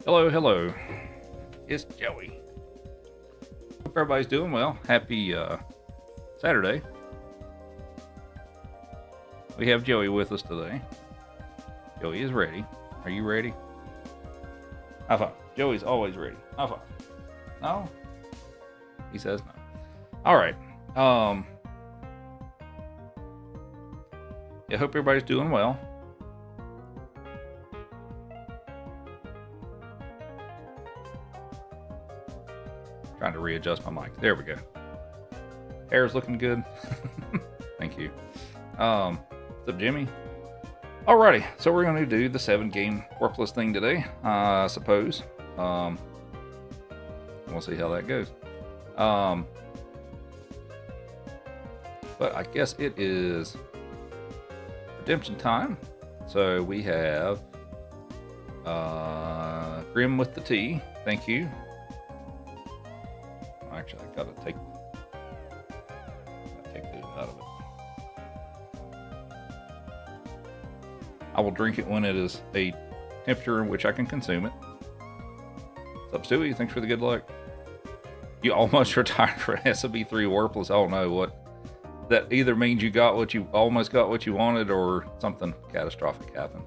Hello, hello. It's Joey. Hope everybody's doing well. Happy Saturday. We have Joey with us today. Joey is ready. Are you ready? High five. Joey's always ready. High five. No? He says no. All right. Yeah, hope everybody's doing well. Trying to readjust my mic. There we go. Hair's looking good. Thank you. What's up, Jimmy? Alrighty, so we're going to do the 7-game Worthless thing today, I suppose. We'll see how that goes. But I guess it is redemption time. So we have Grim with the T. Thank you. Actually, I gotta take these out of it. I will drink it when it is a temperature in which I can consume it. What's up, Stewie? Thanks for the good luck. You almost retired for SB3 Worthless. I don't know what that either means. You got what you almost got what you wanted, or something catastrophic happened.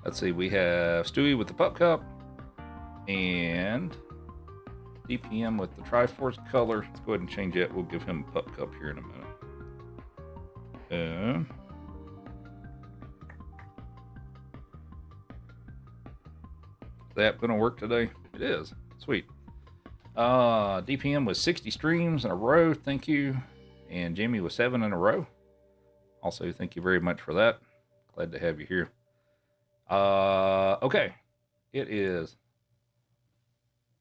Let's see. We have Stewie with the Pup Cup and DPM with the Triforce color. Let's go ahead and change it. We'll give him a Pup Cup here in a minute. Is that going to work today? It is. Sweet. DPM was 60 streams in a row. Thank you. And Jimmy was 7 in a row. Also, thank you very much for that. Glad to have you here. Okay. It is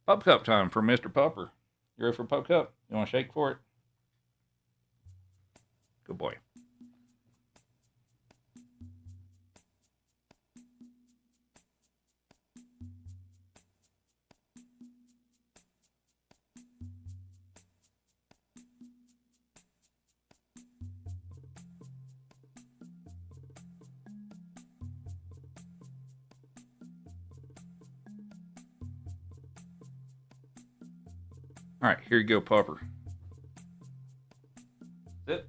Pup Cup time for Mr. Pupper. You ready for Pup Cup? You want to shake for it? Good boy. All right, here you go, Pupper. Sit.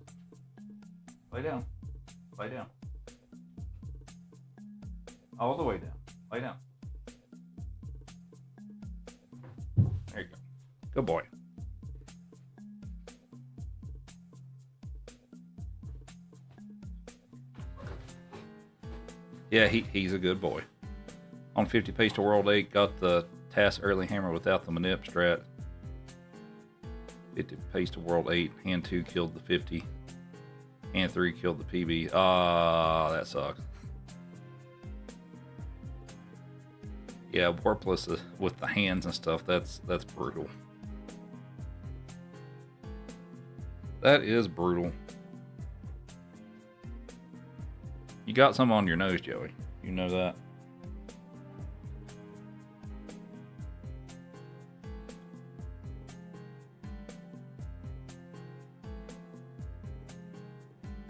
Lay down. Lay down. All the way down. Lay down. There you go. Good boy. Yeah, he's a good boy. On 50 Pace to World 8, got the TAS early hammer without the manip strat. 50 Pace to World 8, hand 2 killed the 50. Hand 3 killed the PB. Ah, that sucks. Yeah, Worthless with the hands and stuff, that's brutal. That is brutal. You got some on your nose, Joey. You know that.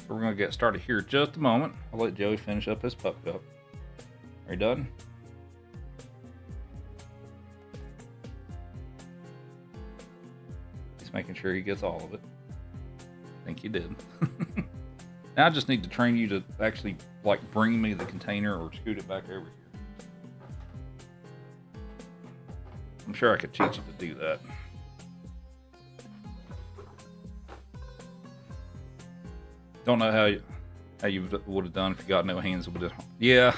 We're going to get started here in just a moment. I'll let Joey finish up his Pup Cup. Are you done? He's making sure he gets all of it. I think he did. Now I just need to train you to actually bring me the container or scoot it back over here. I'm sure I could teach you to do that. Don't know how you would have done if you got no hands. Yeah,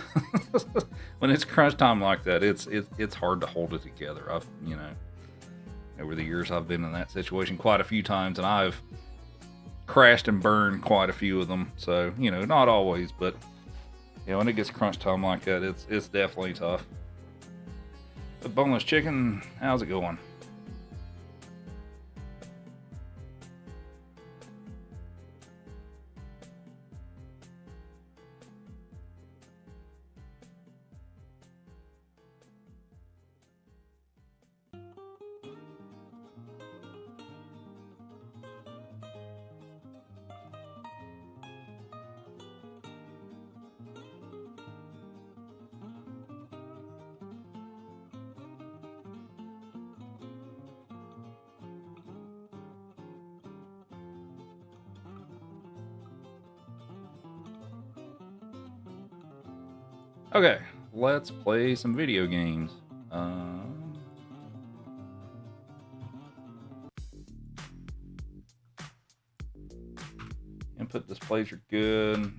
when it's crunch time like that, it's hard to hold it together. Over the years I've been in that situation quite a few times, and I've crashed and burned quite a few of them. So not always, but when it gets crunch time like that, it's definitely tough. The boneless chicken, how's it going? Okay, let's play some video games. Input displays are good.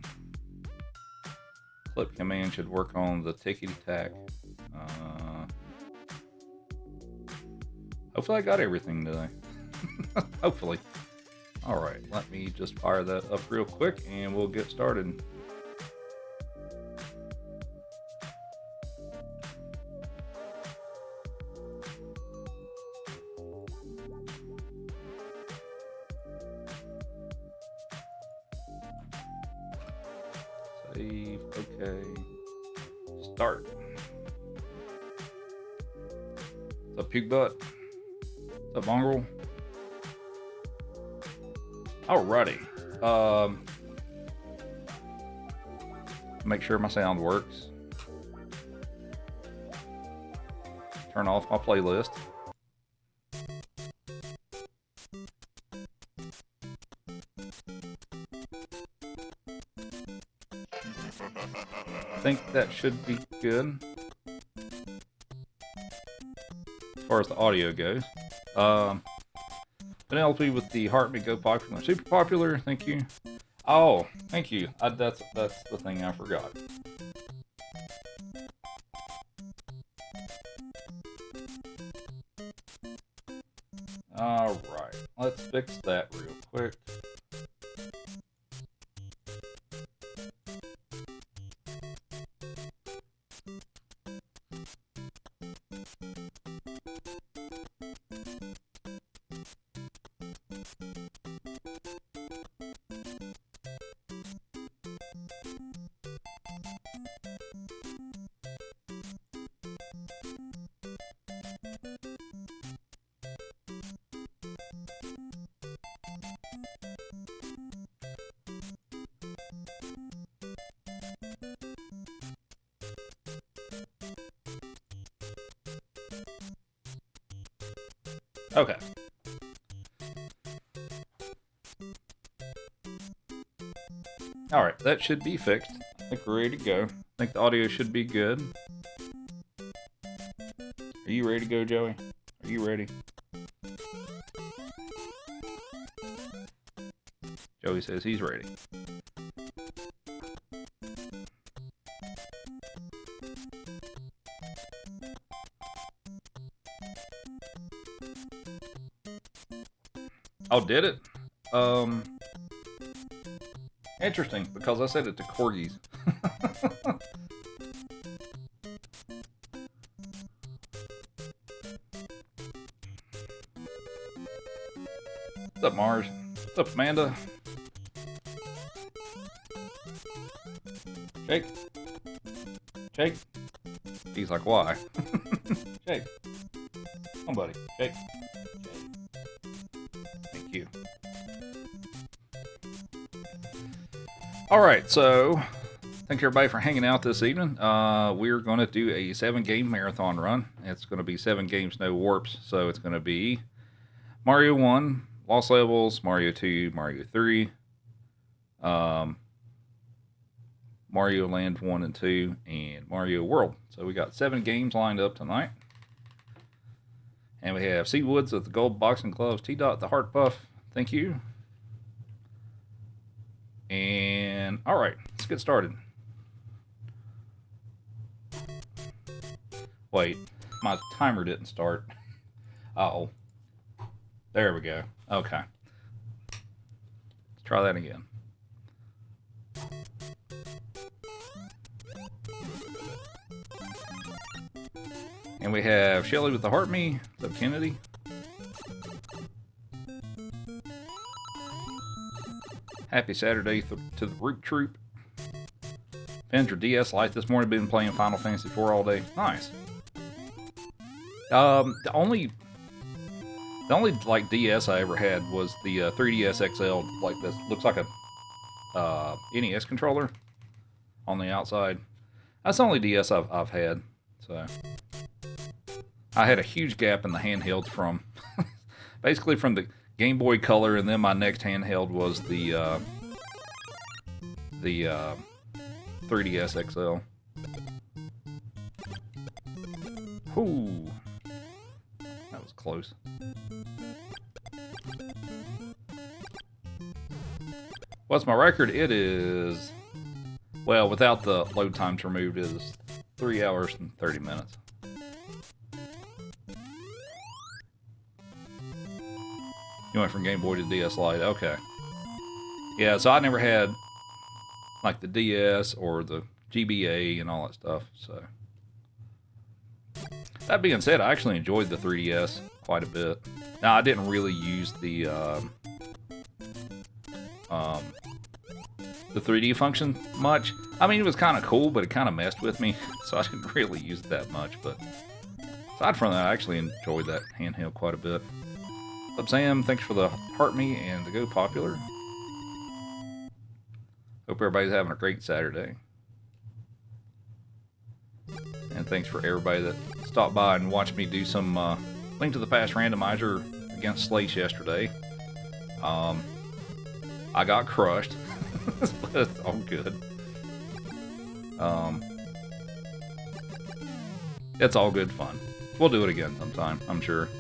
Clip command should work on the tickety tack. Hopefully I got everything today. Hopefully. All right, let me just fire that up real quick and we'll get started. Save, okay. Start. What's up, Puke Butt? What's up, Mongrel? Alrighty. Make sure my sound works. Turn off my playlist. I think that should be good as far as the audio goes. Penelope with the Heart Me Go Popular, super popular. Thank you. Oh, thank you. That's the thing I forgot. All right, let's fix that real quick. Okay. All right, that should be fixed. I think we're ready to go. I think the audio should be good. Are you ready to go, Joey? Are you ready? Joey says he's ready. Oh, did it? Interesting, because I said it to corgis. What's up, Mars? What's up, Amanda? Jake? Jake? He's like, why? Jake. Come on, buddy. Jake. Thank you. Alright, so thanks everybody for hanging out this evening. We're going to do a 7-game marathon run. It's going to be 7 games, no warps. So it's going to be Mario 1, Lost Levels, Mario 2, Mario 3, Mario Land 1 and 2, and Mario World. So we got 7 games lined up tonight. And we have C. Woods with the gold boxing gloves, T. Dot the heart buff. Thank you. And all right, let's get started. Wait, my timer didn't start. Uh-oh. There we go. Okay. Let's try that again. And we have Shelly with the Heart Me. What's up, Kennedy? Happy Saturday to the Root Troop. Finished your DS Lite this morning. Been playing Final Fantasy IV all day. Nice. The only like DS I ever had was the 3DS XL. Like this, looks like a NES controller on the outside. That's the only DS I've had. So I had a huge gap in the handhelds from basically from the Game Boy Color, and then my next handheld was the 3DS XL. Ooh, that was close. What's my record? It is, well, without the load times removed, it is 3 hours and 30 minutes. You went from Game Boy to DS Lite. Okay. Yeah, so I never had like the DS or the GBA and all that stuff. So that being said, I actually enjoyed the 3DS quite a bit. Now I didn't really use the 3D function much. I mean, it was kind of cool, but it kind of messed with me, so I didn't really use it that much. But aside from that, I actually enjoyed that handheld quite a bit. What's up, Sam? Thanks for the heart me and the Go Popular. Hope everybody's having a great Saturday. And thanks for everybody that stopped by and watched me do some Link to the Past randomizer against Slace yesterday. I got crushed, but it's all good. It's all good fun. We'll do it again sometime, I'm sure.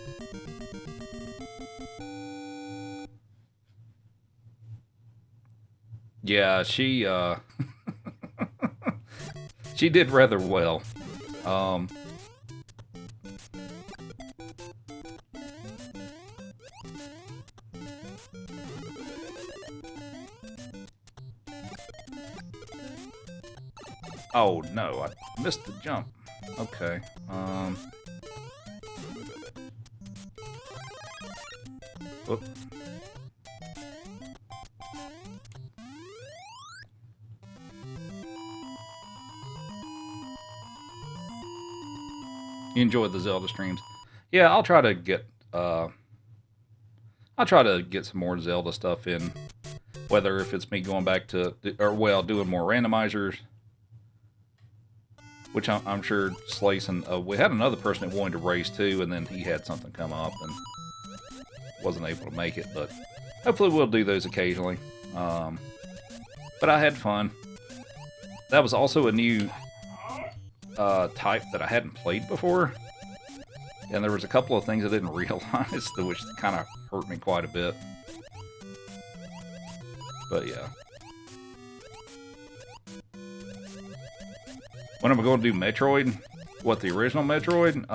Yeah, she she did rather well. Oh no, I missed the jump. Okay. Whoop. You enjoyed the Zelda streams. Yeah, I'll try to get some more Zelda stuff in. Whether if it's me going back to, or well, doing more randomizers, which I'm sure Slace and we had another person that wanted to race too, and then he had something come up and wasn't able to make it. But hopefully we'll do those occasionally. But I had fun. That was also a new type that I hadn't played before, and there was a couple of things I didn't realize, which kind of hurt me quite a bit. But yeah. When am I going to do Metroid? What, the original Metroid?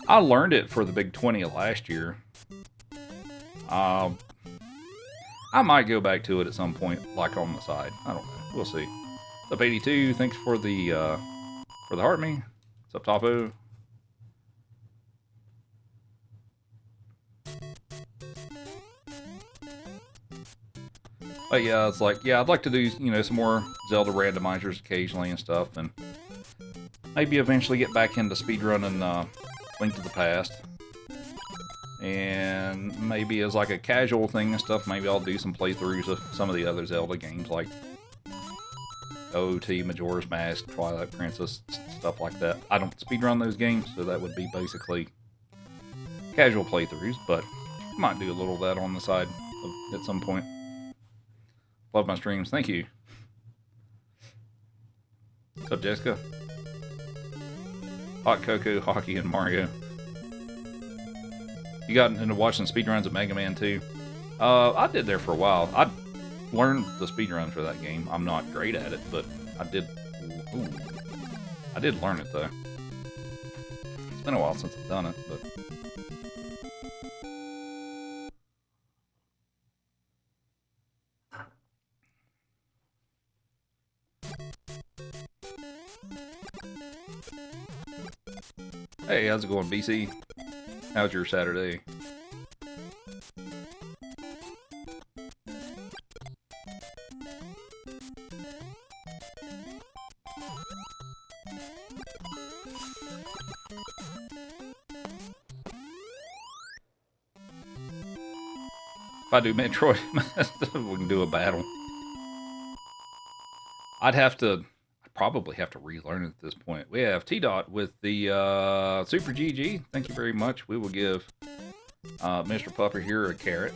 I learned it for the Big 20 last year. I might go back to it at some point, like on the side. I don't know. We'll see. What's up, 82? Thanks for the heart me. What's up, Topo? But yeah, it's like, yeah, I'd like to do, some more Zelda randomizers occasionally and stuff, and maybe eventually get back into speedrunning Link to the Past. And maybe as like a casual thing and stuff, maybe I'll do some playthroughs of some of the other Zelda games, like OOT, Majora's Mask, Twilight Princess, stuff like that. I don't speedrun those games, so that would be basically casual playthroughs, but I might do a little of that on the side at some point. Love my streams. Thank you. What's up, Jessica? Hot Cocoa, Hockey, and Mario. You got into watching speedruns of Mega Man 2? I did there for a while. I learned the speedruns for that game. I'm not great at it, but I did. Ooh, I did learn it though. It's been a while since I've done it, but. Hey, how's it going, BC? How's your Saturday? If I do Metroid, we can do a battle. I'd probably have to relearn it at this point. We have T-Dot with the Super GG. Thank you very much. We will give Mr. Pupper here a carrot.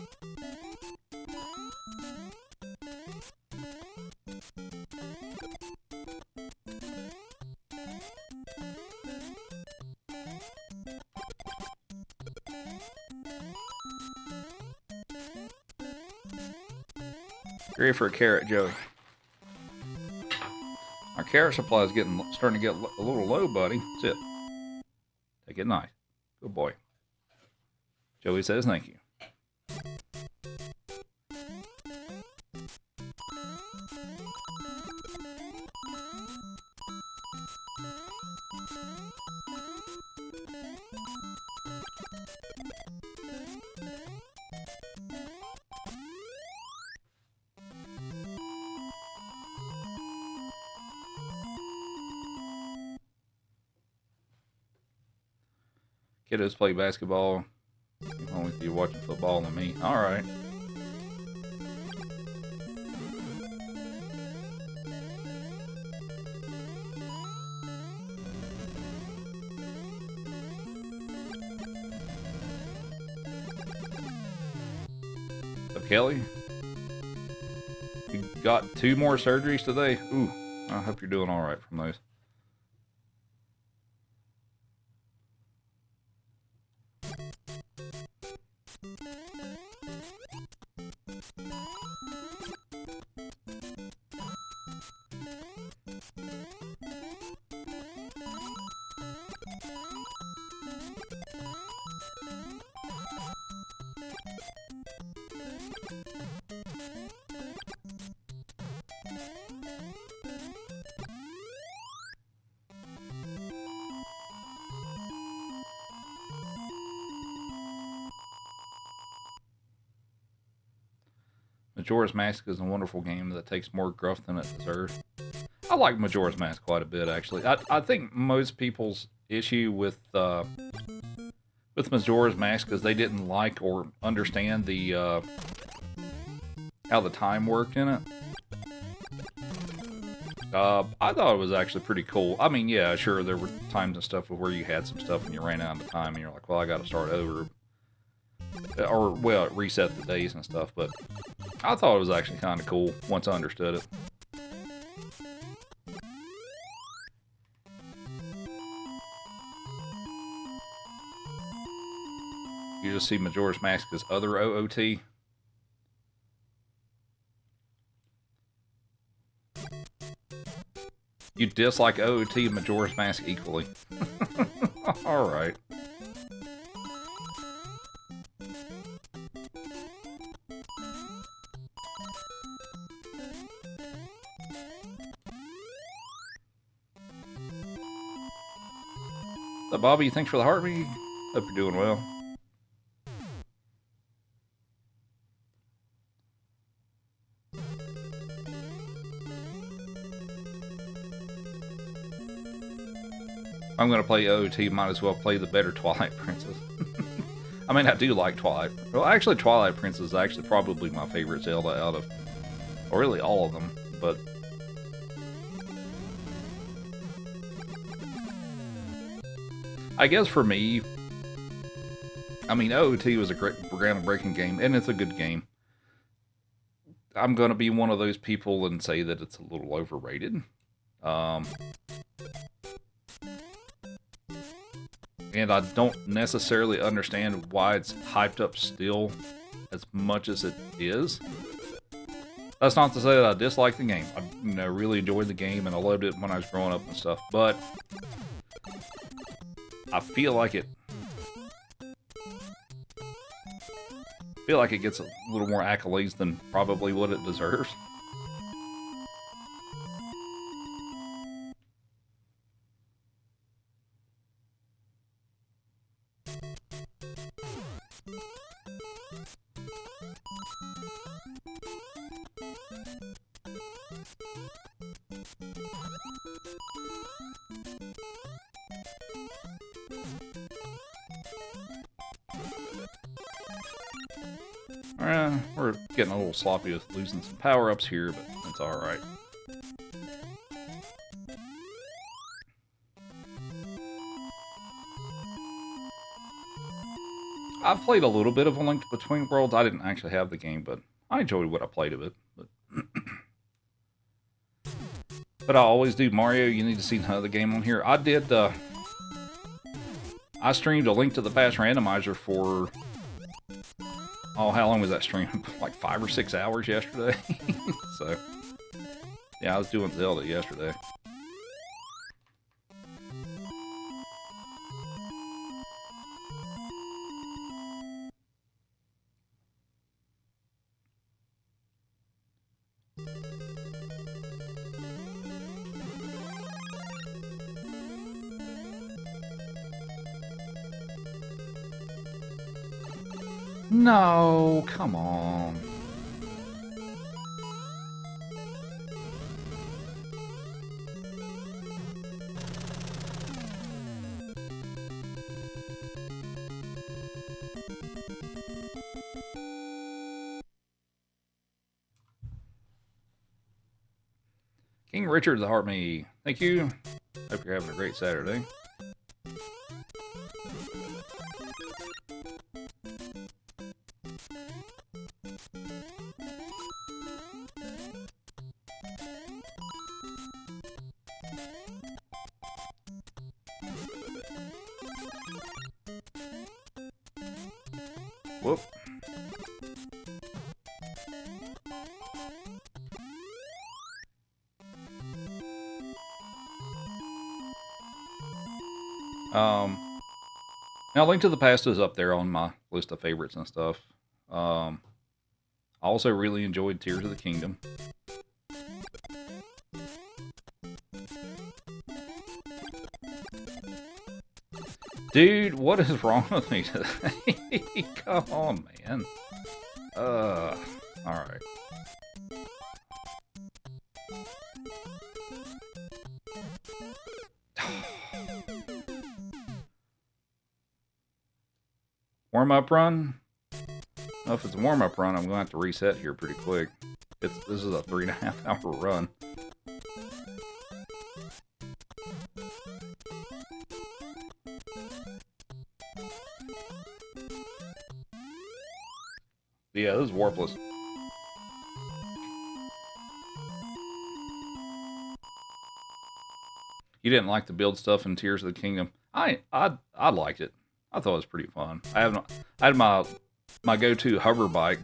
Ready for a carrot, Joey? Our carrot supply is starting to get a little low, buddy. Sit. Take it nice. Good boy. Joey says thank you. Kiddos play basketball. Only if you're watching football than me. All right. So Kelly, you got 2 more surgeries today. Ooh, I hope you're doing all right from those. Majora's Mask is a wonderful game that takes more gruff than it deserves. I like Majora's Mask quite a bit, actually. I think most people's issue with Majora's Mask is they didn't like or understand the how the time worked in it. I thought it was actually pretty cool. I mean, yeah, sure, there were times and stuff where you had some stuff and you ran out of time and you're like, well, I got to start over. Or, well, it reset the days and stuff, but I thought it was actually kind of cool once I understood it. You just see Majora's Mask as other OOT. You dislike OOT and Majora's Mask equally. Alright. So Bobby, thanks for the heartbeat. Hope you're doing well. I'm going to play OOT, might as well play the better Twilight Princess. I mean, I do like Twilight. Well, actually, Twilight Princess is actually probably my favorite Zelda out of, or really all of them, but I guess for me, I mean, OOT was a great groundbreaking game, and it's a good game. I'm going to be one of those people and say that it's a little overrated. And I don't necessarily understand why it's hyped up still as much as it is. That's not to say that I dislike the game. I really enjoyed the game and I loved it when I was growing up and stuff. But I feel like it gets a little more accolades than probably what it deserves. We're getting a little sloppy with losing some power-ups here, but it's alright. I've played a little bit of A Link Between Worlds. I didn't actually have the game, but I enjoyed what I played of it. But I always do Mario. You need to see another game on here. I did, I streamed A Link to the Past randomizer for Oh, how long was that stream? Like 5 or 6 hours yesterday. So, yeah, I was doing Zelda yesterday. No, come on. King Richard the Heart Me. Thank you. Hope you're having a great Saturday. Whoop. Now Link to the Past is up there on my list of favorites and stuff. I also really enjoyed Tears of the Kingdom. Dude, what is wrong with me today? Come on, man. Alright. Warm-up run? Well, if it's a warm-up run, I'm going to have to reset here pretty quick. This is a 3.5 hour run. Yeah, this is warpless. You didn't like the build stuff in Tears of the Kingdom? I liked it. I thought it was pretty fun. I had my go-to hover bike.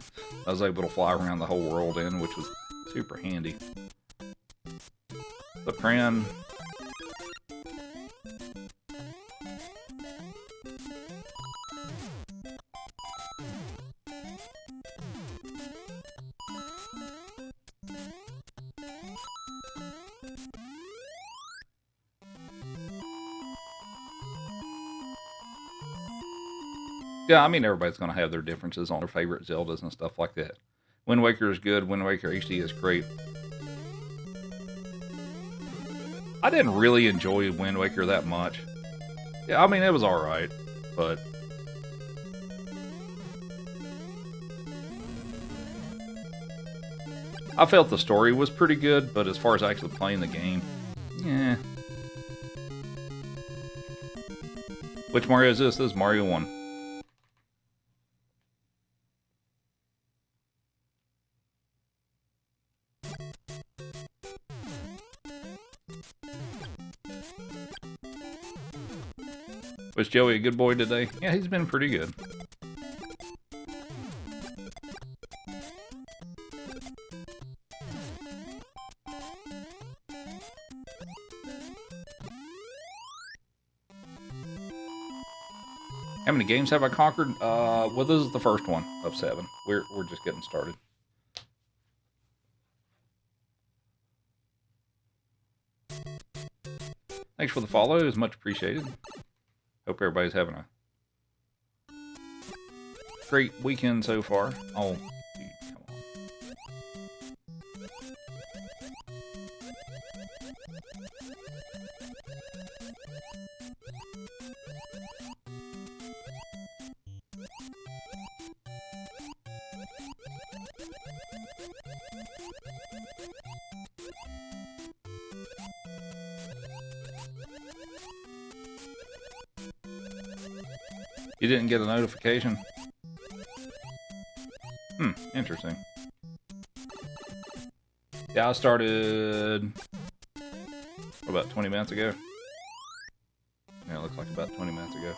I was able to fly around the whole world in, which was super handy. The Pran. Yeah, I mean, everybody's going to have their differences on their favorite Zeldas and stuff like that. Wind Waker is good. Wind Waker HD is great. I didn't really enjoy Wind Waker that much. Yeah, I mean, it was alright, but... I felt the story was pretty good, but as far as actually playing the game, yeah. Which Mario is this? This is Mario 1. Was Joey a good boy today? Yeah, he's been pretty good. How many games have I conquered? Well, this is the first one of 7. We're just getting started. Thanks for the follow. It's much appreciated. Hope everybody's having a great weekend so far. Oh, dude, come on. You didn't get a notification? Interesting. Yeah, I started about 20 minutes ago. Yeah, it looks like about 20 minutes ago.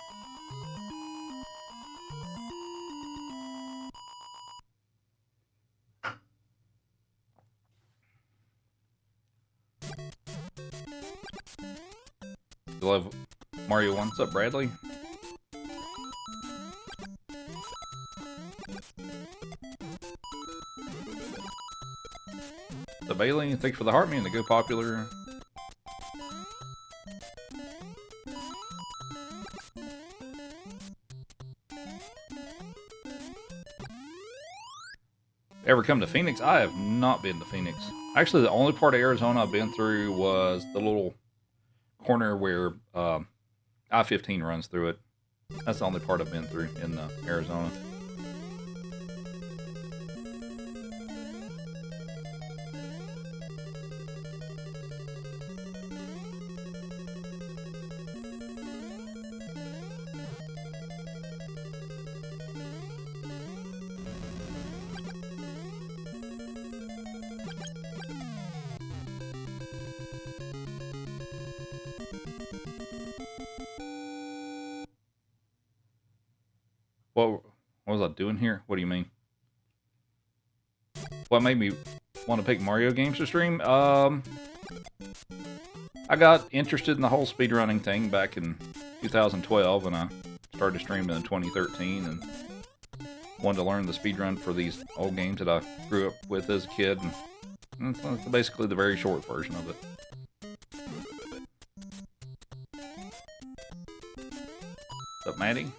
you love Mario 1. What's up, Bradley? The Bailey, thanks for the heart, man. The Go Popular. Ever come to Phoenix? I have not been to Phoenix. Actually, the only part of Arizona I've been through was the little corner where I-15 runs through it. That's the only part I've been through in Arizona. What was I doing here? What do you mean? What made me want to pick Mario games to stream? I got interested in the whole speedrunning thing back in 2012 when I started streaming in 2013 and wanted to learn the speedrun for these old games that I grew up with as a kid. And that's basically the very short version of it. What's up, Maddie?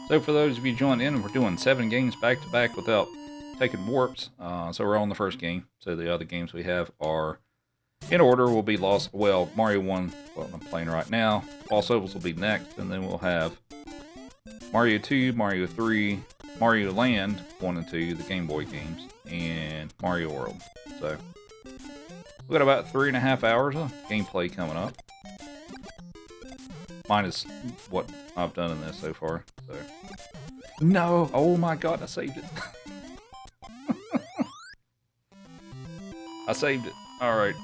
So for those of you joining in, we're doing 7 games back to back without taking warps. So we're on the first game. So the other games we have are in order. Will be Mario 1, what I'm playing right now. Lost Levels will be next, and then we'll have Mario 2, Mario 3, Mario Land 1 and 2, the Game Boy games, and Mario World. So we've got about 3.5 hours of gameplay coming up. Minus what I've done in this so far. So. No! Oh my god, I saved it. I saved it. Alright.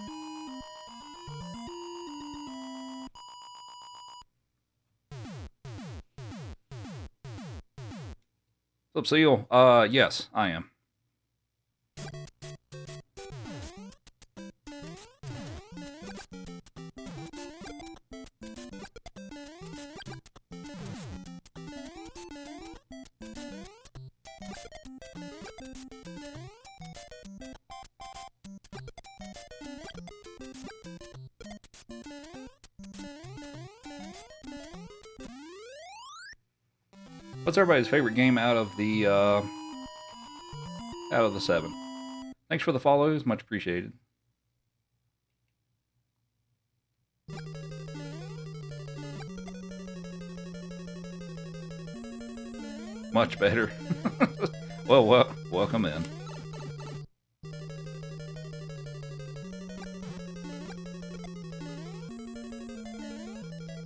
What's up, Seal? Yes, I am. What's everybody's favorite game out of the 7? Thanks for the follows, much appreciated. Much better. well, welcome in.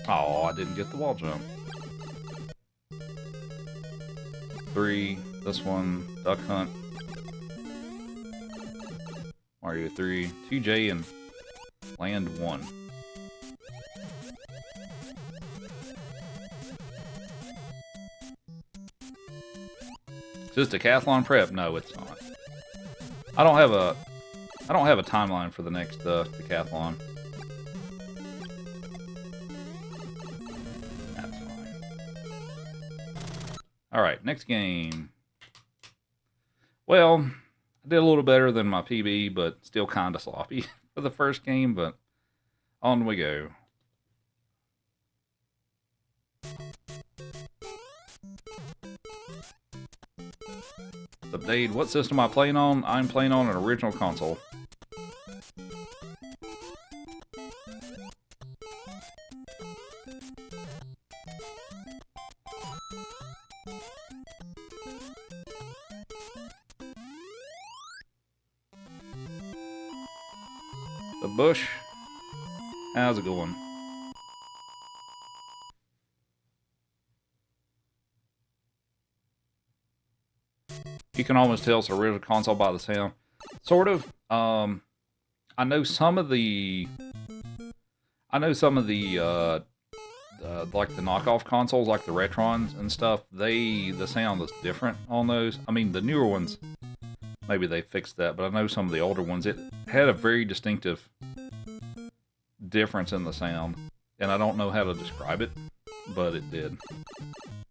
Oh, I didn't get the wall jump. 3, this one, Duck Hunt, Mario 3, 2J, and Land 1. Is this decathlon prep? No, it's not. I don't have a timeline for the next decathlon. Alright, next game. Well, I did a little better than my PB, but still kind of sloppy for the first game, but on we go. Update, what system am I playing on? I'm playing on an original console. The Bush, how's it going? You can almost tell it's an original console by the sound. Sort of. I know some of the I know some of the like the knockoff consoles, like the Retrons and stuff. The sound is different on those. I mean, the newer ones, maybe they fixed that, but I know some of the older ones, it had a very distinctive difference in the sound, and I don't know how to describe it, but it did.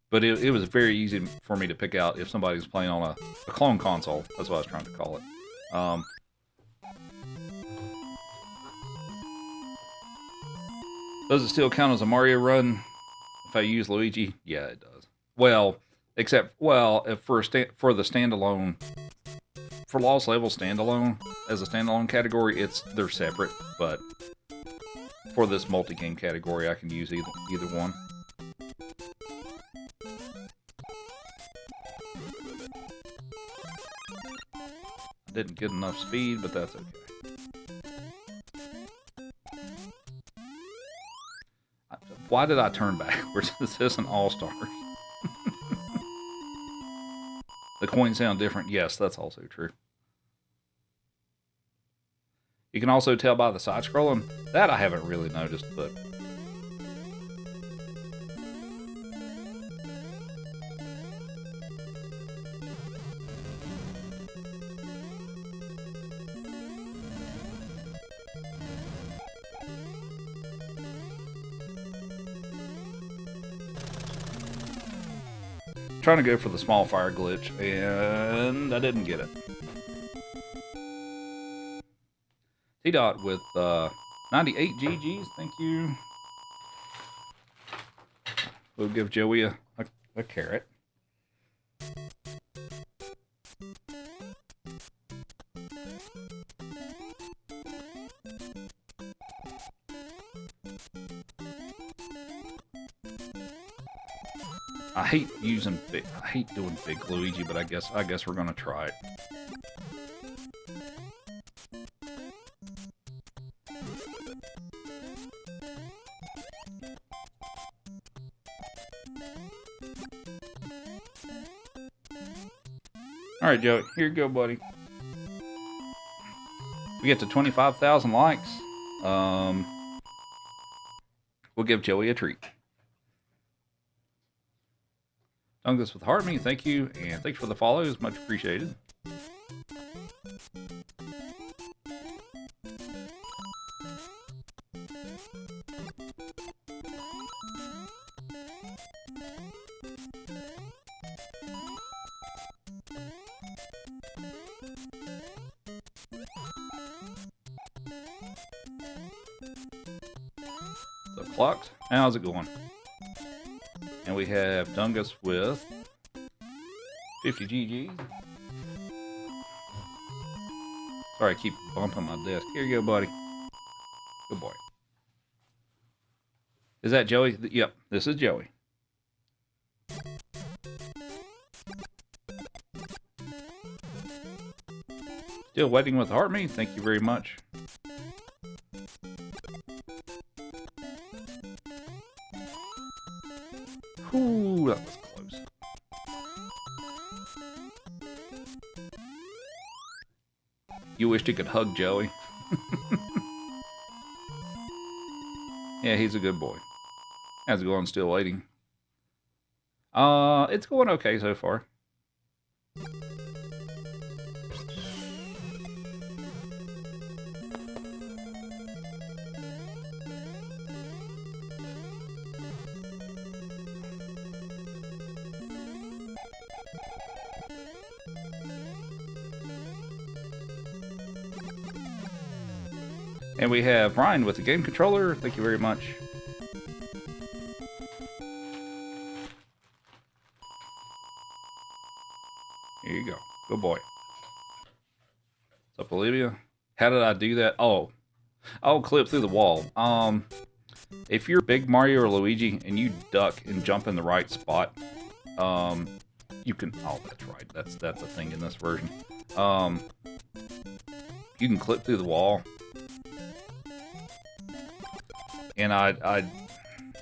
But it was very easy for me to pick out if somebody was playing on a clone console. That's what I was trying to call it. Does it still count as a Mario run if I use Luigi? Yeah, it does. Well, except if for the standalone, for Lost Level standalone as a standalone category, they're separate. But for this multi-game category, I can use either one. I didn't get enough speed, but that's okay. Why did I turn backwards? This isn't All-Stars. The coins sound different. Yes, that's also true. You can also tell by the side-scrolling. That I haven't really noticed, but... trying to go for the small fire glitch, and I didn't get it. T-Dot with 98 GGs, thank you. We'll give Joey a carrot. I hate doing big Luigi, but I guess we're gonna try it. All right, Joey, here you go, buddy. We get to 25,000 likes. We'll give Joey a treat. Dungus with Heartme, thank you, and thanks for the follows, much appreciated. So clocked, how's it going? And we have Dungus with 50 GG. Sorry, I keep bumping my desk. Here you go, buddy. Good boy. Is that Joey? Yep, this is Joey. Still waiting with Heartme. Thank you very much. Ooh, that was close. You wished you could hug Joey. Yeah, he's a good boy. How's it going? Still waiting. It's going okay so far. And we have Ryan with the game controller. Thank you very much. Here you go. Good boy. What's up, Olivia? How did I do that? Oh, clip through the wall. If you're big Mario or Luigi and you duck and jump in the right spot, you can. Oh, that's right. That's a thing in this version. You can clip through the wall. And I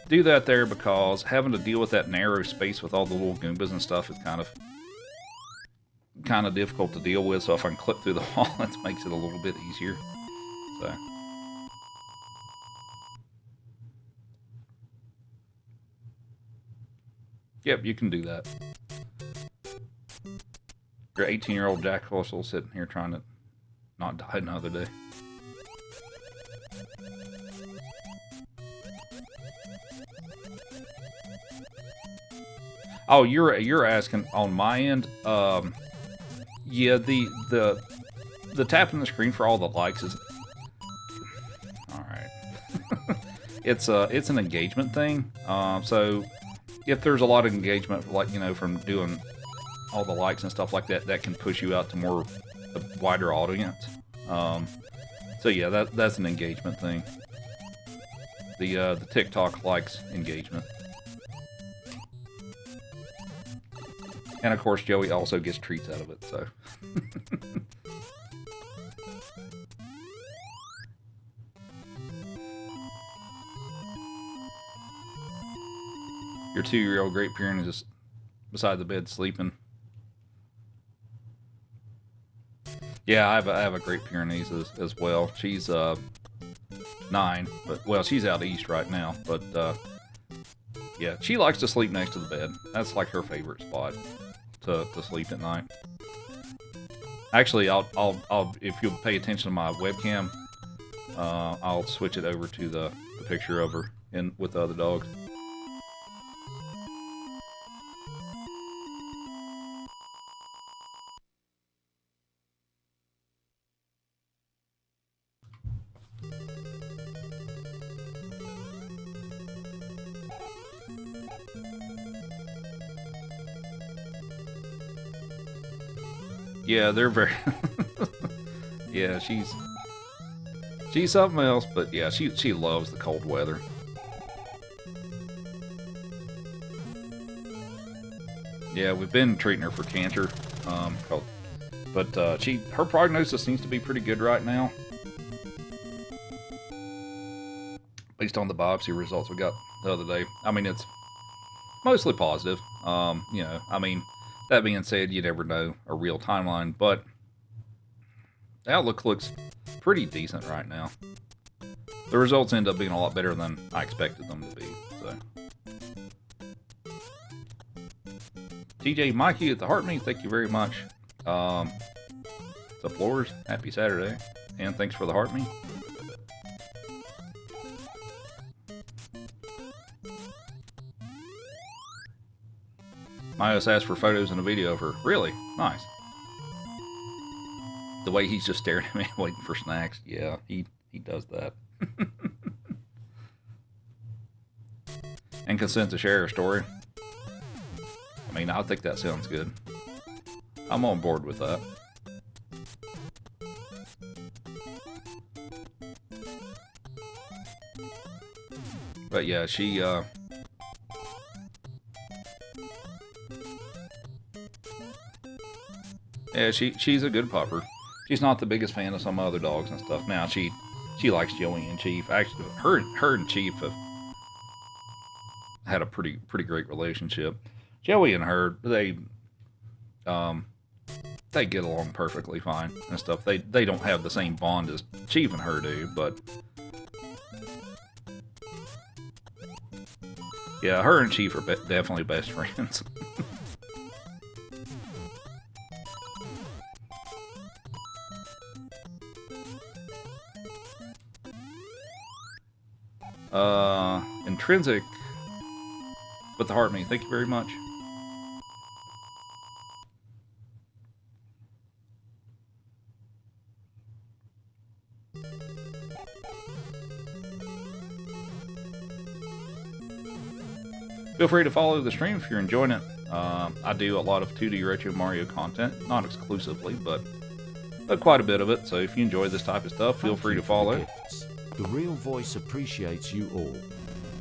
do that there because having to deal with that narrow space with all the little Goombas and stuff is kind of difficult to deal with. So if I can clip through the wall, that makes it a little bit easier. So Yep, you can do that. Your 18-year-old Jack Russell sitting here trying to not die another day. Oh, you're asking on my end. Yeah, the tapping the screen for all the likes is all right. it's an engagement thing. So if there's a lot of engagement, like from doing all the likes and stuff like that, that can push you out to more a wider audience. So yeah, that's an engagement thing. The TikTok likes engagement. And of course, Joey also gets treats out of it, so. Your 2-year-old Great Pyrenean is just beside the bed sleeping. Yeah, I have a Great Pyrenees as well. She's 9, but well, she's out east right now. But yeah, she likes to sleep next to the bed. That's like her favorite spot to sleep at night. Actually, I'll if you'll pay attention to my webcam, I'll switch it over to the picture of her with the other dogs. Yeah, they're very. Yeah, she's something else, but yeah, she loves the cold weather. Yeah, we've been treating her for cancer, but her prognosis seems to be pretty good right now, based on the biopsy results we got the other day. I mean, it's mostly positive. I mean, that being said, you never know a real timeline, but the outlook looks pretty decent right now. The results end up being a lot better than I expected them to be. So, TJ Mikey at the Heart Me, thank you very much. The Floors, happy Saturday, and thanks for the Heart Me. Miles asked for photos and a video of her. Really? Nice. The way he's just staring at me waiting for snacks. Yeah, he does that. And consent to share a story. I mean, I think that sounds good. I'm on board with that. But yeah, she yeah, she's a good pupper. She's not the biggest fan of some other dogs and stuff. Now she likes Joey and Chief. Actually, her and Chief have had a pretty great relationship. Joey and her, they get along perfectly fine and stuff. They don't have the same bond as Chief and her do, but yeah, her and Chief are definitely best friends. Intrinsic with the Heart Me, thank you very much. Feel free to follow the stream if you're enjoying it. I do a lot of 2D Retro Mario content, not exclusively, but quite a bit of it. So if you enjoy this type of stuff, feel free to follow. The Real Voice appreciates you all.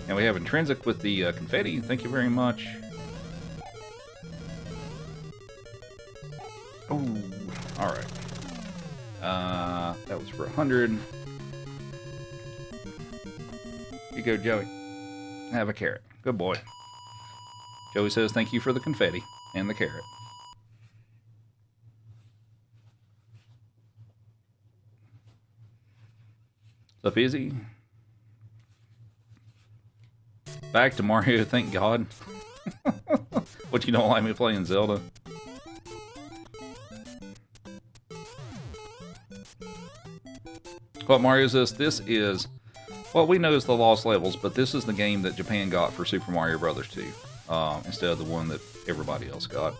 And we have Intrinsic with the confetti. Thank you very much. Oh, all right. That was for 100. Here you go, Joey. Have a carrot. Good boy. Joey says thank you for the confetti and the carrot. What's up, Izzy? Back to Mario, thank God. What, you don't like me playing Zelda? What Mario is this? This is, well, we know it's the Lost Levels, but this is the game that Japan got for Super Mario Brothers 2, instead of the one that everybody else got.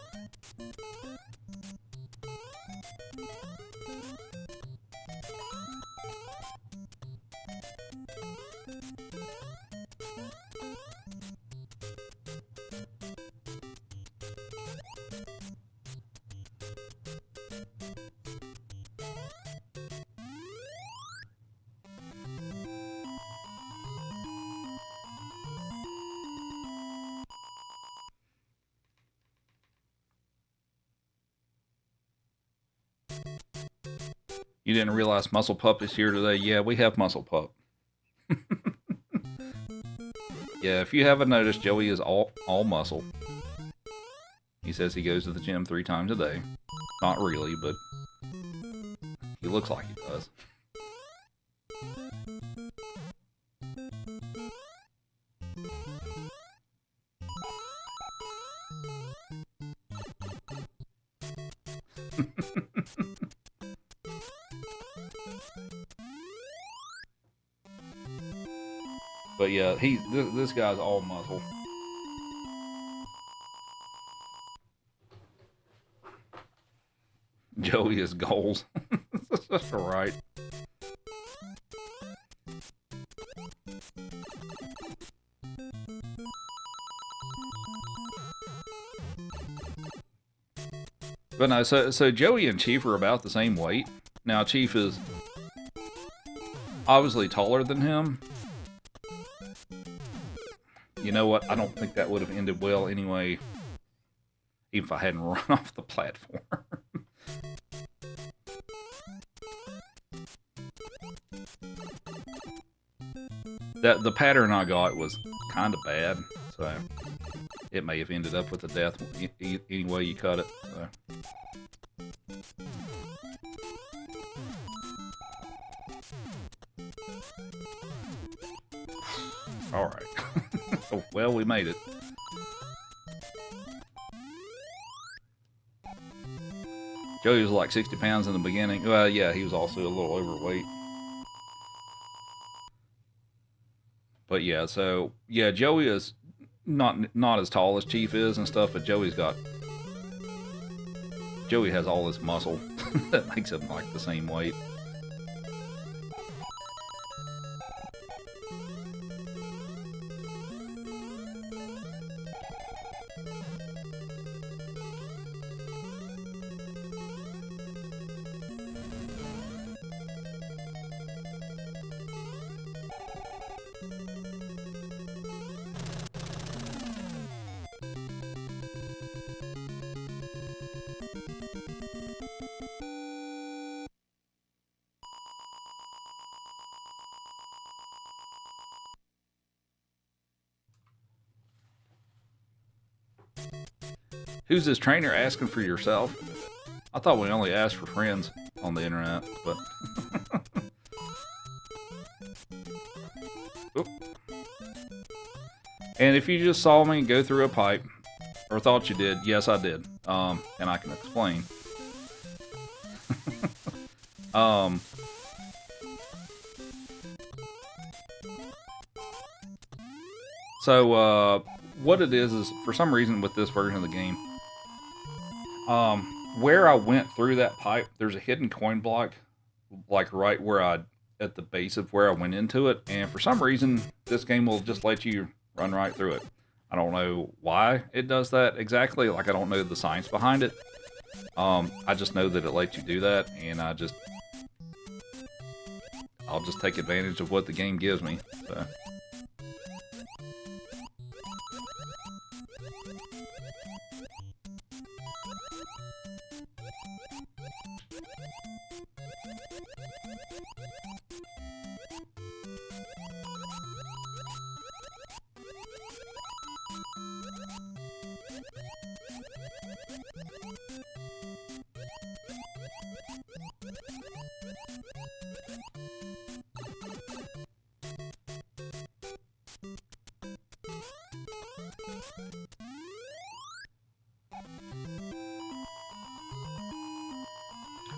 You didn't realize Muscle Pup is here today? Yeah, we have Muscle Pup. Yeah, if you haven't noticed, Joey is all muscle. He says he goes to the gym 3 times a day. Not really, but he looks like he does. But yeah, this guy's all muscle. Joey is goals. That's right. But no, so Joey and Chief are about the same weight. Now Chief is obviously taller than him. You know what? I don't think that would have ended well anyway, even if I hadn't run off the platform. The pattern I got was kind of bad, so it may have ended up with a death any way you cut it. So. All right. Well, we made it. Joey was like 60 pounds in the beginning. Well, yeah, he was also a little overweight. But yeah, so yeah, Joey is not as tall as Chief is and stuff, but Joey has all this muscle that makes him like the same weight. Who's this trainer asking for yourself? I thought we only asked for friends on the internet, but... Oop. And if you just saw me go through a pipe, or thought you did, yes I did. And I can explain. So, what it is for some reason with this version of the game, where I went through that pipe, there's a hidden coin block, like right where at the base of where I went into it, and for some reason, this game will just let you run right through it. I don't know why it does that exactly, like I don't know the science behind it. I just know that it lets you do that, and I'll just take advantage of what the game gives me, so...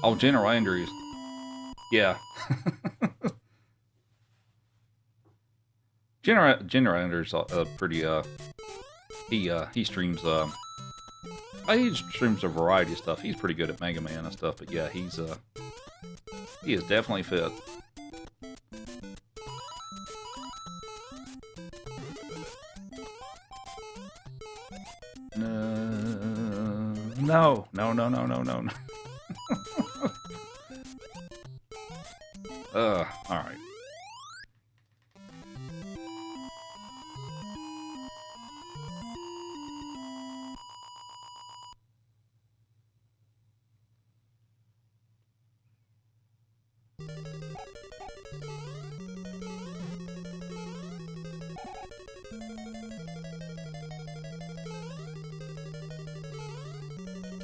Oh, General Andrews. Yeah. General Andrews pretty he streams he streams a variety of stuff. He's pretty good at Mega Man and stuff, but yeah, he is definitely fit. No. All right.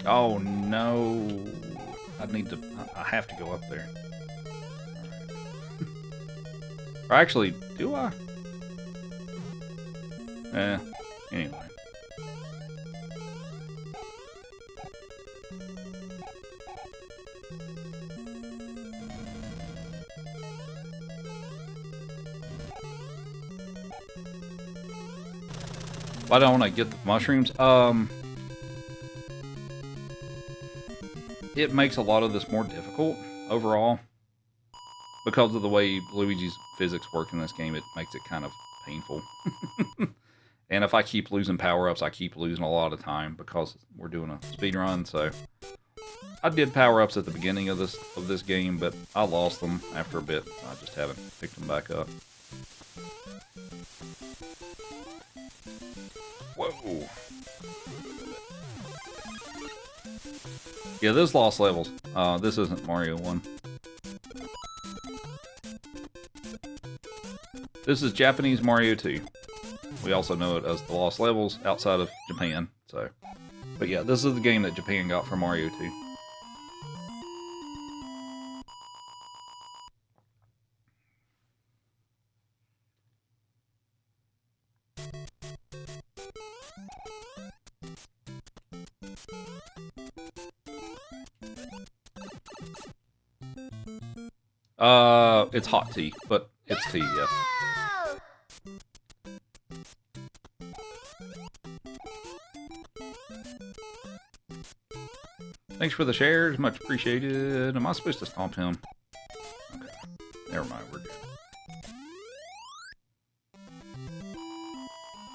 Oh no. I have to go up there. Or actually, do I? Anyway. Why don't I get the mushrooms? It makes a lot of this more difficult overall. Because of the way Luigi's physics work in this game, it makes it kind of painful. And if I keep losing power-ups, I keep losing a lot of time because we're doing a speed run, so I did power-ups at the beginning of this game, but I lost them after a bit. I just haven't picked them back up. Whoa. Yeah, this lost levels. This isn't Mario 1. This is Japanese Mario 2. We also know it as the lost levels outside of Japan. So, but yeah, this is the game that Japan got for Mario 2. It's hot tea, but it's tea, yeah. Thanks for the shares, much appreciated. Am I supposed to stomp him? Okay, never mind, we're good.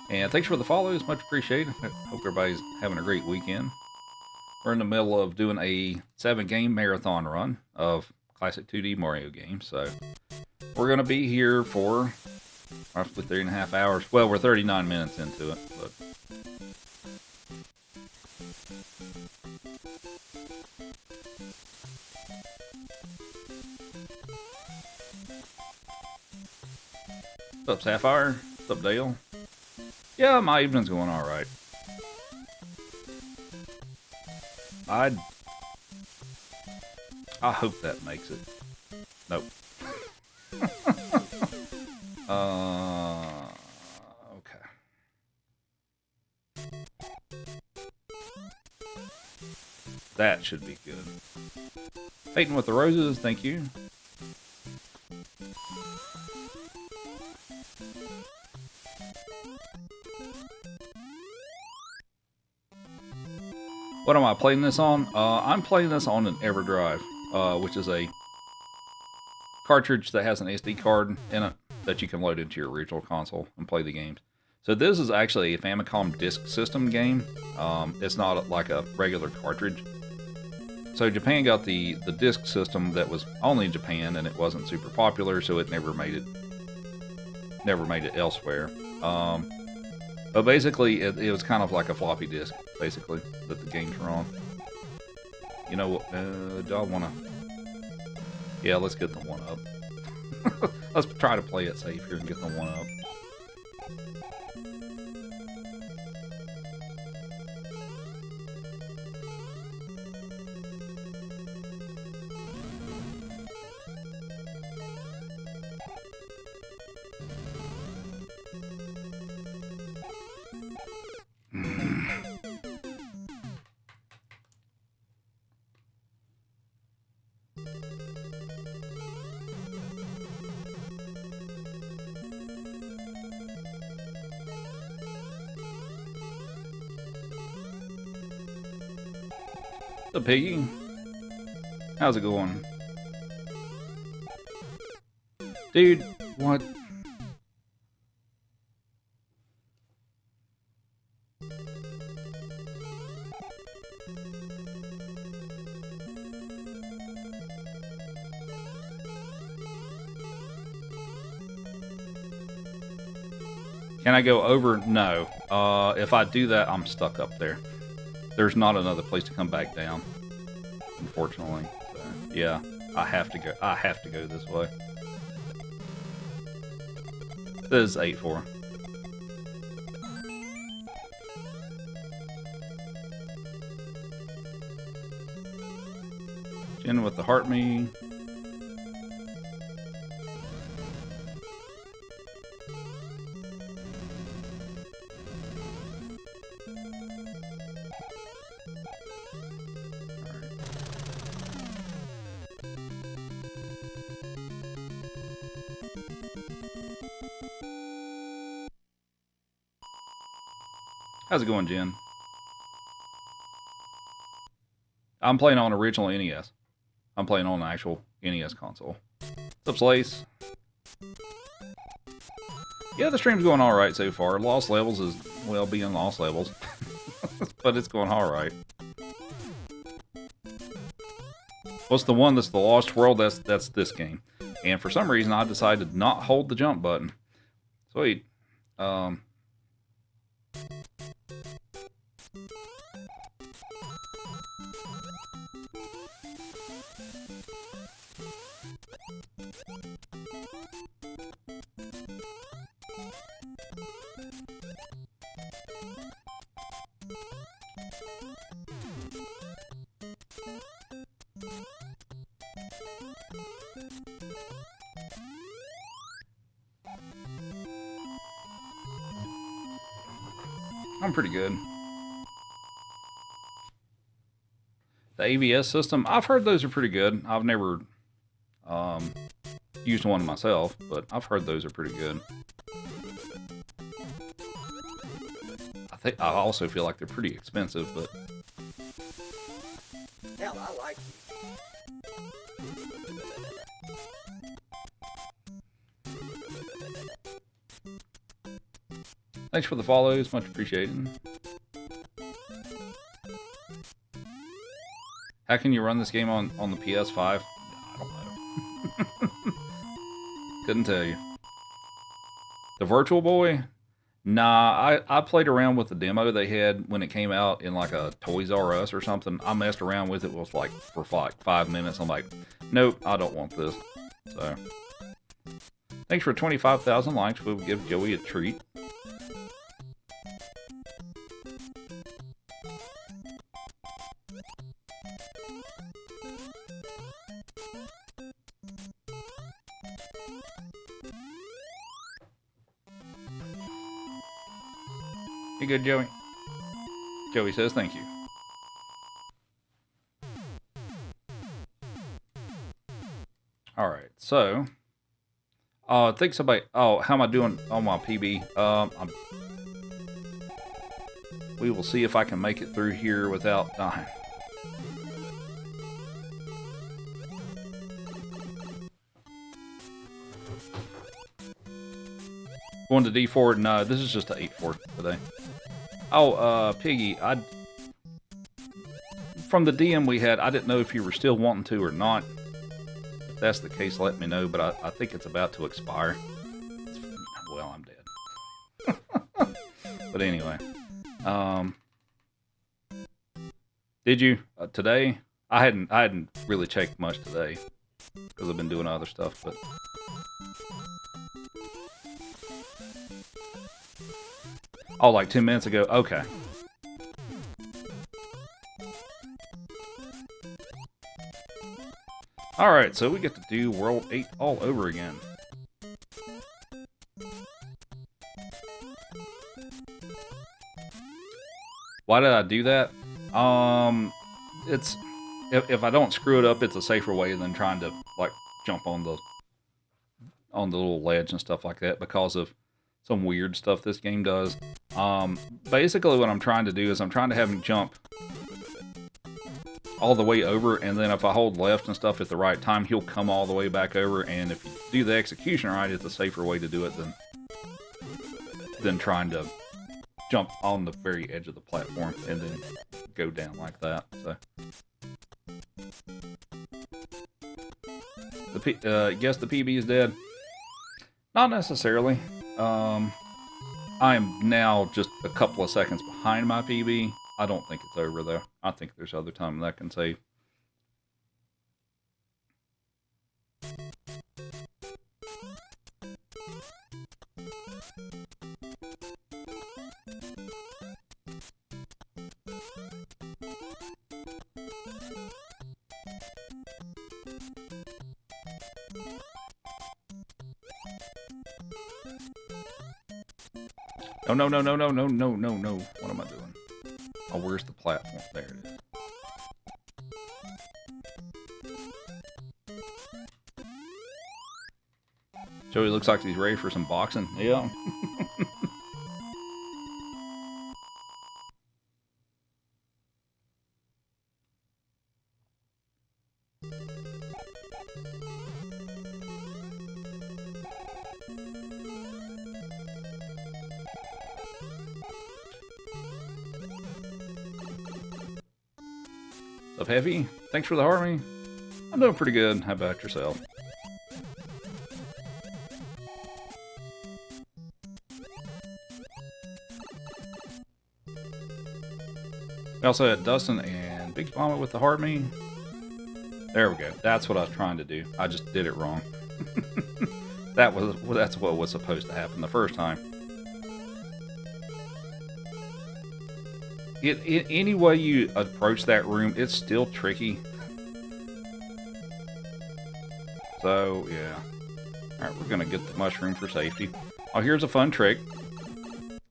And thanks for the follows, much appreciated. Hope everybody's having a great weekend. We're in the middle of doing a 7-game marathon run of classic 2D Mario games, so we're going to be here for roughly 3.5 hours. Well, we're 39 minutes into it, but what's up, Sapphire? What's up, Dale? Yeah, my evening's going alright. I hope that makes it. Nope. Okay. That should be good. Peyton with the roses, thank you. What am I playing this on? I'm playing this on an EverDrive, which is a cartridge that has an SD card in it that you can load into your original console and play the games. So this is actually a Famicom Disk System game. It's not like a regular cartridge. So Japan got the disk system that was only in Japan, and it wasn't super popular, so it never made it elsewhere. But basically, it was kind of like a floppy disk, basically, that the games were on. You know, do I want to... Yeah, let's get the 1-up. Let's try to play it safe here and get the 1-up. The piggy. How's it going? Dude, what? Can I go over? No. If I do that, I'm stuck up there. There's not another place to come back down, unfortunately. So, yeah, I have to go. I have to go this way. This is 8-4. Jen with the heart me. How's it going, Jen? I'm playing on original NES. I'm playing on an actual NES console. What's up, Slace? Yeah, the stream's going alright so far. Lost Levels is, well, being Lost Levels. But it's going alright. What's the one that's the Lost World? That's this game. And for some reason, I decided to not hold the jump button. Sweet. I'm pretty good. The AVS system, I've heard those are pretty good. I've never used one myself, but I've heard those are pretty good. I also feel like they're pretty expensive, but hell, I like thanks for the follows, much appreciated. How can you run this game on the PS5? I don't know. Couldn't tell you. The Virtual Boy? Nah, I played around with the demo they had when it came out in like a Toys R Us or something. I messed around with it for like 5 minutes. I'm like, nope, I don't want this. So, thanks for 25,000 likes. We'll give Joey a treat. You good, Joey? Joey says thank you. All right, so I think somebody. Oh, how am I doing on my PB? We will see if I can make it through here without dying. Going to D4? No, this is just an 8-4 today. Oh, Piggy, from the DM we had, I didn't know if you were still wanting to or not. If that's the case, let me know, but I think it's about to expire. Well, I'm dead. But anyway. Did you? Today? I hadn't really checked much today, because I've been doing other stuff, but... Oh, like 10 minutes ago? Okay. Alright, so we get to do World 8 all over again. Why did I do that? It's... If I don't screw it up, it's a safer way than trying to, like, jump on the little ledge and stuff like that because of some weird stuff this game does. Basically what I'm trying to do is I'm trying to have him jump all the way over, and then if I hold left and stuff at the right time, he'll come all the way back over. And if you do the execution right, it's a safer way to do it than trying to jump on the very edge of the platform and then go down like that. So, guess the PB is dead. Not necessarily. I am now just a couple of seconds behind my PB. I don't think it's over though. I think there's other time that can save. Oh, no. What am I doing? Oh, where's the platform? There it is. Joey looks like he's ready for some boxing. Yeah. What's up, Heavy? Thanks for the harmony. I'm doing pretty good. How about yourself? We also had Dustin and Big Mama with the harmony. There we go. That's what I was trying to do. I just did it wrong. That's what was supposed to happen the first time. Any way you approach that room, it's still tricky. So, yeah. Alright, we're going to get the mushroom for safety. Oh, here's a fun trick.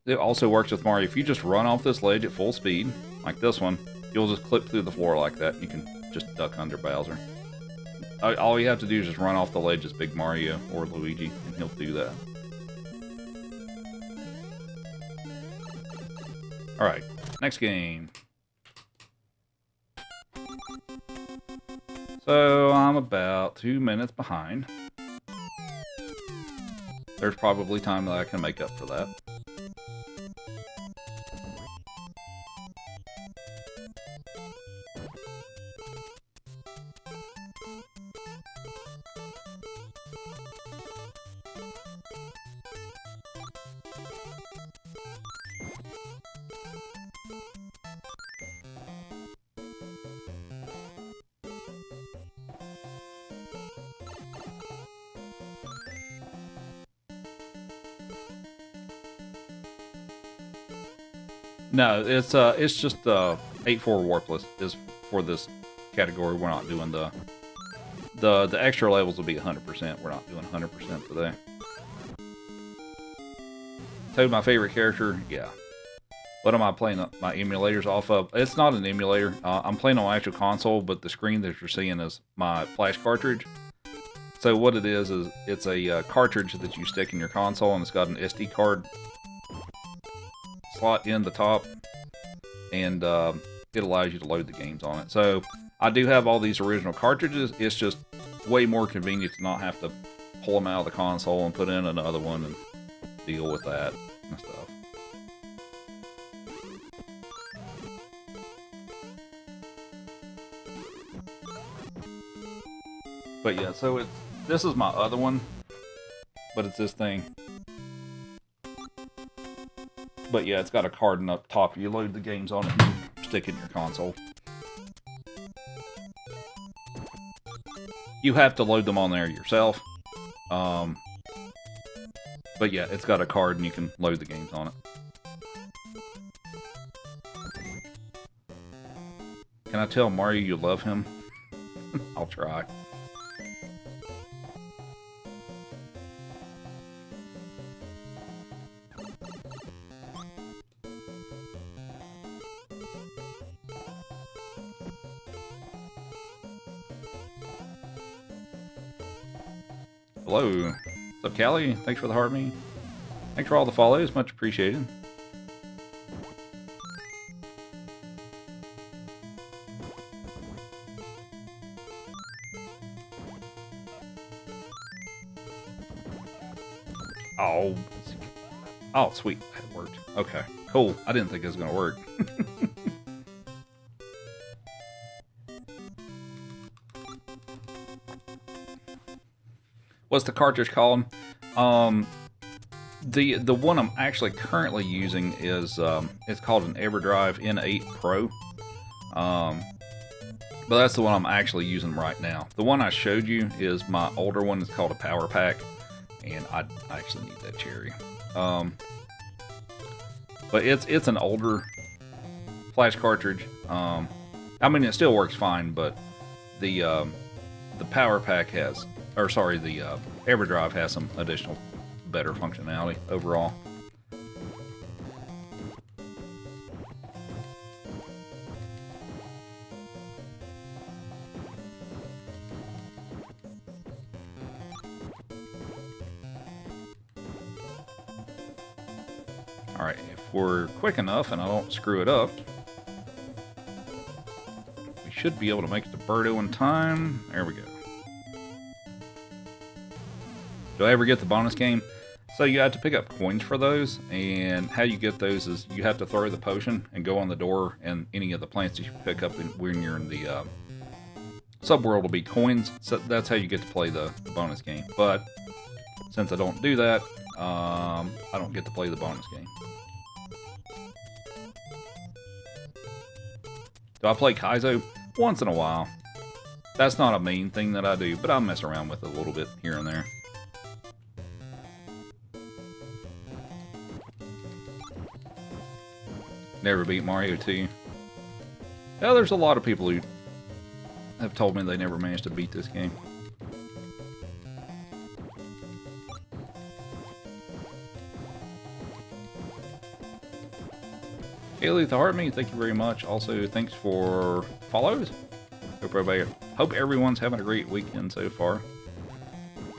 It also works with Mario. If you just run off this ledge at full speed, like this one, you'll just clip through the floor like that. You can just duck under Bowser. All you have to do is just run off the ledge as Big Mario or Luigi, and he'll do that. Alright. Next game. So I'm about 2 minutes behind. There's probably time that I can make up for that. No, it's just 8-4 warpless is for this category. We're not doing the extra levels will be 100%. We're not doing 100% today. Toad, my favorite character, yeah. What am I playing my emulators off of? It's not an emulator. I'm playing on actual console, but the screen that you're seeing is my flash cartridge. So what it is it's a cartridge that you stick in your console, and it's got an SD card slot in the top, and it allows you to load the games on it. So I do have all these original cartridges. It's just way more convenient to not have to pull them out of the console and put in another one and deal with that and stuff. But yeah, so this is my other one, but it's this thing. But yeah, it's got a card in up top. You load the games on it and you stick it in your console. You have to load them on there yourself. But yeah, it's got a card and you can load the games on it. Can I tell Mario you love him? I'll try. Hello. What's up, Callie? Thanks for the heart me. Thanks for all the follows. Much appreciated. Oh, oh, sweet, that worked. Okay, cool. I didn't think it was gonna work. What's the cartridge called? The one I'm actually currently using is it's called an EverDrive N8 Pro. But that's the one I'm actually using right now. The one I showed you is my older one. It's called a Power Pack, and I actually need that cherry. But it's an older flash cartridge. I mean, it still works fine, but the Power Pack has, or sorry, the EverDrive has some additional better functionality overall. Alright, if we're quick enough and I don't screw it up, we should be able to make it to Birdo in time. There we go. Do I ever get the bonus game? So you have to pick up coins for those, and how you get those is you have to throw the potion and go on the door, and any of the plants that you pick up when you're in the subworld will be coins. So that's how you get to play the bonus game. But since I don't do that, I don't get to play the bonus game. Do I play Kaizo? Once in a while. That's not a main thing that I do, but I mess around with it a little bit here and there. Never beat Mario 2. Yeah, there's a lot of people who have told me they never managed to beat this game. Haley the Heartme, thank you very much. Also, thanks for follows. Hope everyone's having a great weekend so far.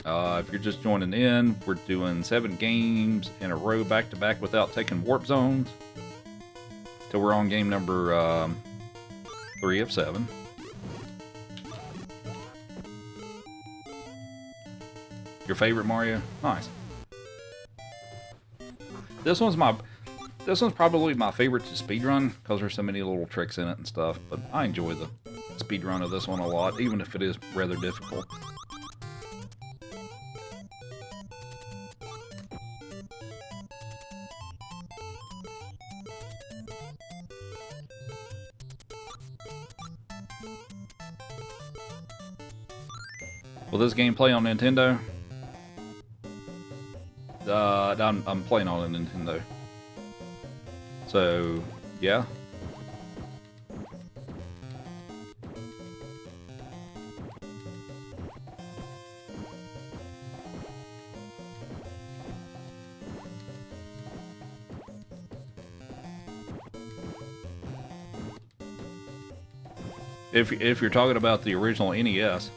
If you're just joining in, we're doing 7 games in a row back to back without taking warp zones. So we're on game number 3 of 7. Your favorite Mario? Nice. This one's probably my favorite to speedrun because there's so many little tricks in it and stuff. But I enjoy the speedrun of this one a lot, even if it is rather difficult. Will this game play on Nintendo? I'm playing on a Nintendo. So, yeah. If you're talking about the original NES,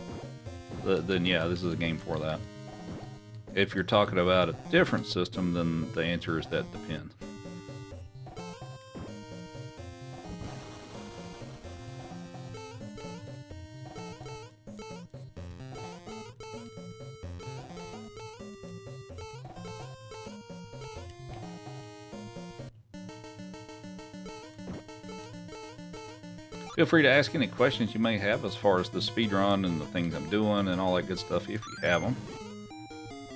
then yeah, this is a game for that. If you're talking about a different system, then the answer is that depends. Feel free to ask any questions you may have as far as the speedrun and the things I'm doing and all that good stuff if you have them.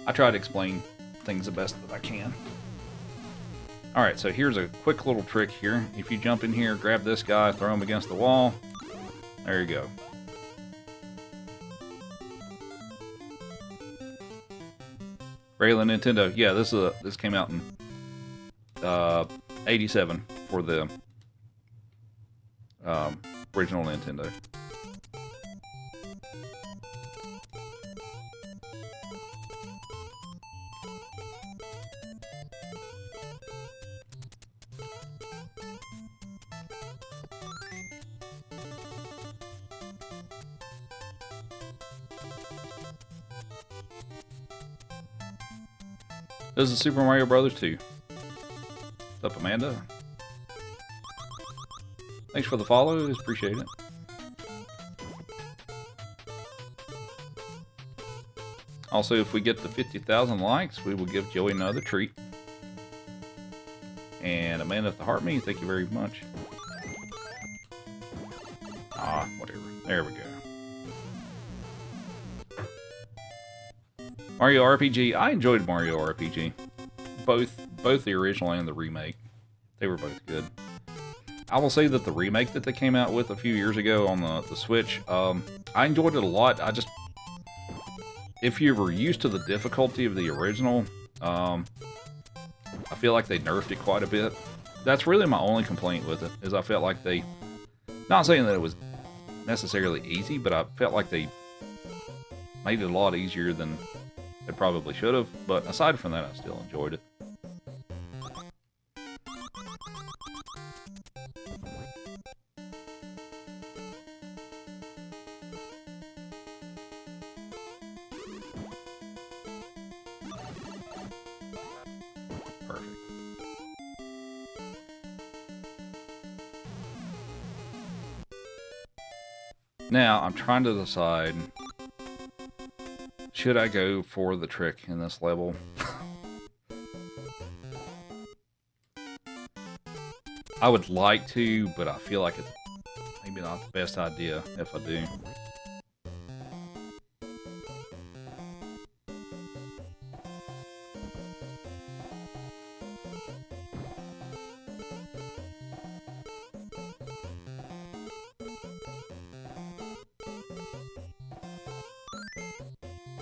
I try to explain things the best that I can. Alright, so here's a quick little trick here. If you jump in here, grab this guy, throw him against the wall. There you go. Raylan Nintendo. Yeah, this came out in 87 for the original Nintendo. This is Super Mario Brothers 2. What's up, Amanda? Thanks for the follows, appreciate it. Also, if we get to 50,000 likes, we will give Joey another treat. And Amanda at the Heart Me, thank you very much. Ah, whatever. There we go. Mario RPG. I enjoyed Mario RPG. Both the original and the remake. They were both good. I will say that the remake that they came out with a few years ago on the Switch, I enjoyed it a lot. If you were used to the difficulty of the original, I feel like they nerfed it quite a bit. That's really my only complaint with it, is I felt like they, not saying that it was necessarily easy, but I felt like they made it a lot easier than they probably should have. But aside from that, I still enjoyed it. Perfect. Now, I'm trying to decide, should I go for the trick in this level? I would like to, but I feel like it's maybe not the best idea if I do.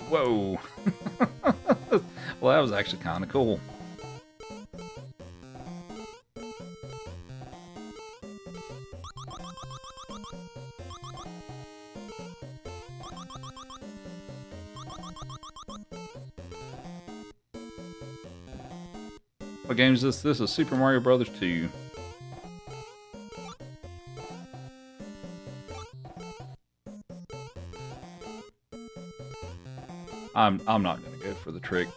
Whoa. Well, that was actually kind of cool. What game is this? This is Super Mario Brothers 2. I'm not gonna go for the trick.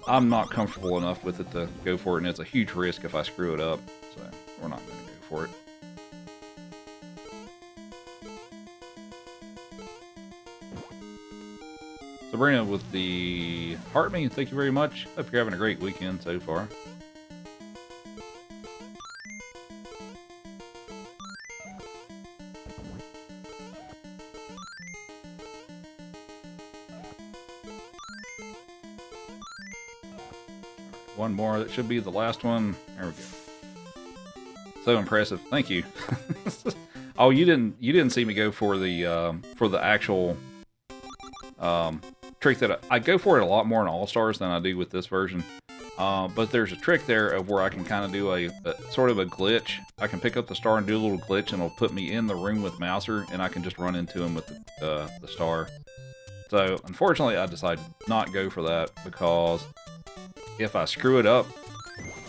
I'm not comfortable enough with it to go for it, and it's a huge risk if I screw it up. So we're not gonna go for it. Sabrina with the Heart Me, thank you very much. Hope you're having a great weekend so far. One more, that should be the last one. There we go. So impressive. Thank you. Oh, you didn't see me go for the actual trick that I go for it a lot more in All Stars than I do with this version. But there's a trick there of where I can kind of do a sort of a glitch. I can pick up the star and do a little glitch, and it'll put me in the room with Mouser, and I can just run into him with the star. So unfortunately, I decided not go for that, because if I screw it up,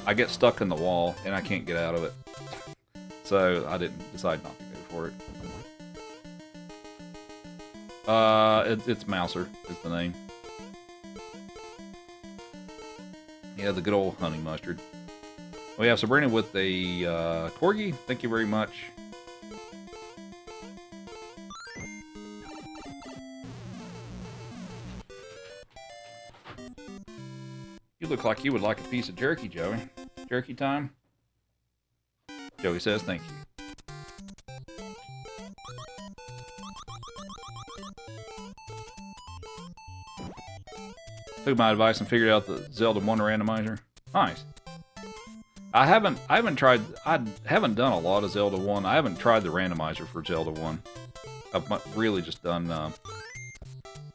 I get stuck in the wall and I can't get out of it. So I didn't decide not to go for it. It's Mouser is the name. Yeah, the good old honey mustard. We have Sabrina with the Corgi. Thank you very much. You look like you would like a piece of jerky, Joey. Jerky time? Joey says thank you. Took my advice and figured out the Zelda 1 randomizer. Nice. I haven't done a lot of Zelda 1. I haven't tried the randomizer for Zelda 1. I've really just done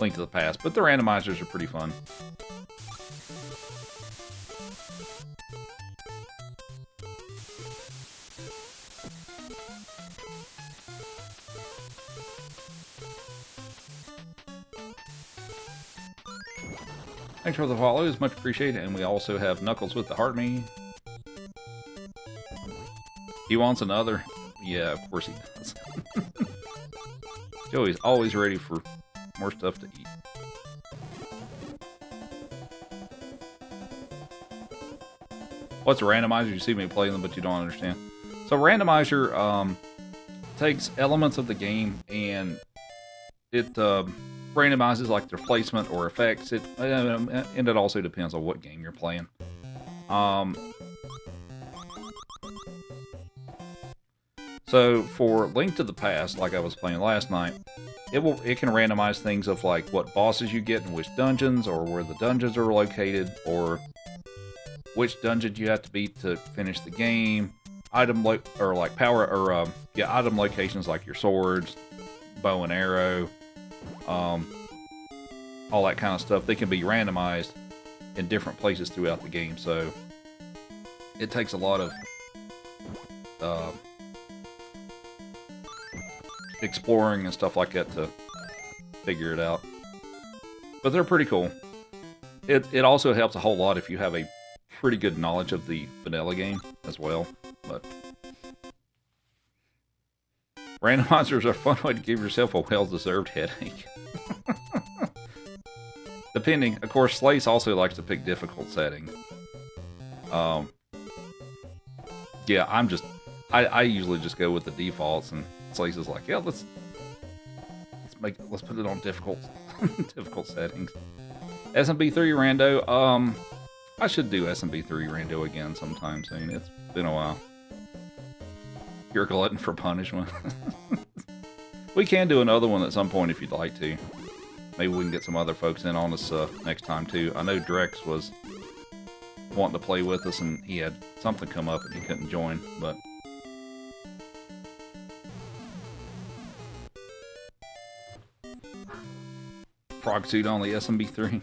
Link to the Past, but the randomizers are pretty fun. Thanks for the follows, much appreciated. And we also have Knuckles with the Heart Me. He wants another. Yeah, of course he does. Joey's always ready for more stuff to eat. What's a randomizer? You see me play them, but you don't understand. So randomizer takes elements of the game, and it randomizes like their placement or effects. And it also depends on what game you're playing. So for Link to the Past, like I was playing last night, it can randomize things of like what bosses you get in which dungeons, or where the dungeons are located, or which dungeon you have to beat to finish the game. Item item locations like your swords, bow and arrow, all that kind of stuff. They can be randomized in different places throughout the game. So it takes a lot of exploring and stuff like that to figure it out. But they're pretty cool. It also helps a whole lot if you have a pretty good knowledge of the vanilla game as well. But randomizers are a fun way to give yourself a well-deserved headache. Depending, of course, Slace also likes to pick difficult settings. Yeah, I usually just go with the defaults, and Slace is like, yeah, let's put it on difficult difficult settings. SMB3 Rando, I should do SMB3 Rando again sometime soon. It's been a while. You're a glutton for punishment. We can do another one at some point if you'd like to. Maybe we can get some other folks in on us next time too. I know Drex was wanting to play with us, and he had something come up and he couldn't join, but Frog Suit on the SMB3.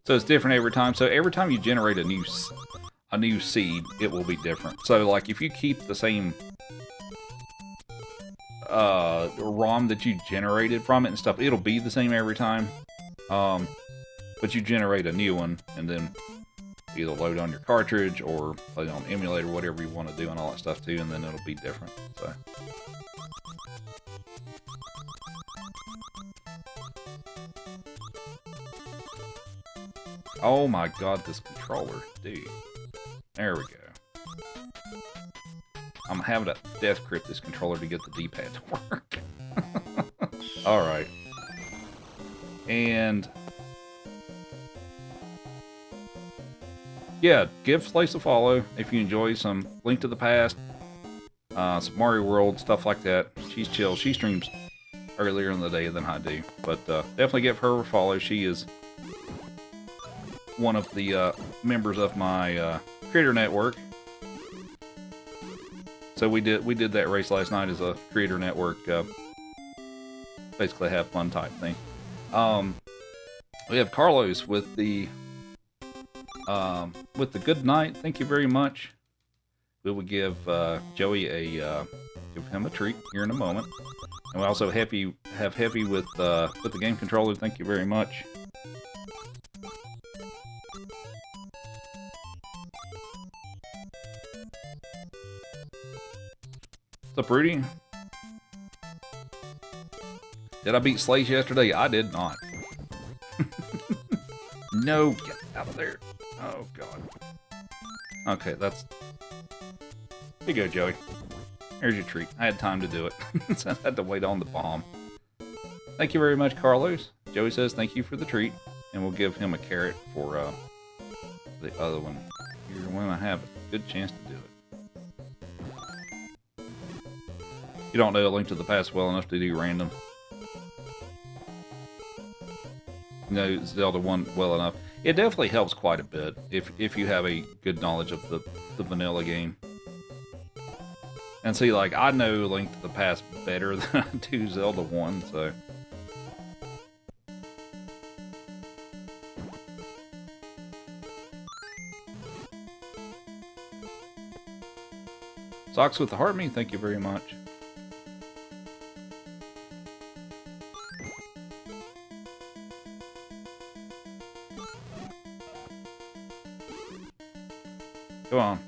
So it's different every time. So every time you generate a new seed, it will be different. So like if you keep the same ROM that you generated from it and stuff, it'll be the same every time. But you generate a new one and then either load on your cartridge or play it on the emulator, whatever you want to do and all that stuff too, and then it'll be different. So oh my god, this controller, dude. There we go. I'm having to death grip this controller to get the D-pad to work. Alright. And yeah, give Slace a follow if you enjoy some Link to the Past, some Mario World, stuff like that. She's chill. She streams earlier in the day than I do. But definitely give her a follow. She is one of the members of my creator network. So we did that race last night as a creator network, basically have fun type thing. We have Carlos with the good night. Thank you very much. We will give Joey give him a treat here in a moment, and we also have Heavy with the game controller. Thank you very much. What's up, Rudy? Did I beat Slace yesterday? I did not. No, get out of there. Oh, God. Okay, that's... Here you go, Joey. Here's your treat. I had time to do it. So I had to wait on the bomb. Thank you very much, Carlos. Joey says thank you for the treat, and we'll give him a carrot for the other one. You're when I have a good chance to do it. You don't know A Link to the Past well enough to do random. You know Zelda 1 well enough. It definitely helps quite a bit if you have a good knowledge of the vanilla game. And see, like, I know Link to the Past better than I do Zelda 1, so... Socks with the Heart Me, thank you very much. Go on.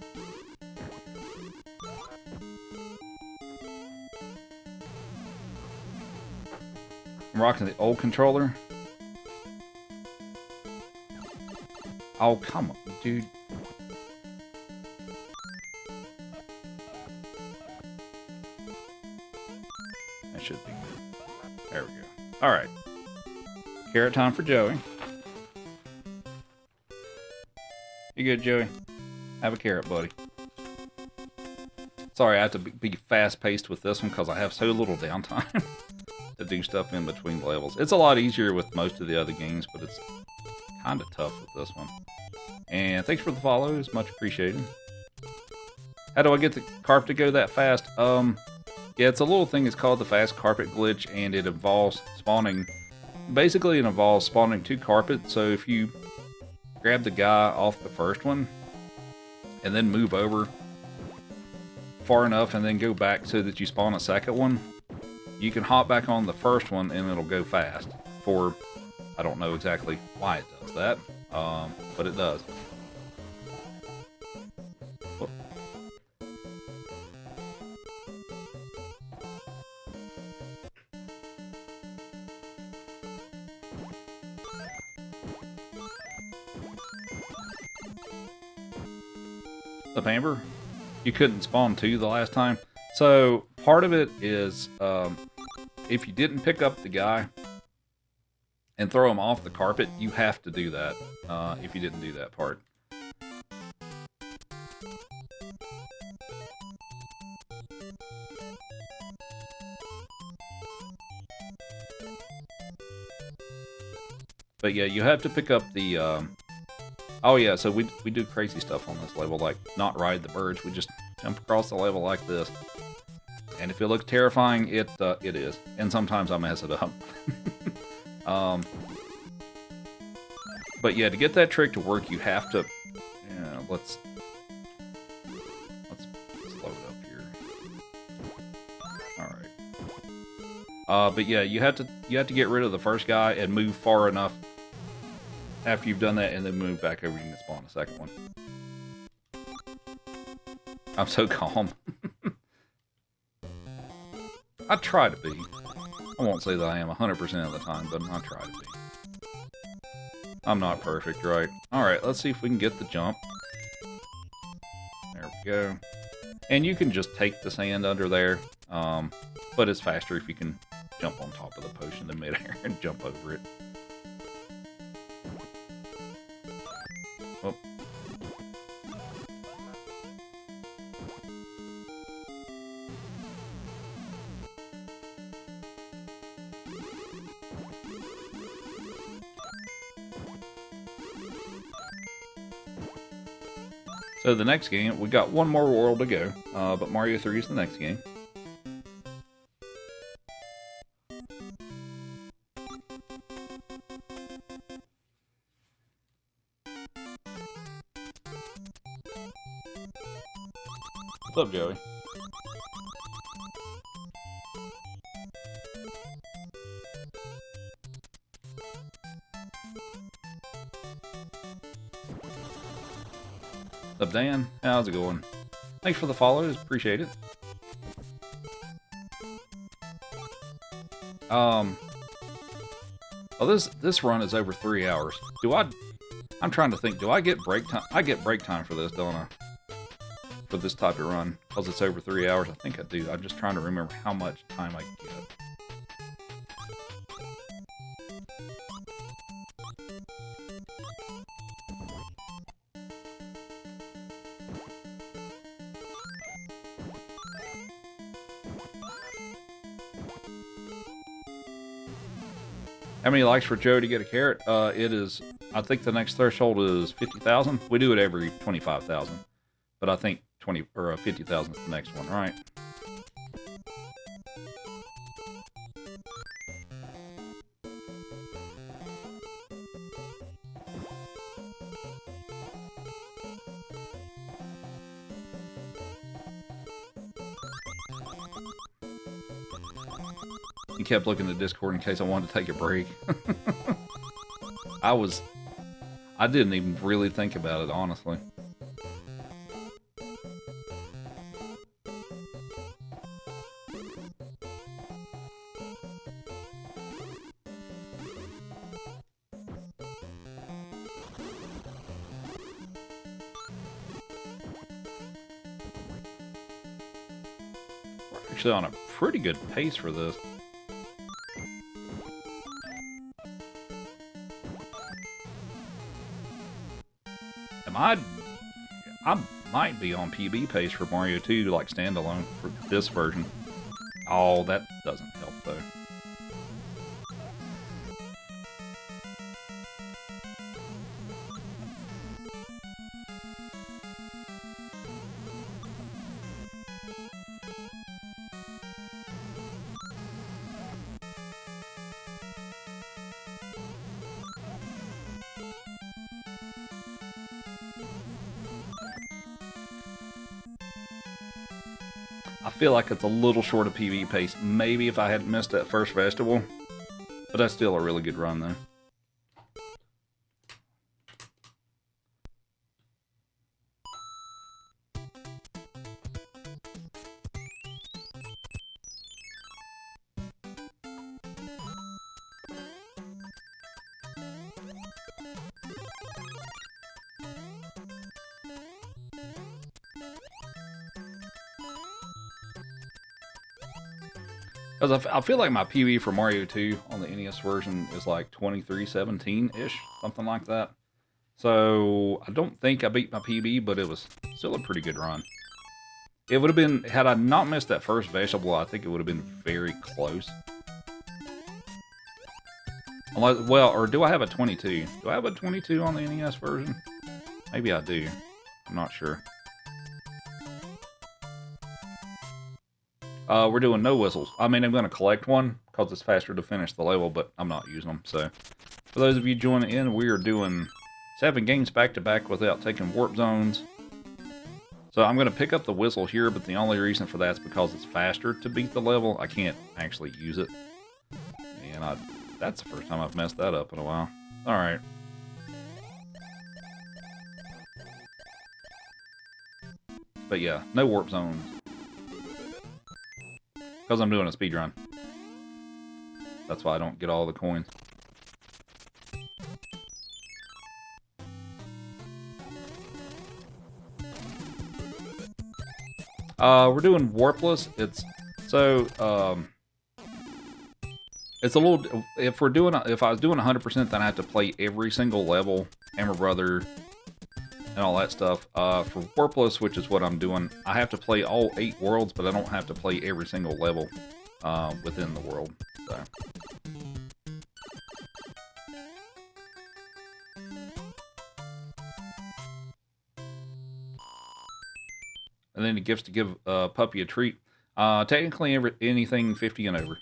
I'm rocking the old controller. Oh, come on, dude. All right. Carrot time for Joey. You good, Joey? Have a carrot, buddy. Sorry, I have to be fast-paced with this one because I have so little downtime to do stuff in between levels. It's a lot easier with most of the other games, but it's kind of tough with this one. And thanks for the follows, much appreciated. How do I get the carpet to go that fast? Yeah, it's a little thing. It's called the fast carpet glitch, and it involves spawning. Basically, it involves spawning 2 carpets. So if you grab the guy off the first one, and then move over far enough, and then go back so that you spawn a second one, you can hop back on the first one, and it'll go fast. For I don't know exactly why it does that, but it does. Of Amber, you couldn't spawn 2 the last time. So part of it is if you didn't pick up the guy and throw him off the carpet, you have to do that if you didn't do that part. But yeah, you have to pick up the oh yeah, so we do crazy stuff on this level, like not ride the birds. We just jump across the level like this. And if it looks terrifying, it is. And sometimes I mess it up. But yeah, to get that trick to work, you have to. Yeah, let's load up here. All right. But yeah, you have to get rid of the first guy and move far enough after you've done that, and then move back over. You can spawn a second one. I'm so calm. I try to be. I won't say that I am 100% of the time, but I try to be. I'm not perfect, right? Alright, let's see if we can get the jump. There we go. And you can just take the sand under there, but it's faster if you can jump on top of the potion in midair and jump over it. Oh. So the next game, we got one more world to go, but Mario 3 is the next game. What's up, Joey? What's up, Dan? How's it going? Thanks for the follows, appreciate it. Well, this run is over 3 hours. I'm trying to think, do I get break time? I get break time for this, don't I? For this type of run, because it's over 3 hours. I think I do. I'm just trying to remember how much time I get. How many likes for Joe to get a carrot? It is, I think the next threshold is 50,000. We do it every 25,000. But I think 50,000 is the next one, right? You kept looking at Discord in case I wanted to take a break. I didn't even really think about it, honestly. We're actually on a pretty good pace for this. I might be on PB pace for Mario 2, like standalone for this version. Oh, that doesn't help though. I feel like it's a little short of PB pace. Maybe if I hadn't missed that first vegetable. But that's still a really good run, though. Because I feel like my PB for Mario 2 on the NES version is like 23:17-ish, something like that. So I don't think I beat my PB, but it was still a pretty good run. It would have been, had I not missed that first vegetable, I think it would have been very close. Unless, well, or do I have a 22? Do I have a 22 on the NES version? Maybe I do. I'm not sure. We're doing no whistles. I mean, I'm going to collect one because it's faster to finish the level, but I'm not using them. So, for those of you joining in, we are doing 7 games back-to-back without taking warp zones. So I'm going to pick up the whistle here, but the only reason for that is because it's faster to beat the level. I can't actually use it. And that's the first time I've messed that up in a while. Alright. But yeah, no warp zones. Because I'm doing a speed run. That's why I don't get all the coins. We're doing warpless. It's a little. If I was doing 100%, then I have to play every single level, Hammer Brother, and all that stuff. For warpless, which is what I'm doing, I have to play all 8 worlds, but I don't have to play every single level within the world. So. And then he gets to give Puppy a treat. Technically, anything 50 and over.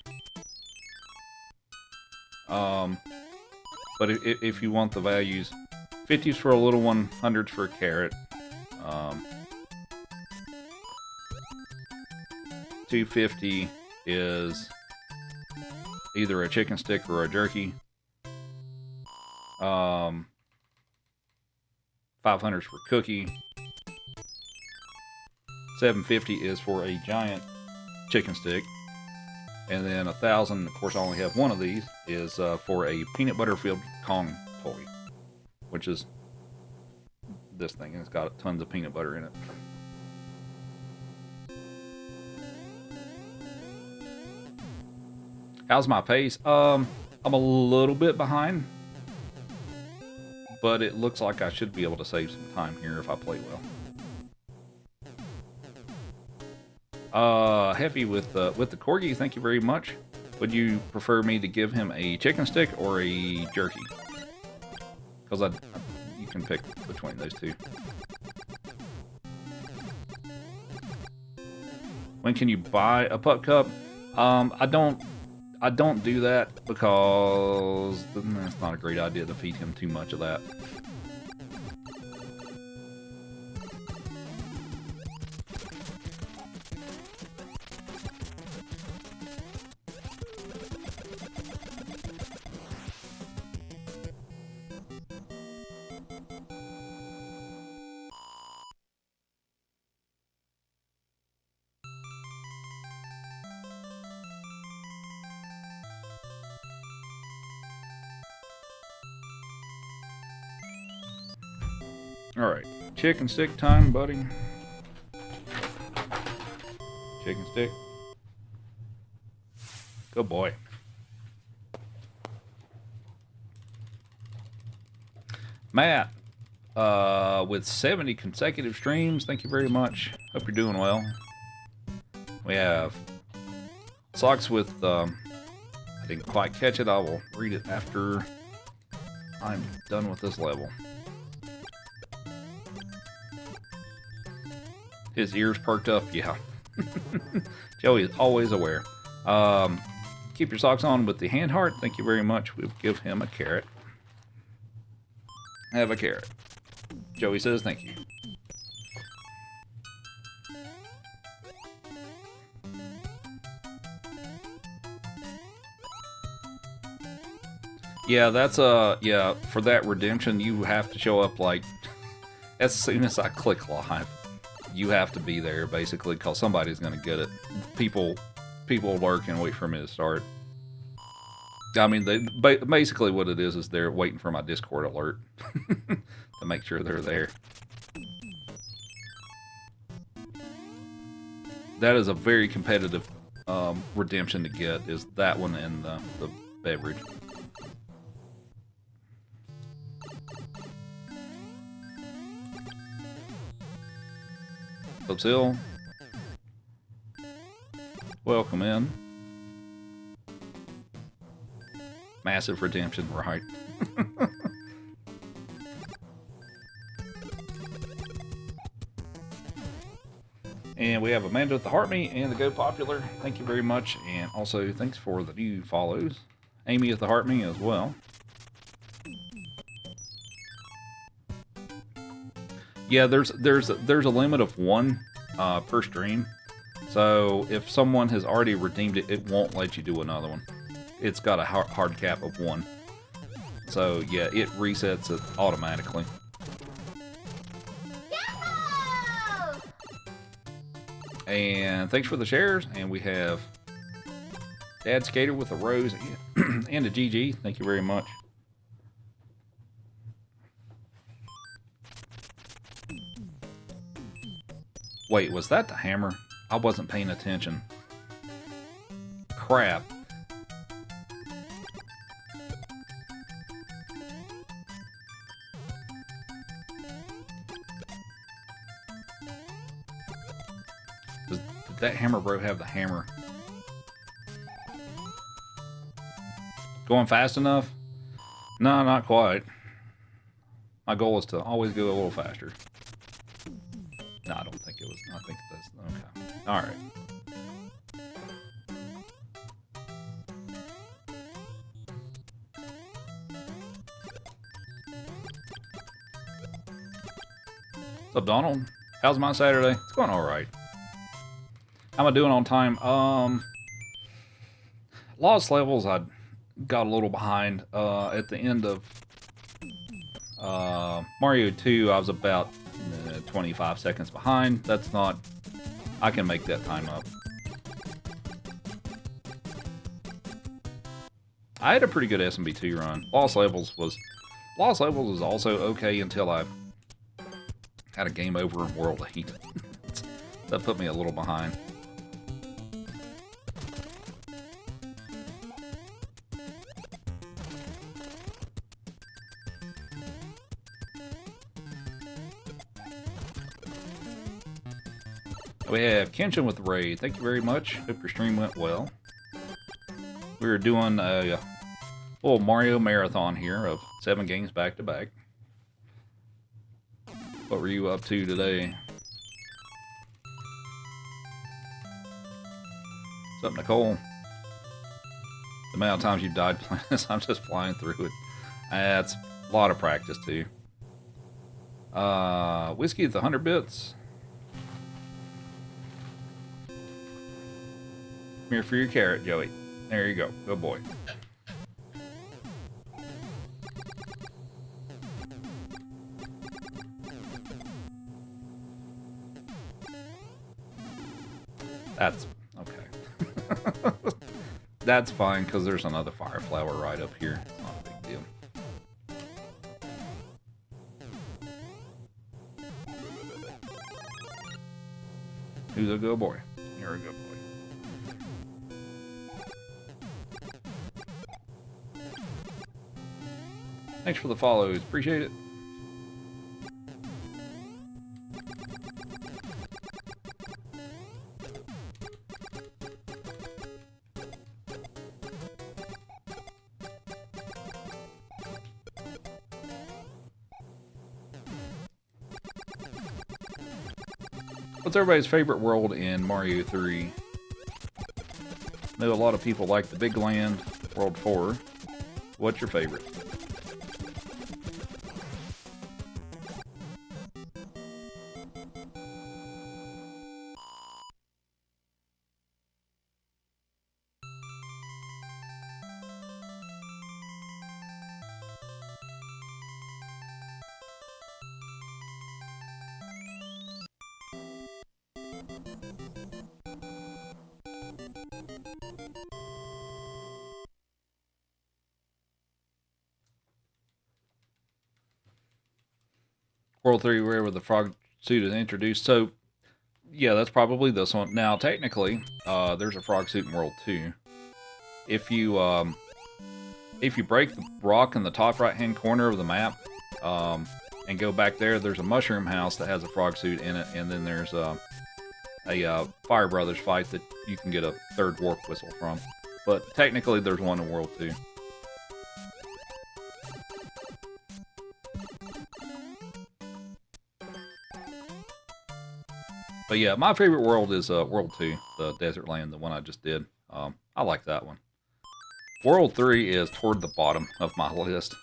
But if you want the values, 50s for a little one, 100s for a carrot. 250 is either a chicken stick or a jerky. 500s for cookie. 750 is for a giant chicken stick. And then 1,000, of course I only have one of these, is for a peanut butter filled Kong toy. Which is this thing, and it's got tons of peanut butter in it. How's my pace? I'm a little bit behind. But it looks like I should be able to save some time here if I play well. Heavy with the corgi, thank you very much. Would you prefer me to give him a chicken stick or a jerky? Because you can pick between those two. When can you buy a pup cup? I don't do that because it's not a great idea to feed him too much of that. Alright, chicken stick time, buddy. Chicken stick. Good boy. Matt, with 70 consecutive streams. Thank you very much. Hope you're doing well. We have Socks with, I didn't quite catch it. I will read it after I'm done with this level. His ears perked up, yeah. Joey is always aware. Keep your socks on with the hand heart. Thank you very much. We'll give him a carrot. Have a carrot. Joey says thank you. Yeah, that's yeah, for that redemption you have to show up like as soon as I click live. You have to be there basically because somebody's gonna get it. People lurk and wait for me to start. I mean, basically what it is they're waiting for my Discord alert to make sure they're there. That is a very competitive redemption to get, is that one and the beverage. Hope's Hill. Welcome in. Massive redemption, right? And we have Amanda with the Heart Me and the Go Popular. Thank you very much. And also thanks for the new follows. Amy with the Heart Me as well. Yeah, there's a limit of one per stream. So if someone has already redeemed it, it won't let you do another one. It's got a hard cap of one. So yeah, it resets it automatically. Yahoo! And thanks for the shares. And we have Dad Skater with a rose and a GG. Thank you very much. Wait, was that the hammer? I wasn't paying attention. Crap. Did that hammer bro have the hammer? Going fast enough? No, not quite. My goal is to always go a little faster. No, I don't think it was. I think that's okay. All right. What's up, Donald? How's my Saturday? It's going all right. How am I doing on time? Lost levels, I got a little behind. At the end of Mario 2, I was about 25 seconds behind. That's not... I can make that time up. I had a pretty good SMB2 run. Lost Levels was also okay until I had a game over in World 8. That put me a little behind. We have Kenshin with the raid. Thank you very much. Hope your stream went well. We were doing a little Mario marathon here of 7 games back to back. What were you up to today? What's up, Nicole? The amount of times you died playing this, I'm just flying through it. That's a lot of practice too. Whiskey at the 100 bits. Come here for your carrot, Joey. There you go. Good boy. That's okay. That's fine, because there's another fire flower right up here. It's not a big deal. Who's a good boy? You're a good boy. Thanks for the follows. Appreciate it. What's everybody's favorite world in Mario 3? I know a lot of people like the Big Land, World 4. What's your favorite? World 3, wherever the frog suit is introduced. So, yeah, that's probably this one. Now, technically, there's a frog suit in World 2. If you break the rock in the top right-hand corner of the map, and go back there, there's a mushroom house that has a frog suit in it, and then there's a Fire Brothers fight that you can get a third warp whistle from. But technically, there's one in World 2. But yeah, my favorite world is World 2, the Desert Land, the one I just did. I like that one. World 3 is toward the bottom of my list.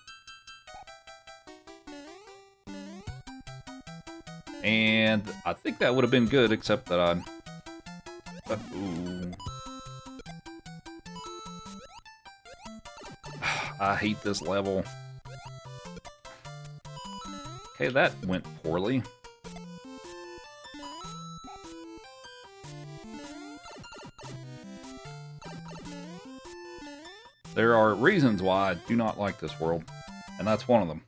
And I think that would have been good, except that ooh. I hate this level. Okay, that went poorly. There are reasons why I do not like this world, and that's one of them.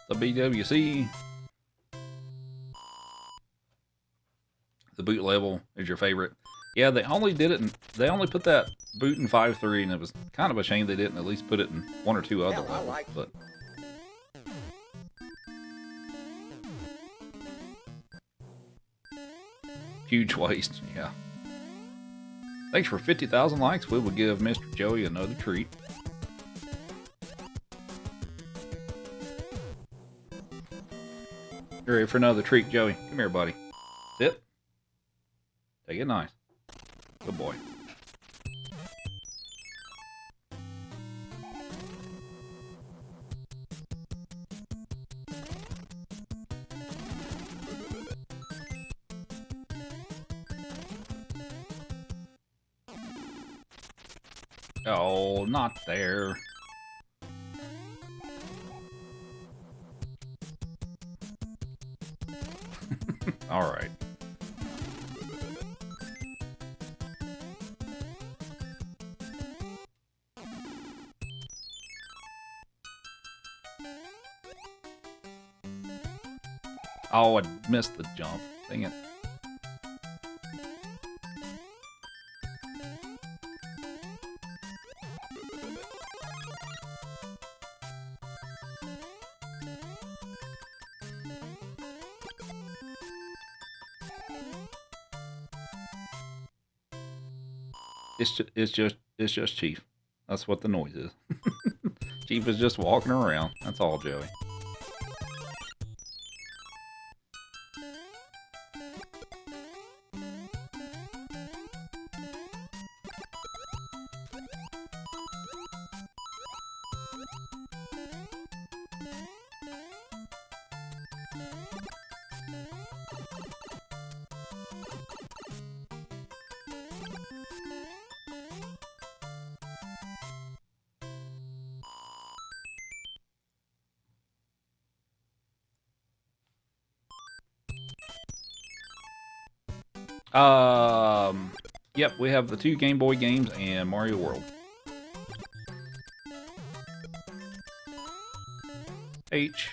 The BWC, the boot level is your favorite. Yeah, they only did it, they only put that boot in 5.3, and it was kind of a shame they didn't at least put it in one or two other levels. But huge waste, yeah. Thanks for 50,000 likes. We will give Mr. Joey another treat. You're ready for another treat, Joey. Come here, buddy. Sit. Take it nice. Good boy. Oh, not there. All right. Oh, I missed the jump. Dang it. It's just Chief. That's what the noise is. Chief is just walking around. That's all, Joey. Yep, we have the 2 Game Boy games and Mario World. H.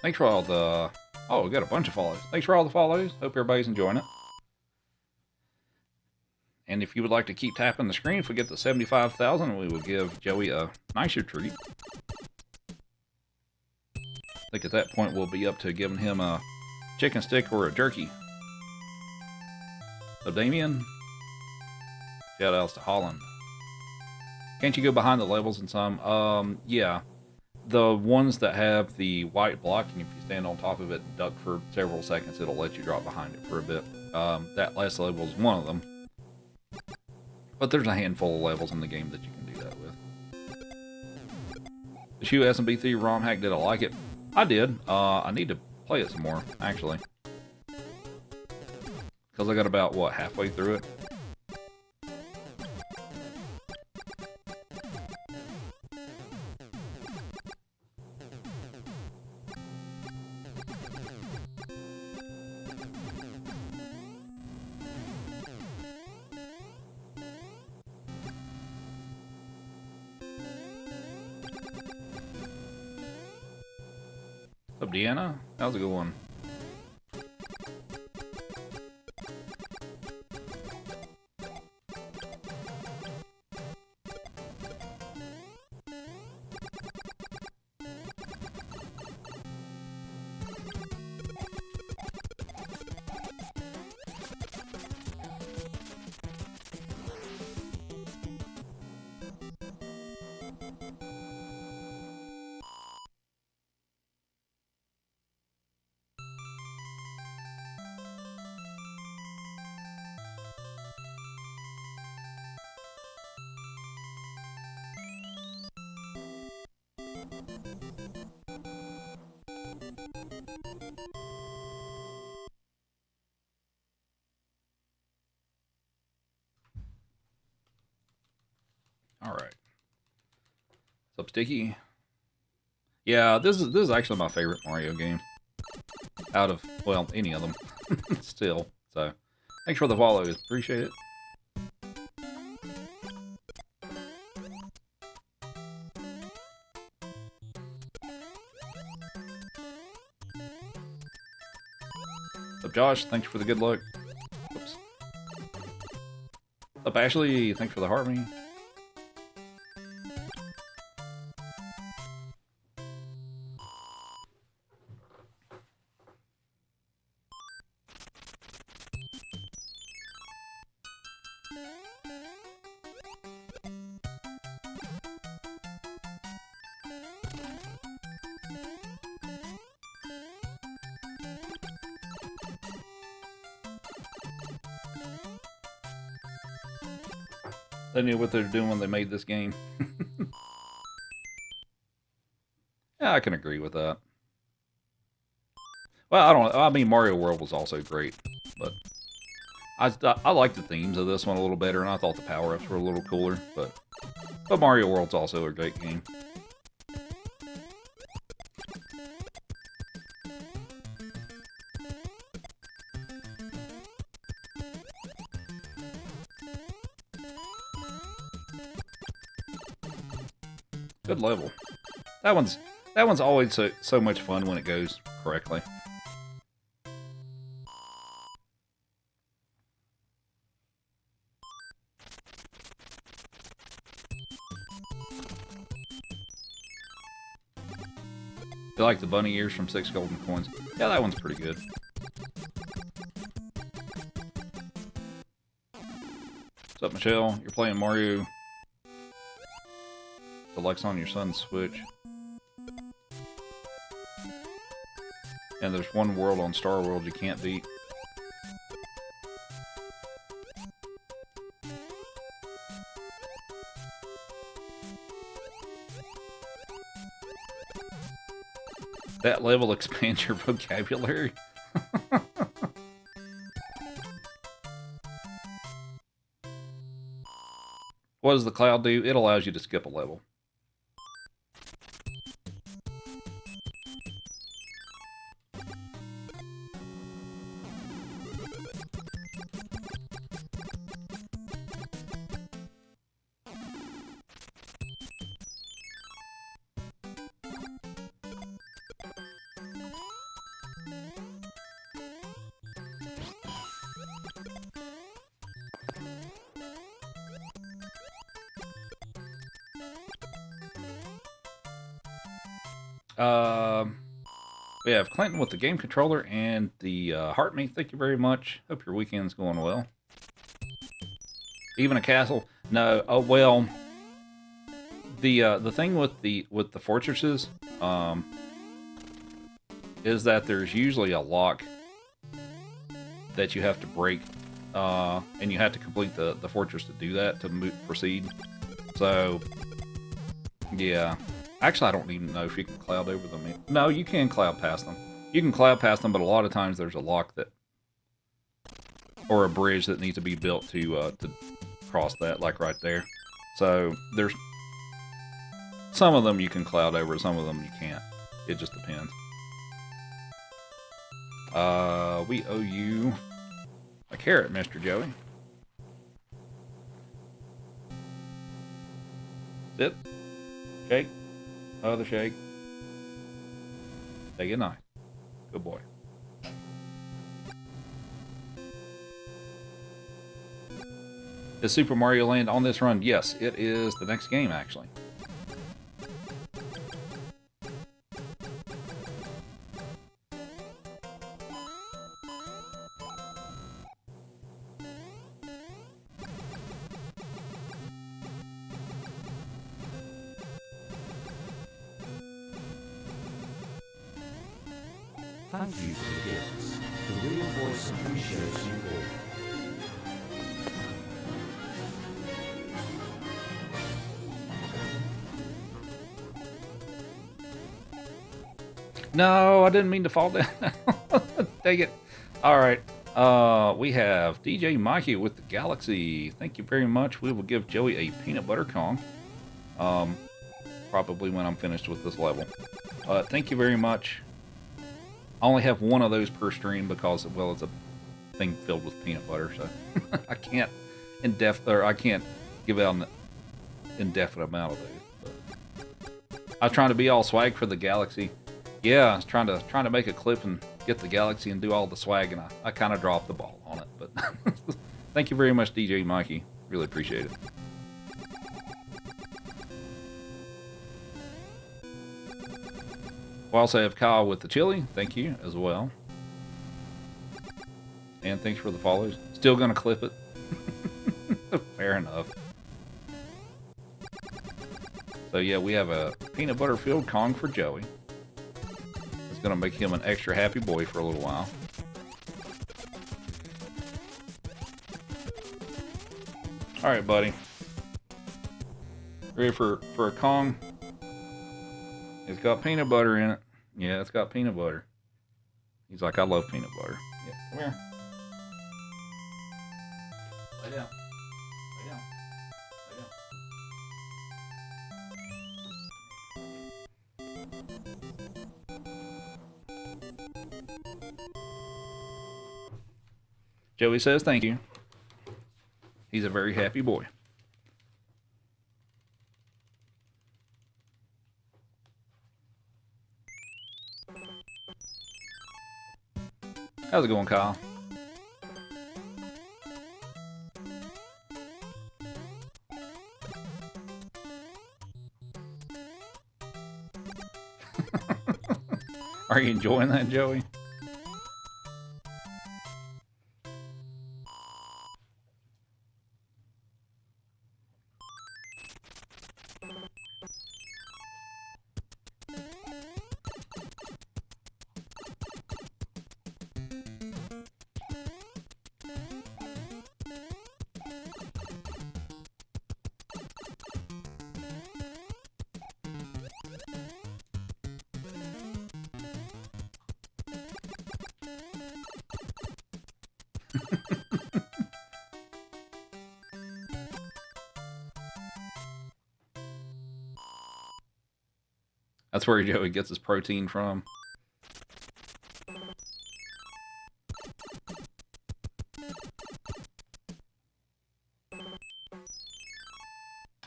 Thanks for all the... Oh, we got a bunch of follows. Thanks for all the follows. Hope everybody's enjoying it. And if you would like to keep tapping the screen, if we get to 75,000, we will give Joey a nicer treat. I think at that point we'll be up to giving him a chicken stick or a jerky. So Damien, shout outs to Holland. Can't you go behind the levels in some? Yeah. The ones that have the white block, and if you stand on top of it and duck for several seconds, it'll let you drop behind it for a bit. That last level is one of them. But there's a handful of levels in the game that you can do that with. The Shoe SMB3 ROM hack, did I like it? I did. I need to play it some more, actually. Because I got about, what, halfway through it? What's up, Deanna? That was a good one. All right. What's up, Sticky? Yeah, this is actually my favorite Mario game. Out of, well, any of them. Still. So, thanks for the follows. Appreciate it. What's up, Josh? Thanks for the good luck. Whoops. What's up, Ashley? Thanks for the heart me. They knew what they were doing when they made this game. Yeah, I can agree with that. Well, I don't know. I mean, Mario World was also great, but I like the themes of this one a little better, and I thought the power-ups were a little cooler, but Mario World's also a great game. Good level. That one's always so much fun when it goes correctly. You like the bunny ears from 6 golden coins? Yeah, that one's pretty good. What's up, Michelle? You're playing Mario Deluxe on your son's Switch. And there's one world on Star World you can't beat. That level expands your vocabulary. What does the cloud do? It allows you to skip a level. We have Clinton with the game controller and the heart meat. Thank you very much. Hope your weekend's going well. Even a castle? No. Oh well. The thing with the fortresses, is that there's usually a lock that you have to break, and you have to complete the fortress to do that to proceed. So, yeah. Actually, I don't even know if you can cloud over them. No, you can cloud past them. You can cloud past them, but a lot of times there's a lock that, or a bridge that needs to be built to cross that, like right there. So there's some of them you can cloud over, some of them you can't. It just depends. We owe you a carrot, Mr. Joey. Sit. Shake. Other shake. Say good night. Good boy. Is Super Mario Land on this run? Yes, it is the next game, actually. Thank you for the gifts. The real voice appreciates you all. No, I didn't mean to fall down. Dang it. All right. We have DJ Mikey with the Galaxy. Thank you very much. We will give Joey a peanut butter Kong. Probably when I'm finished with this level. Thank you very much. I only have one of those per stream because, well, it's a thing filled with peanut butter, so I can't give out an indefinite amount of those. But I was trying to be all swag for the Galaxy. Yeah, I was trying to make a clip and get the Galaxy and do all the swag, and I kind of dropped the ball on it. But thank you very much, DJ Mikey. Really appreciate it. We also have Kyle with the chili. Thank you as well. And thanks for the follows. Still gonna clip it. Fair enough. So yeah, we have a peanut butter filled Kong for Joey. It's gonna make him an extra happy boy for a little while. All right, buddy. Ready for a Kong? It's got peanut butter in it. Yeah, it's got peanut butter. He's like, I love peanut butter. Yeah, come here. Lay down. Lay down. Lay down. Joey says thank you. He's a very happy boy. How's it going, Kyle? Are you enjoying that, Joey? That's where Joey gets his protein from.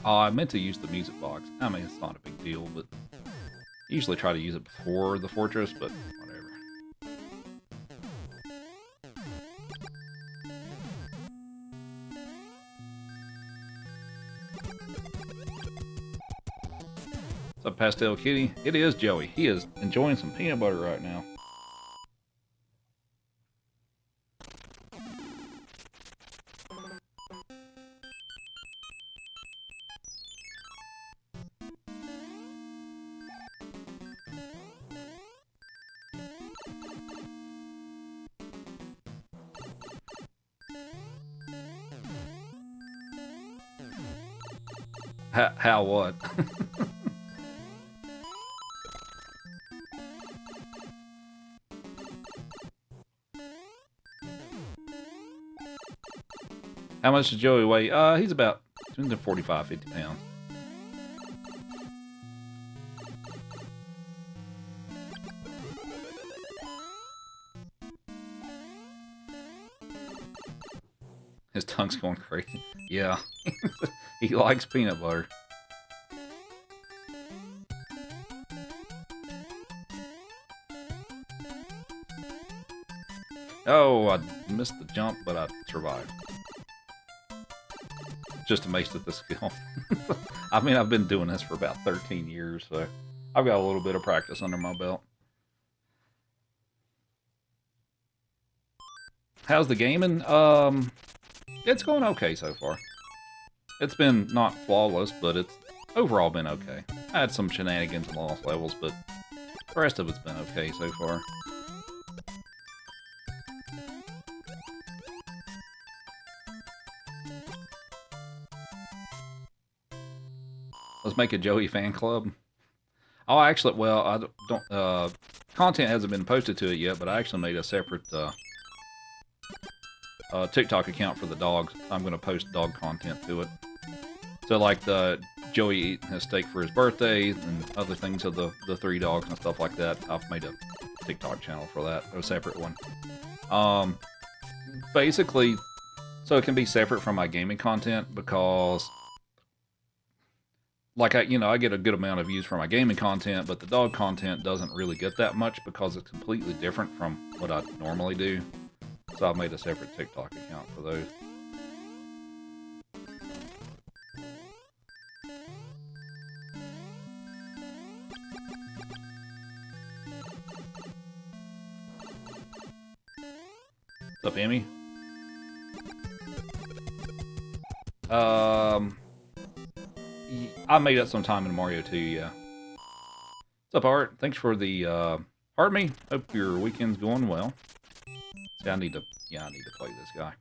Oh, I meant to use the music box. I mean, it's not a big deal, but I usually try to use it before the fortress, but whatever. What's The Pastel Kitty. It is Joey. He is enjoying some peanut butter right now. How what? How much does Joey weigh? He's about 45, 50 pounds. His tongue's going crazy. Yeah. He likes peanut butter. Oh, I missed the jump, but I survived. Just amazed at the skill. I mean, I've been doing this for about 13 years, so I've got a little bit of practice under my belt. How's the gaming? It's going okay so far. It's been not flawless, but it's overall been okay. I had some shenanigans and lost levels, but the rest of it's been okay so far. Let's make a Joey fan club. Oh, actually, well, I don't. Content hasn't been posted to it yet, but I actually made a separate TikTok account for the dogs. I'm going to post dog content to it. So, like the Joey eating his steak for his birthday and other things of the 3 dogs and stuff like that. I've made a TikTok channel for that, a separate one. Basically, so it can be separate from my gaming content because. Like, I get a good amount of views for my gaming content, but the dog content doesn't really get that much because it's completely different from what I normally do. So I've made a separate TikTok account for those. What's up, Emmy? I made up some time in Mario 2, yeah. What's up, Art? Thanks for the, pardon me. Hope your weekend's going well. See, I need to play this guy.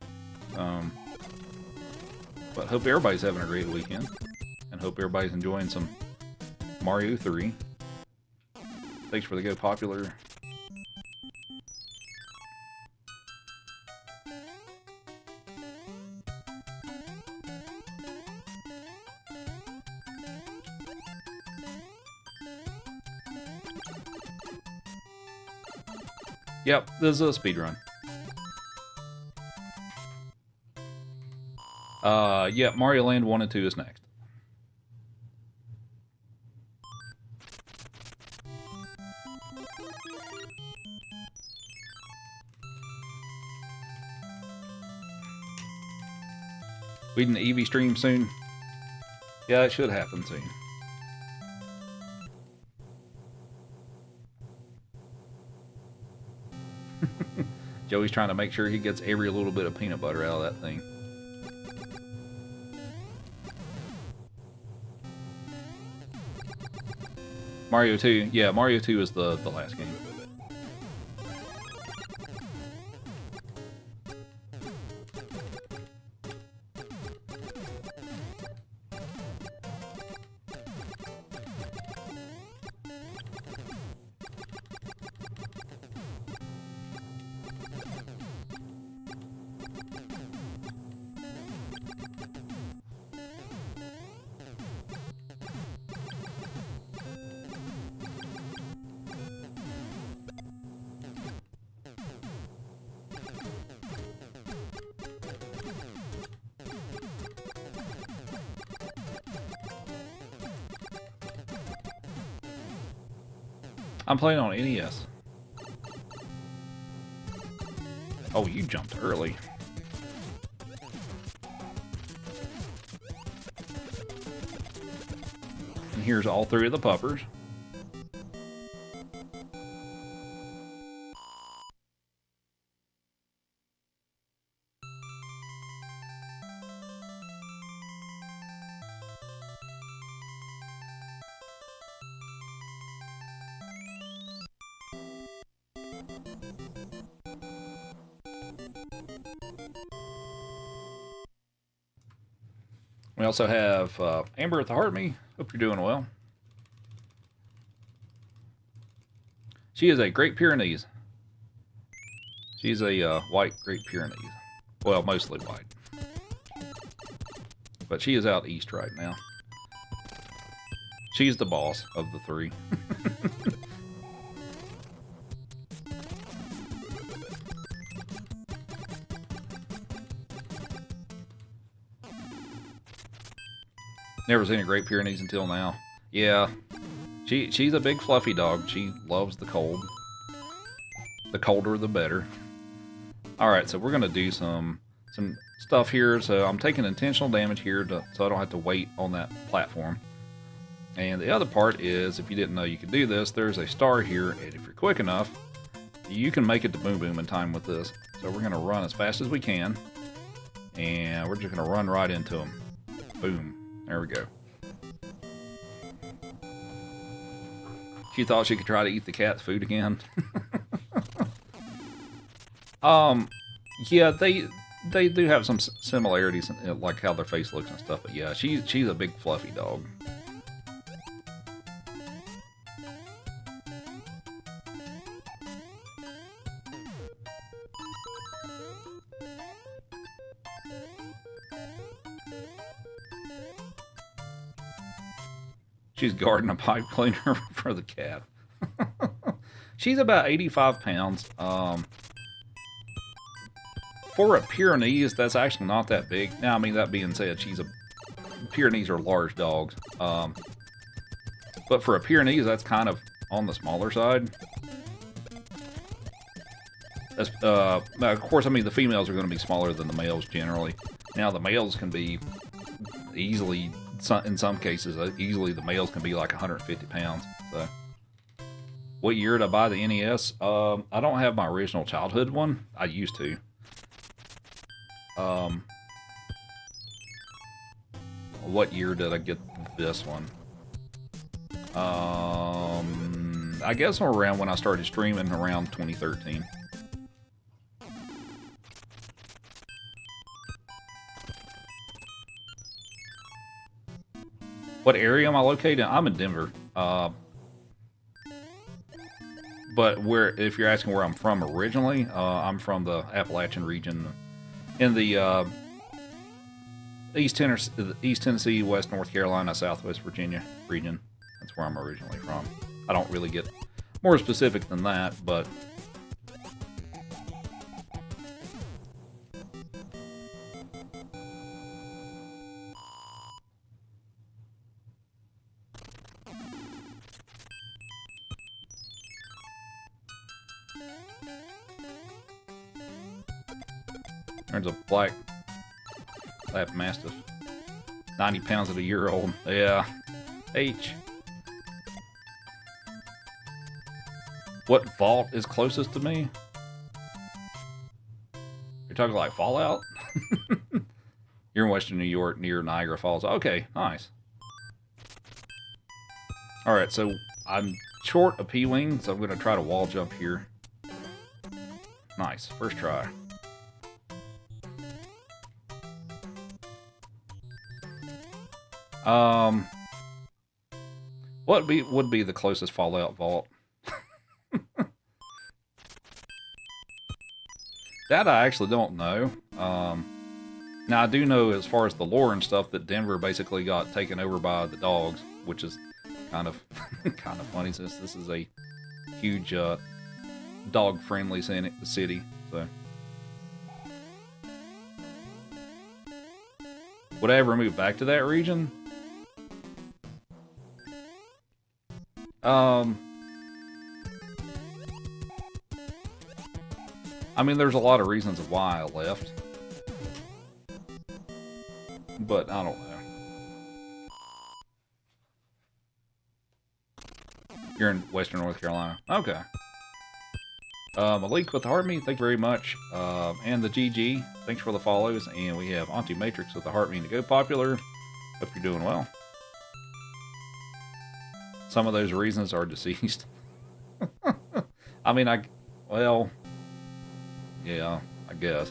But hope everybody's having a great weekend. And hope everybody's enjoying some Mario 3. Thanks for the Go Popular. Yep, this is a speedrun. Yeah, Mario Land 1 and 2 is next. We need an Eevee stream soon. Yeah, it should happen soon. Joey's trying to make sure he gets every little bit of peanut butter out of that thing. Mario 2, yeah, Mario 2 is the last game. I'm playing on NES. Oh, you jumped early. And here's all three of the puppers. We also have Amber at the Heart Me. Hope you're doing well. She is a Great Pyrenees. She's a white Great Pyrenees. Well, mostly white. But she is out east right now. She's the boss of the three. Never seen a Great Pyrenees until now. Yeah, she's a big fluffy dog. She loves the cold. The colder, the better. All right, so we're gonna do some stuff here. So I'm taking intentional damage here, so I don't have to wait on that platform. And the other part is, if you didn't know you could do this, there's a star here, and if you're quick enough, you can make it to Boom Boom in time with this. So we're gonna run as fast as we can, and we're just gonna run right into him. Boom. There we go. She thought she could try to eat the cat's food again. Yeah, they do have some similarities, in, like how their face looks and stuff. But yeah, she's a big fluffy dog. She's guarding a pipe cleaner for the cat. She's about 85 pounds. For a Pyrenees, that's actually not that big. Now, I mean, that being said, Pyrenees are large dogs. But for a Pyrenees, that's kind of on the smaller side. That's, of course, I mean, the females are going to be smaller than the males generally. Now, the males can be easily... in some cases, easily the males can be like 150 pounds. So, what year did I buy the NES? I don't have my original childhood one. I used to. What year did I get this one? I guess around when I started streaming, around 2013. What area am I located in? I'm in Denver. But if you're asking where I'm from originally, I'm from the Appalachian region in the East Tennessee, West North Carolina, Southwest Virginia region. That's where I'm originally from. I don't really get more specific than that, but... There's a black lab mastiff. 90 pounds at a year old. Yeah. H. What vault is closest to me? You're talking like Fallout? You're in Western New York near Niagara Falls. Okay, nice. Alright, so I'm short a P-Wing, so I'm going to try to wall jump here. Nice. First try. What would be the closest Fallout vault? That I actually don't know. Now I do know, as far as the lore and stuff, that Denver basically got taken over by the dogs, which is kind of kind of funny since this is a huge dog-friendly city. So, would I ever move back to that region? I mean, there's a lot of reasons of why I left, but I don't know. You're in Western North Carolina. Okay. Malik with the Heartmeat, thank you very much. And the GG, thanks for the follows. And we have Auntie Matrix with the Heartmeat to go popular. Hope you're doing well. Some of those reasons are deceased. I mean, well, yeah, I guess.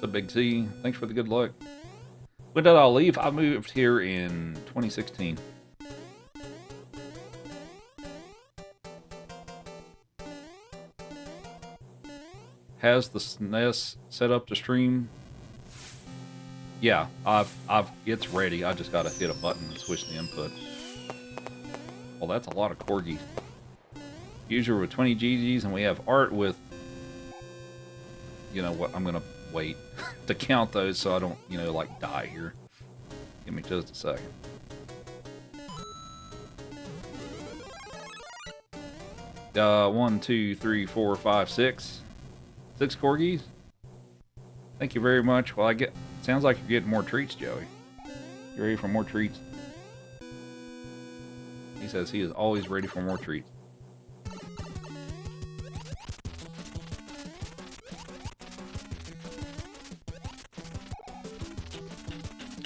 The Big C, thanks for the good luck. When did I leave? I moved here in 2016. Has the SNES set up to stream? Yeah, it's ready. I just gotta hit a button and switch the input. Well, that's a lot of corgis. User with 20 GGs, and we have Art with, you know what, I'm gonna wait to count those so I don't, you know, like die here. Give me just a second. One, two, three, four, five, six. 6 corgis. Thank you very much. Well, sounds like you're getting more treats, Joey. You ready for more treats? He says he is always ready for more treats.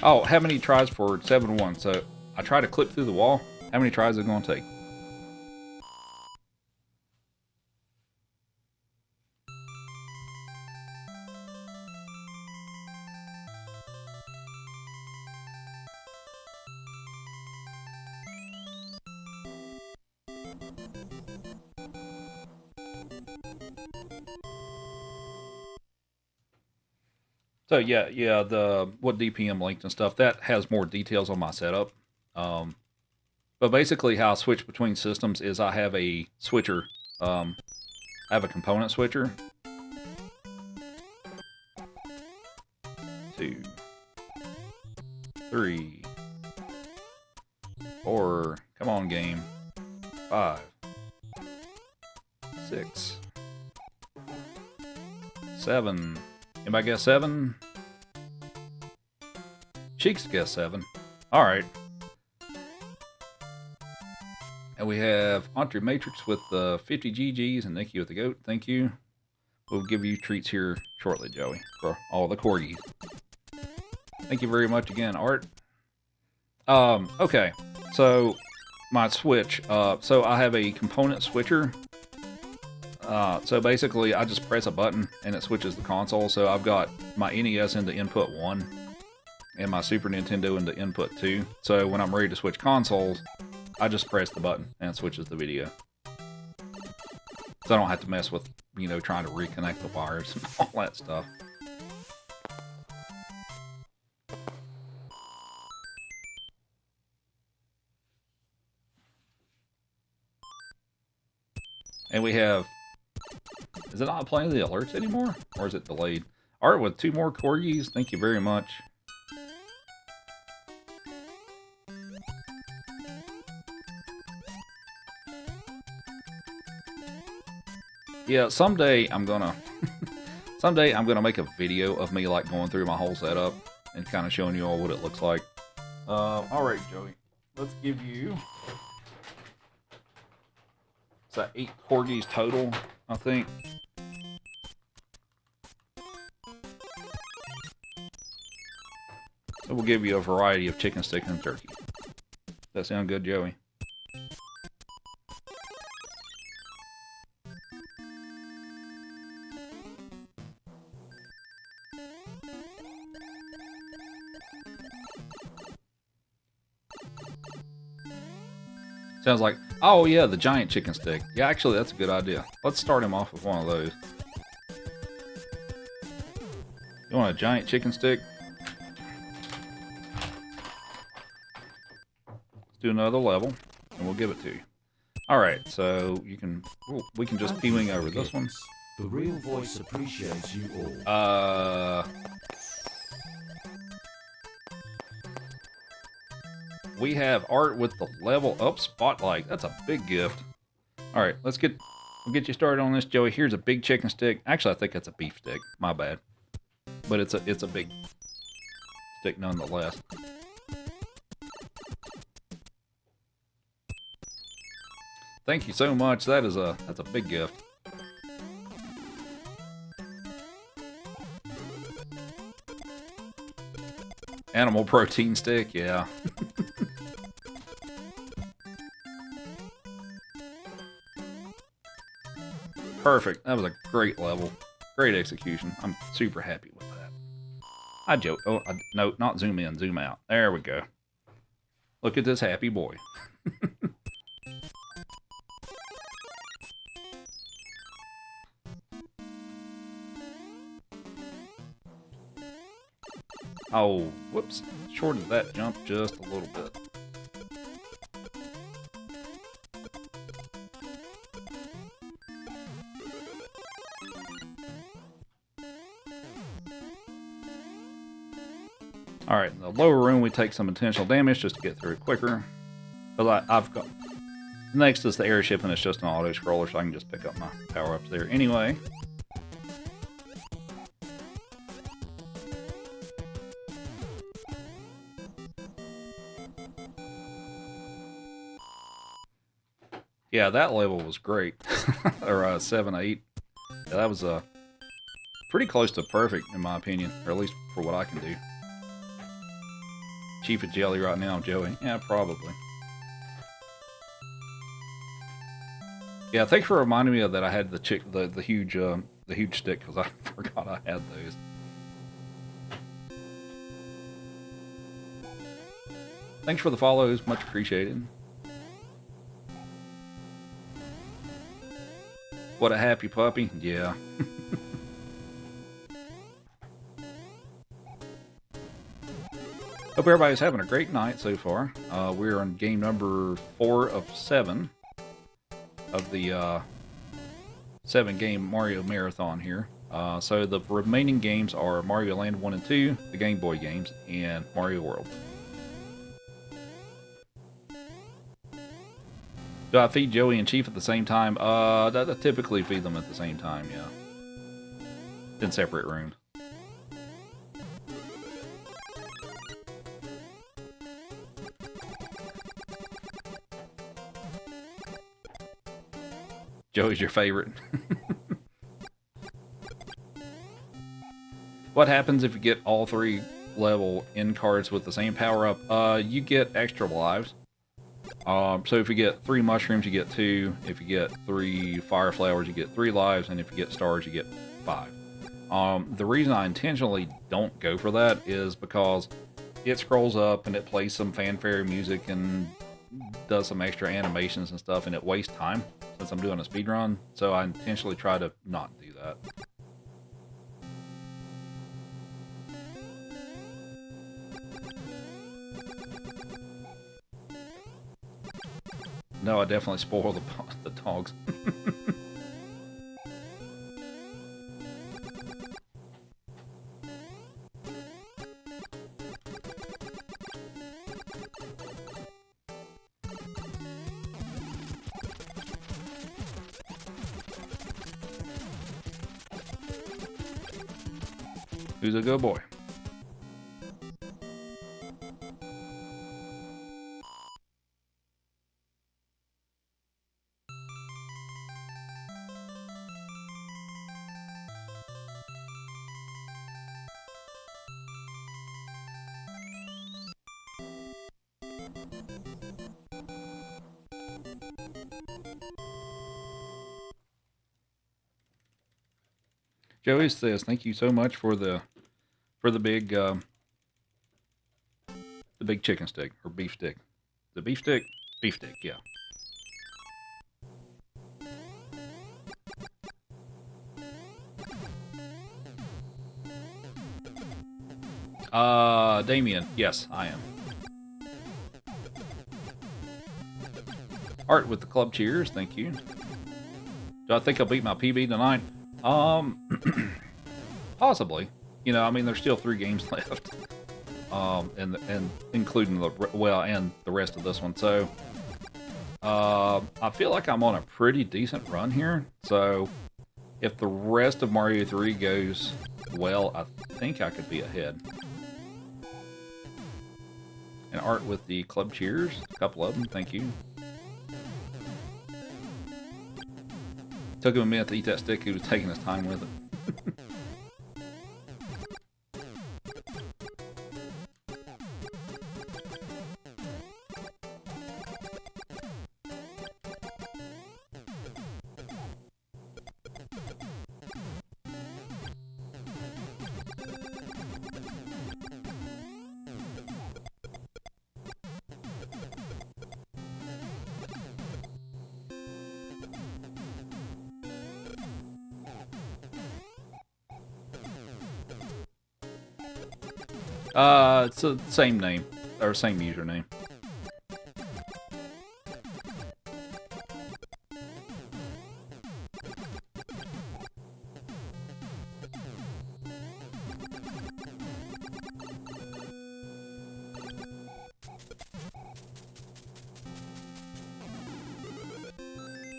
Oh, how many tries for 7-1? So I try to clip through the wall. How many tries is it going to take? So yeah, what DPM linked and stuff, that has more details on my setup. But basically how I switch between systems is I have a switcher. I have a component switcher. 2, 3, 4, come on game. 5, 6, 7. Anybody guess 7? Cheeks guess 7. Alright. And we have Auntie Matrix with the 50 GGs and Nikki with the goat. Thank you. We'll give you treats here shortly, Joey, for all the corgis. Thank you very much again, Art. Okay. So, my switch. So, I have a component switcher. So basically, I just press a button and it switches the console. So I've got my NES into input 1 and my Super Nintendo into input 2. So when I'm ready to switch consoles, I just press the button and it switches the video. So I don't have to mess with, you know, trying to reconnect the wires and all that stuff. And we have... Is it not playing the alerts anymore? Or is it delayed? Art with 2 more corgis. Thank you very much. Yeah, someday I'm gonna... someday I'm gonna make a video of me like going through my whole setup and kind of showing you all what it looks like. Alright, Joey. Let's give you... Is that 8 corgis total, I think? So we'll give you a variety of chicken stick and turkey. That sound good, Joey? Sounds like, oh yeah, the giant chicken stick. Yeah, actually, that's a good idea. Let's start him off with one of those. You want a giant chicken stick? Let's do another level, and we'll give it to you. All right, so you can, we can just P-wing over this one. The real voice appreciates you all. We have Art with the level up spotlight. That's a big gift. All right, let's get We'll get you started on this, Joey. Here's a big chicken stick. Actually, I think that's a beef stick. My bad. But it's a big stick nonetheless. Thank you so much. That's a big gift. Animal protein stick, yeah. Perfect. That was a great level. Great execution. I'm super happy with that. I joke. Oh, no, not zoom in, zoom out. There we go. Look at this happy boy. Oh, whoops. Shortened that jump just a little bit. Alright, in the lower room we take some intentional damage just to get through it quicker. But I've got... Next is the airship, and it's just an auto-scroller, so I can just pick up my power-ups there anyway. Yeah, that level was great. Or 7, 8. Yeah, that was pretty close to perfect, in my opinion. Or at least for what I can do. Chief of Jelly right now, Joey. Yeah, probably. Yeah, thanks for reminding me of that. I had the huge stick, because I forgot I had those. Thanks for the follows, much appreciated. What a happy puppy, yeah. Hope everybody's having a great night so far. We're on game number 4 of 7 of the 7-game Mario Marathon here. So the remaining games are Mario Land 1 and 2, the Game Boy games, and Mario World. Do I feed Joey and Chief at the same time? I typically feed them at the same time, yeah. In separate rooms. Joey's your favorite. What happens if you get all 3 level end cards with the same power-up? You get extra lives. So if you get 3 mushrooms, you get 2. If you get 3 fire flowers, you get 3 lives. And if you get stars, you get 5. The reason I intentionally don't go for that is because it scrolls up and it plays some fanfare music and does some extra animations and stuff, and it wastes time since I'm doing a speed run. So I intentionally try to not do that. No, I definitely spoil the dogs. Who's a good boy? Joey says, "Thank you so much for the big chicken stick or beef stick. The beef stick, yeah." Damien, yes, I am. Art with the club cheers, thank you. Do I think I'll beat my PB tonight? Possibly. You know, I mean, there's still 3 games left, and including and the rest of this one. So, I feel like I'm on a pretty decent run here. So if the rest of Mario 3 goes well, I think I could be ahead. And art with the club cheers. A couple of them, thank you. Took him a minute to eat that stick. He was taking his time with it. It's the same name, or same username.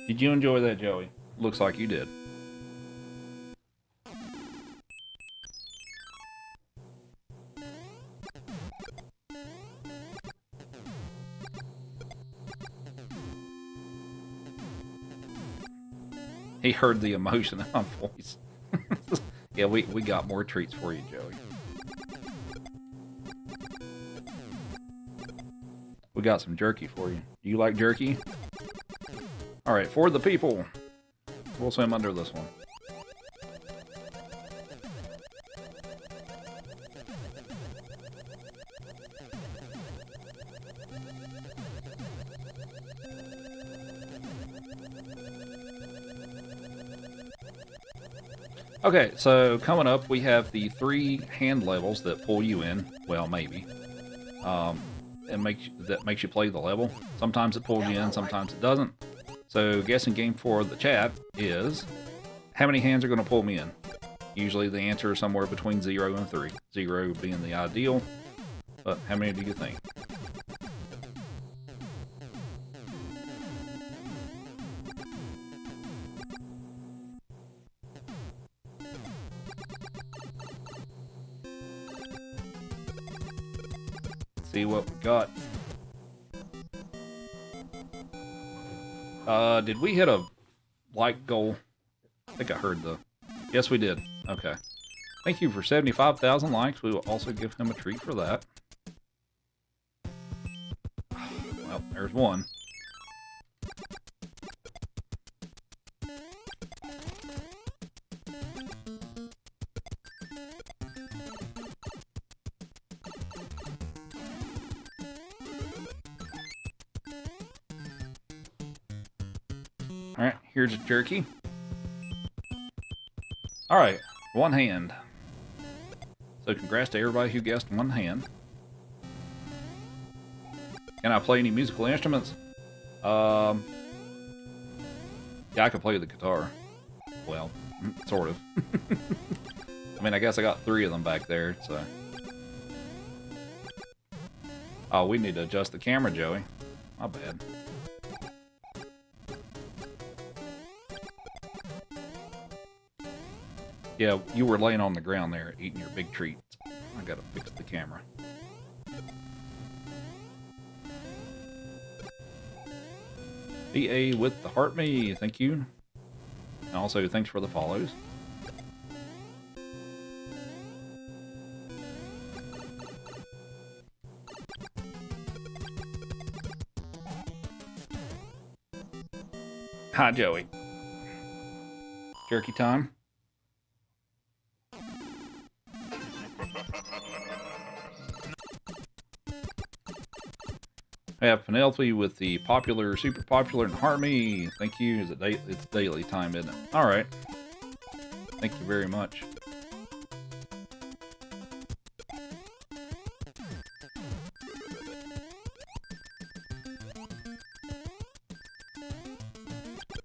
Did you enjoy that, Joey? Looks like you did. He heard the emotion in my voice. Yeah, we got more treats for you, Joey. We got some jerky for you. Do you like jerky? Alright, for the people. We'll swim under this one. Okay, so coming up, we have the 3 hand levels that pull you in. Well, maybe. And that makes you play the level. Sometimes it pulls you in, sometimes it doesn't. So, guessing game for the chat is, how many hands are going to pull me in? Usually the answer is somewhere between 0 and 3. 0 being the ideal, but how many do you think? See what we got. Did we hit a like goal? I think I heard the... Yes, we did. Okay. Thank you for 75,000 likes. We will also give him a treat for that. Well, there's one. Alright, here's a jerky. Alright, one hand. So congrats to everybody who guessed one hand. Can I play any musical instruments? Yeah, I can play the guitar. Well, sort of. I mean, I guess I got 3 of them back there, so... Oh, we need to adjust the camera, Joey. My bad. Yeah, you were laying on the ground there, eating your big treats. I gotta fix the camera. BA with the heart me, thank you. And also, thanks for the follows. Hi, Joey. Jerky time. I have Penelope with the popular, super popular, and Harmony. Thank you. Is it it's daily time, isn't it? All right. Thank you very much.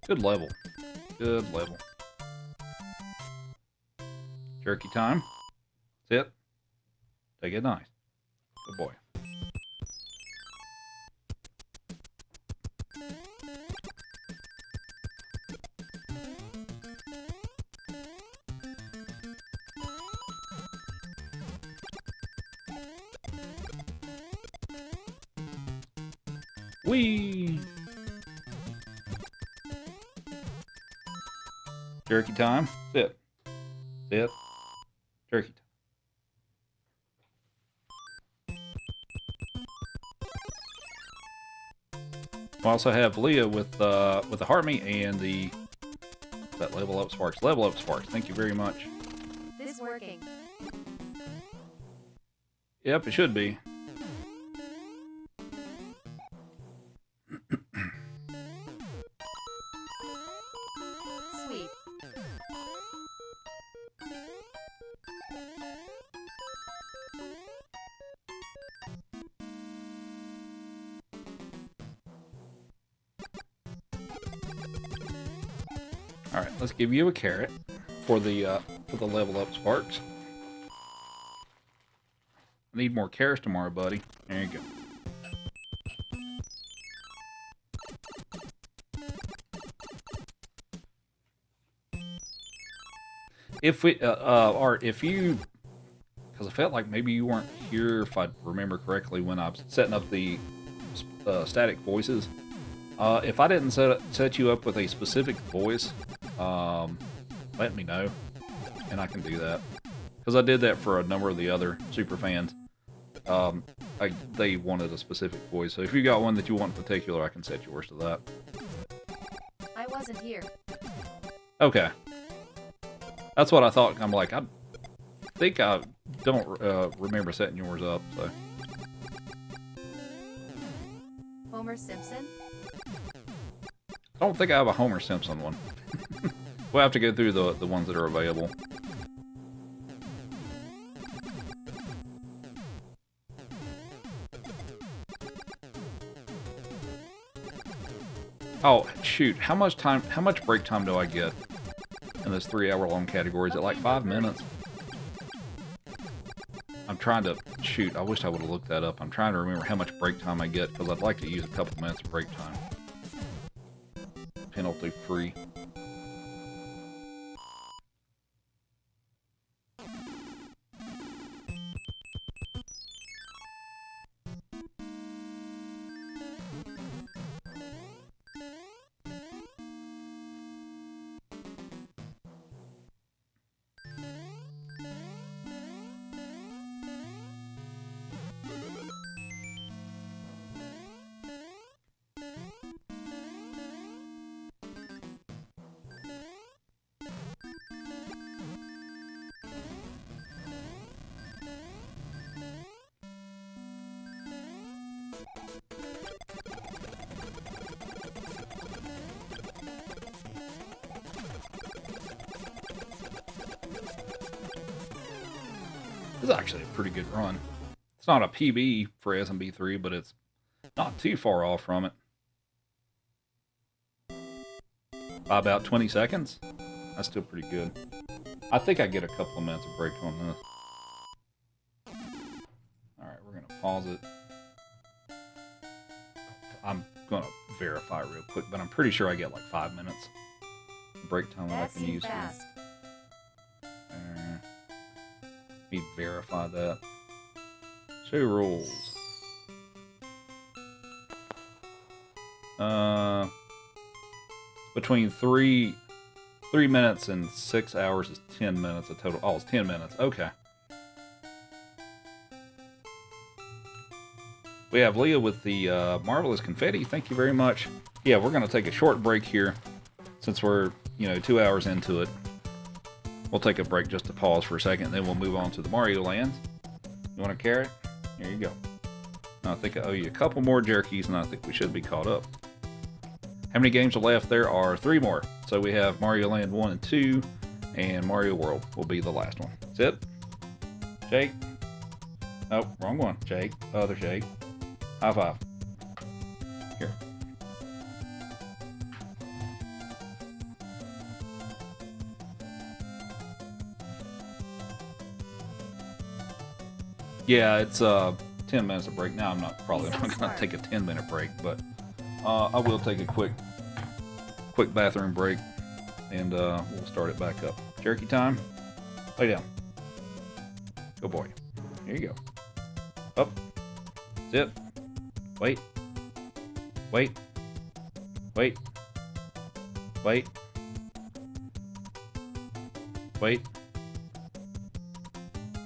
Good level. Good level. Jerky time. Sit. Take it nice. Good boy. Whee! Jerky time. Sit. Sit. Jerky time. We also have Leah with the heart meat and the that level up sparks. Level up sparks. Thank you very much. This working. Yep, it should be. Sweet. All right, let's give you a carrot for the level up sparks. I need more carrots tomorrow, buddy. There you go. If we Art, if you, because I felt like maybe you weren't here, if I remember correctly, when I was setting up the static voices. If I didn't set you up with a specific voice, let me know, and I can do that. Because I did that for a number of the other super fans. They wanted a specific voice, so if you got one that you want in particular, I can set yours to that. I wasn't here. Okay. That's what I thought. I'm like, I think I don't remember setting yours up, so. Homer Simpson? I don't think I have a Homer Simpson one. We'll have to go through the ones that are available. Oh, shoot. How much break time do I get in this 3-hour-long category? Is it like 5 minutes? I'm trying to... Shoot, I wish I would have looked that up. I'm trying to remember how much break time I get, because I'd like to use a couple minutes of break time. Penalty free. This is actually a pretty good run. It's not a PB for SMB3, but it's not too far off from it. By about 20 seconds. That's still pretty good. I think I get a couple of minutes of break on this. Alright, we're going to pause it. I'm going to verify real quick, but I'm pretty sure I get like 5 minutes break time that I can use fast. Let me verify that. Show rules. Between 3 minutes and 6 hours is 10 minutes a total. Oh, it's 10 minutes. Okay. We have Leah with the marvelous confetti. Thank you very much. Yeah, we're going to take a short break here since we're, 2 hours into it. We'll take a break just to pause for a second, then we'll move on to the Mario Land. You want a carrot? Here you go. Now, I think I owe you a couple more jerkies, and I think we should be caught up. How many games are left? There are 3 more. So we have Mario Land 1 and 2, and Mario World will be the last one. Sit. Shake. Oh, wrong one. Shake. Other shake. High five. Here. Yeah, it's 10 minutes of break. Now I'm not probably not going to take a 10-minute break, but I will take a quick bathroom break, and we'll start it back up. Jerky time. Lay down. Good boy. Here you go. Up. Sit. Wait. Wait. Wait. Wait. Wait.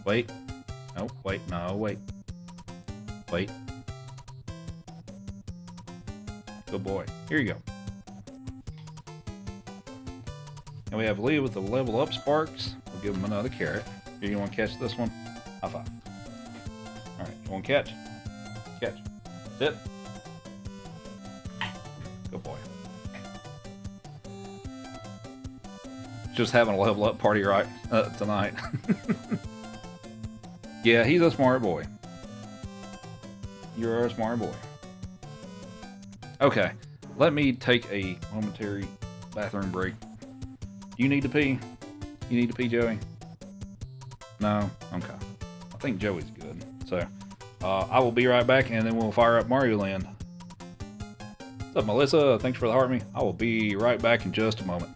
Wait. Oh, wait. No, wait. Wait. Good boy. Here you go. And we have Lee with the level up sparks. We'll give him another carrot. Here, you want to catch this one? High five. Alright, you want to catch? Catch. Sit. Good boy. Just having a level up party right tonight. Yeah, he's a smart boy. You're a smart boy. Okay, let me take a momentary bathroom break. Do you need to pee? You need to pee, Joey? No? Okay. I think Joey's good. So, I will be right back, and then we'll fire up Mario Land. What's up, Melissa? Thanks for the heart me. I will be right back in just a moment.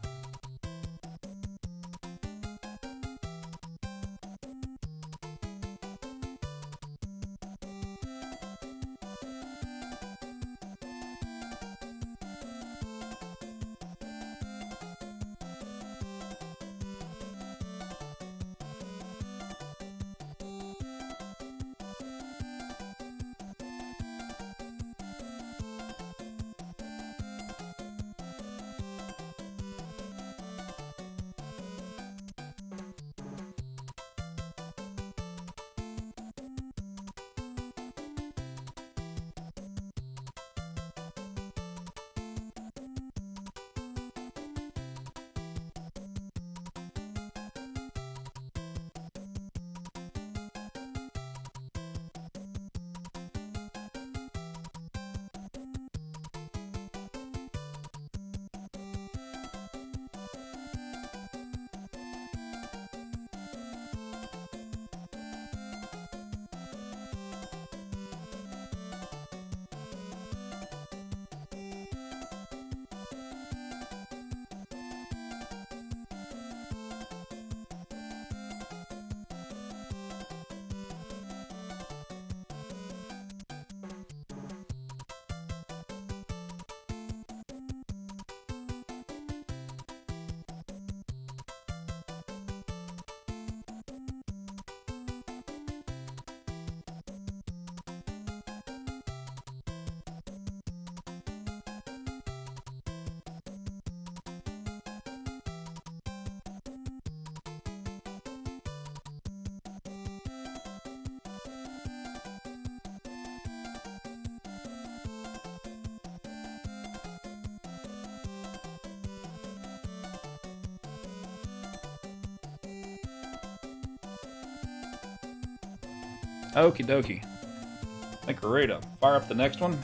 Okie dokie. I think we're ready to fire up the next one.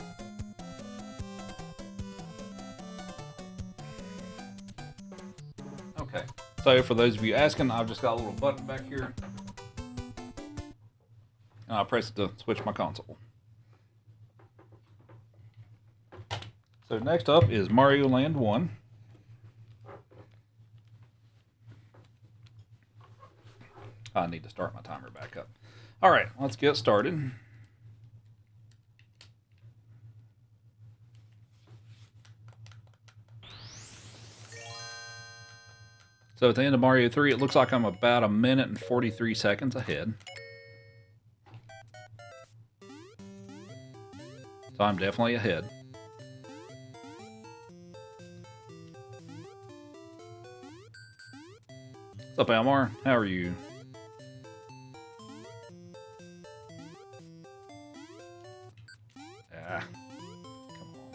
Okay. So for those of you asking, I've just got a little button back here. And I press it to switch my console. So next up is Mario Land 1. I need to start my timer back up. All right, let's get started. So at the end of Mario 3, it looks like I'm about 1 minute and 43 seconds ahead. So I'm definitely ahead. What's up, Almar? How are you? Ah, come on.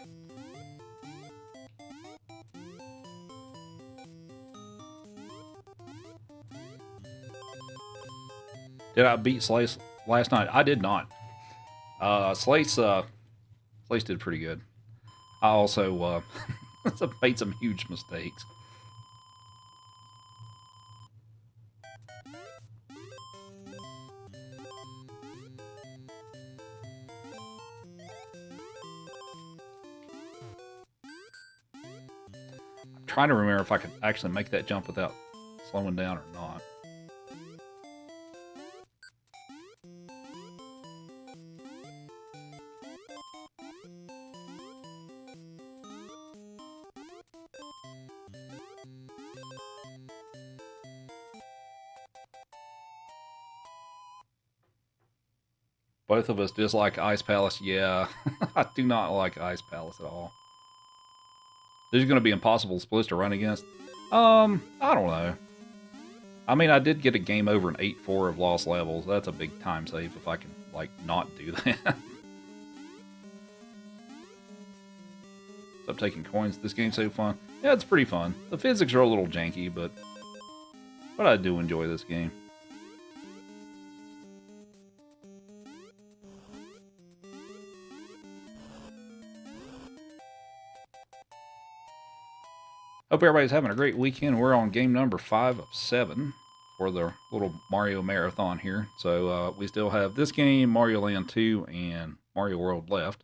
Did I beat Slace last night? I did not. Slace did pretty good. I also made some huge mistakes. I'm trying to remember if I could actually make that jump without slowing down or not. Both of us dislike Ice Palace. Yeah, I do not like Ice Palace at all. This is going to be impossible splits to run against. I don't know. I mean, I did get a game over an 8-4 of lost levels. That's a big time save if I can, like, not do that. Stop taking coins. This game's so fun. Yeah, it's pretty fun. The physics are a little janky, but I do enjoy this game. Hope everybody's having a great weekend. We're on game number 5 of 7 for the little Mario marathon here. So we still have this game, Mario Land 2, and Mario World left.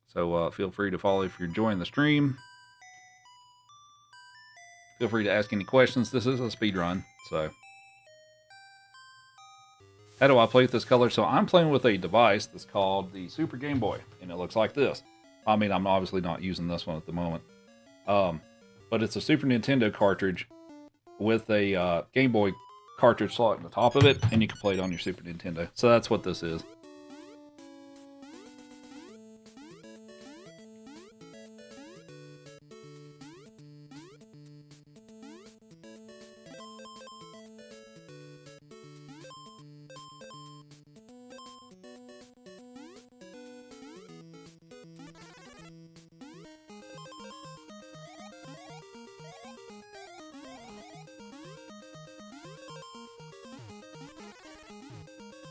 So feel free to follow if you're enjoying the stream. Feel free to ask any questions. This is a speed run, so. How do I play with this color? So I'm playing with a device that's called the Super Game Boy, and it looks like this. I mean, I'm obviously not using this one at the moment. But it's a Super Nintendo cartridge with a Game Boy cartridge slot in the top of it, and you can play it on your Super Nintendo. So that's what this is.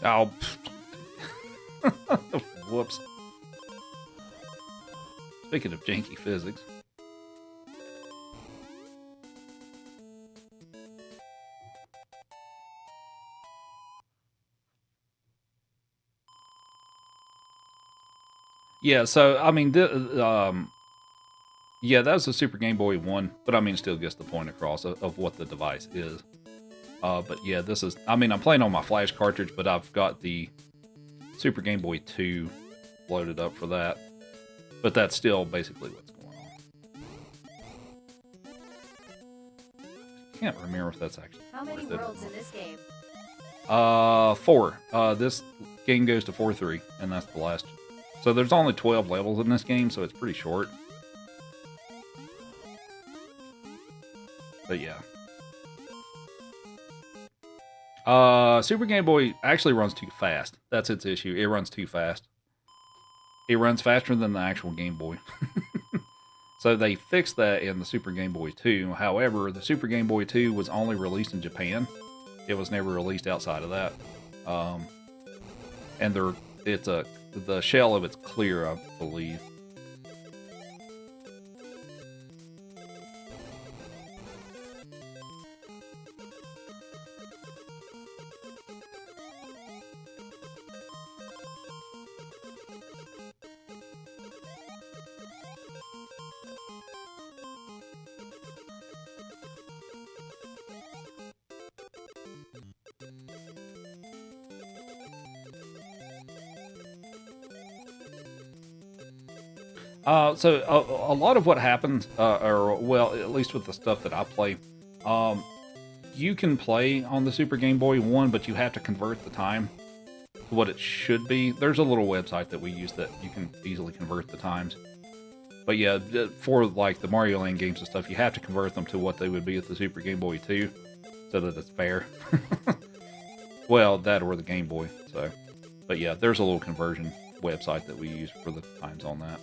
Oh, whoops. Speaking of janky physics. Yeah, so, I mean, yeah, that was a Super Game Boy 1, but I mean, still gets the point across of what the device is. But yeah, this is, I mean, I'm playing on my flash cartridge, but I've got the Super Game Boy 2 loaded up for that. But that's still basically what's going on. Can't remember if that's actually How many worlds in this game? 4. This game goes to 4-3, and that's the last. So there's only 12 levels in this game, so it's pretty short. But yeah. Super Game Boy actually runs too fast. That's its issue. It runs too fast. It runs faster than the actual Game Boy. So they fixed that in the Super Game Boy 2. However, the Super Game Boy 2 was only released in Japan. It was never released outside of that. And the shell of it's clear, I believe. So a lot of what happens, or well, at least with the stuff that I play, you can play on the Super Game Boy 1, but you have to convert the time to what it should be. There's a little website that we use that you can easily convert the times. But yeah, for like the Mario Land games and stuff, you have to convert them to what they would be at the Super Game Boy 2, so that it's fair. Well, that or the Game Boy. So, but yeah, there's a little conversion website that we use for the times on that.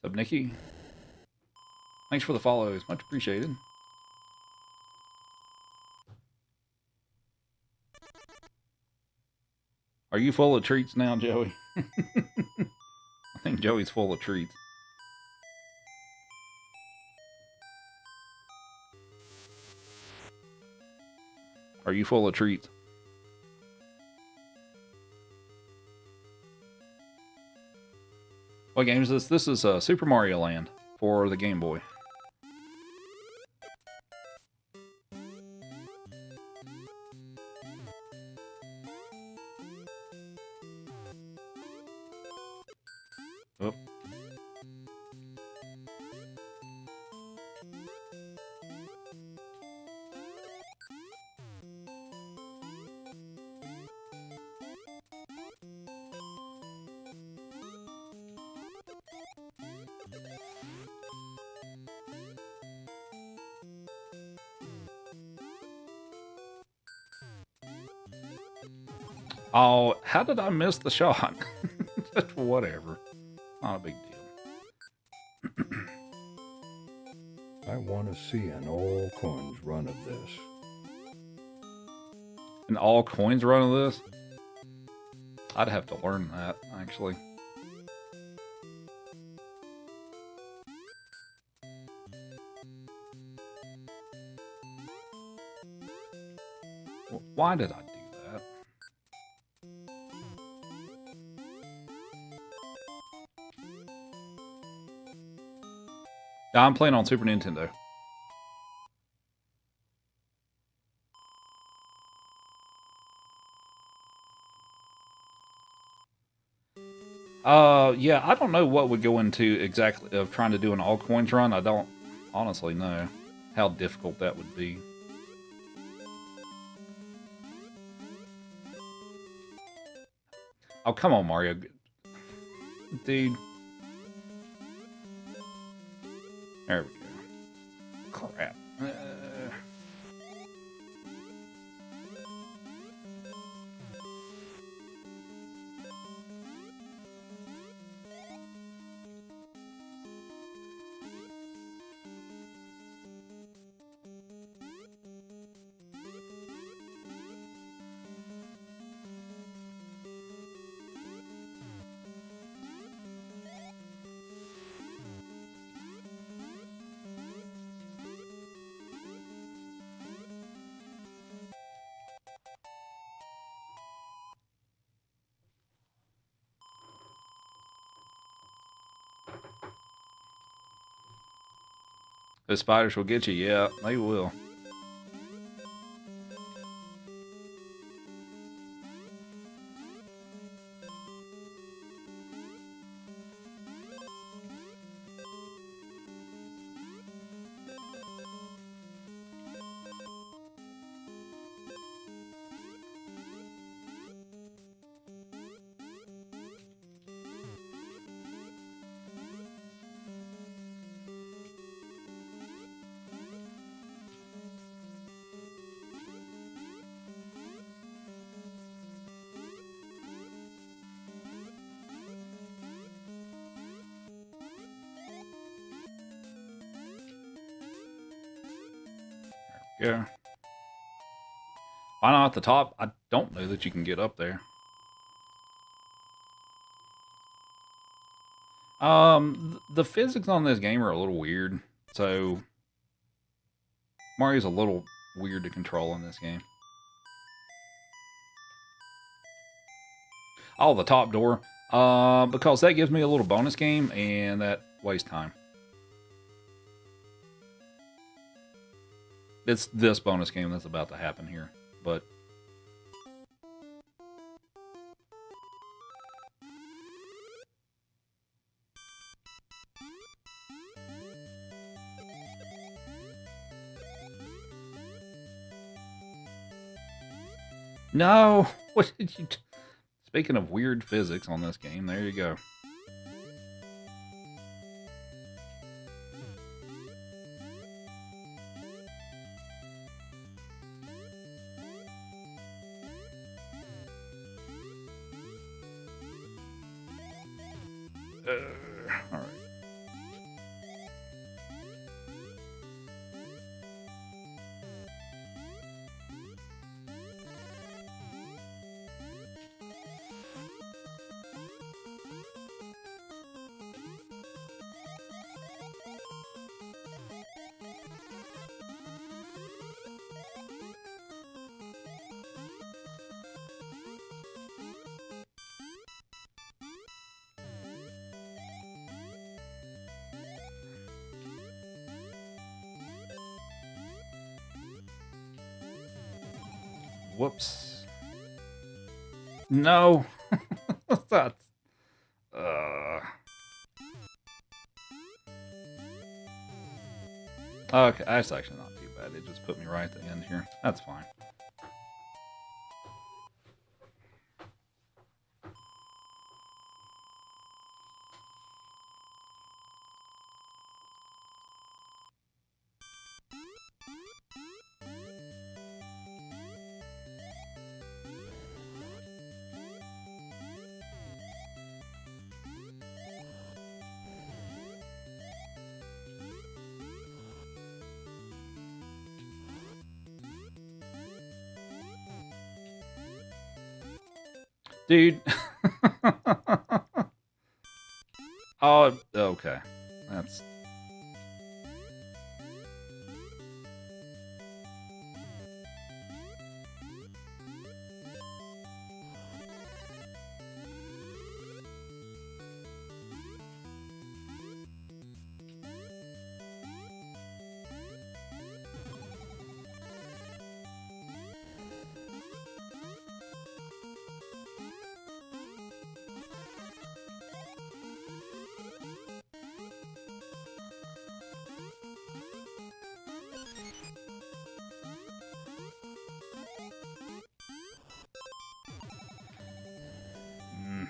What's up, Nikki? Thanks for the follows. Much appreciated. Are you full of treats now, Joey? I think Joey's full of treats. Are you full of treats? What game is this? This is Super Mario Land for the Game Boy. Oh, how did I miss the shot? Whatever. Not a big deal. I want to see an all coins run of this. An all coins run of this? I'd have to learn that, actually. Why did I do that? Yeah, I'm playing on Super Nintendo. Yeah, I don't know what would go into exactly of trying to do an all coins run. I don't honestly know how difficult that would be. Oh, come on, Mario. Dude. There we go. Crap. The spiders will get you. Yeah, they will. Yeah. Why not at the top? I don't know that you can get up there. The physics on this game are a little weird, so Mario's a little weird to control in this game. Oh, the top door. Because that gives me a little bonus game, and that wastes time. It's this bonus game that's about to happen here, but... No! What did you... Speaking of weird physics on this game, there you go. All right. Whoops. No. That's... Okay, that's actually not too bad. It just put me right at the end here. That's fine. Dude. Oh, okay. That's... Mm.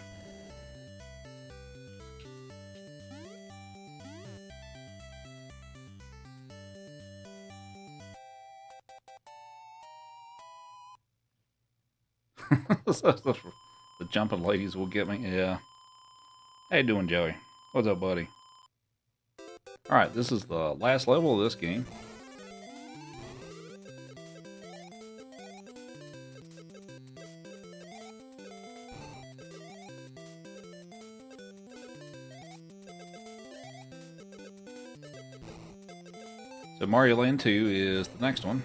The jumping ladies will get me. Yeah. How you doing, Joey? What's up, buddy? Alright, this is the last level of this game. So Mario Land 2 is the next one.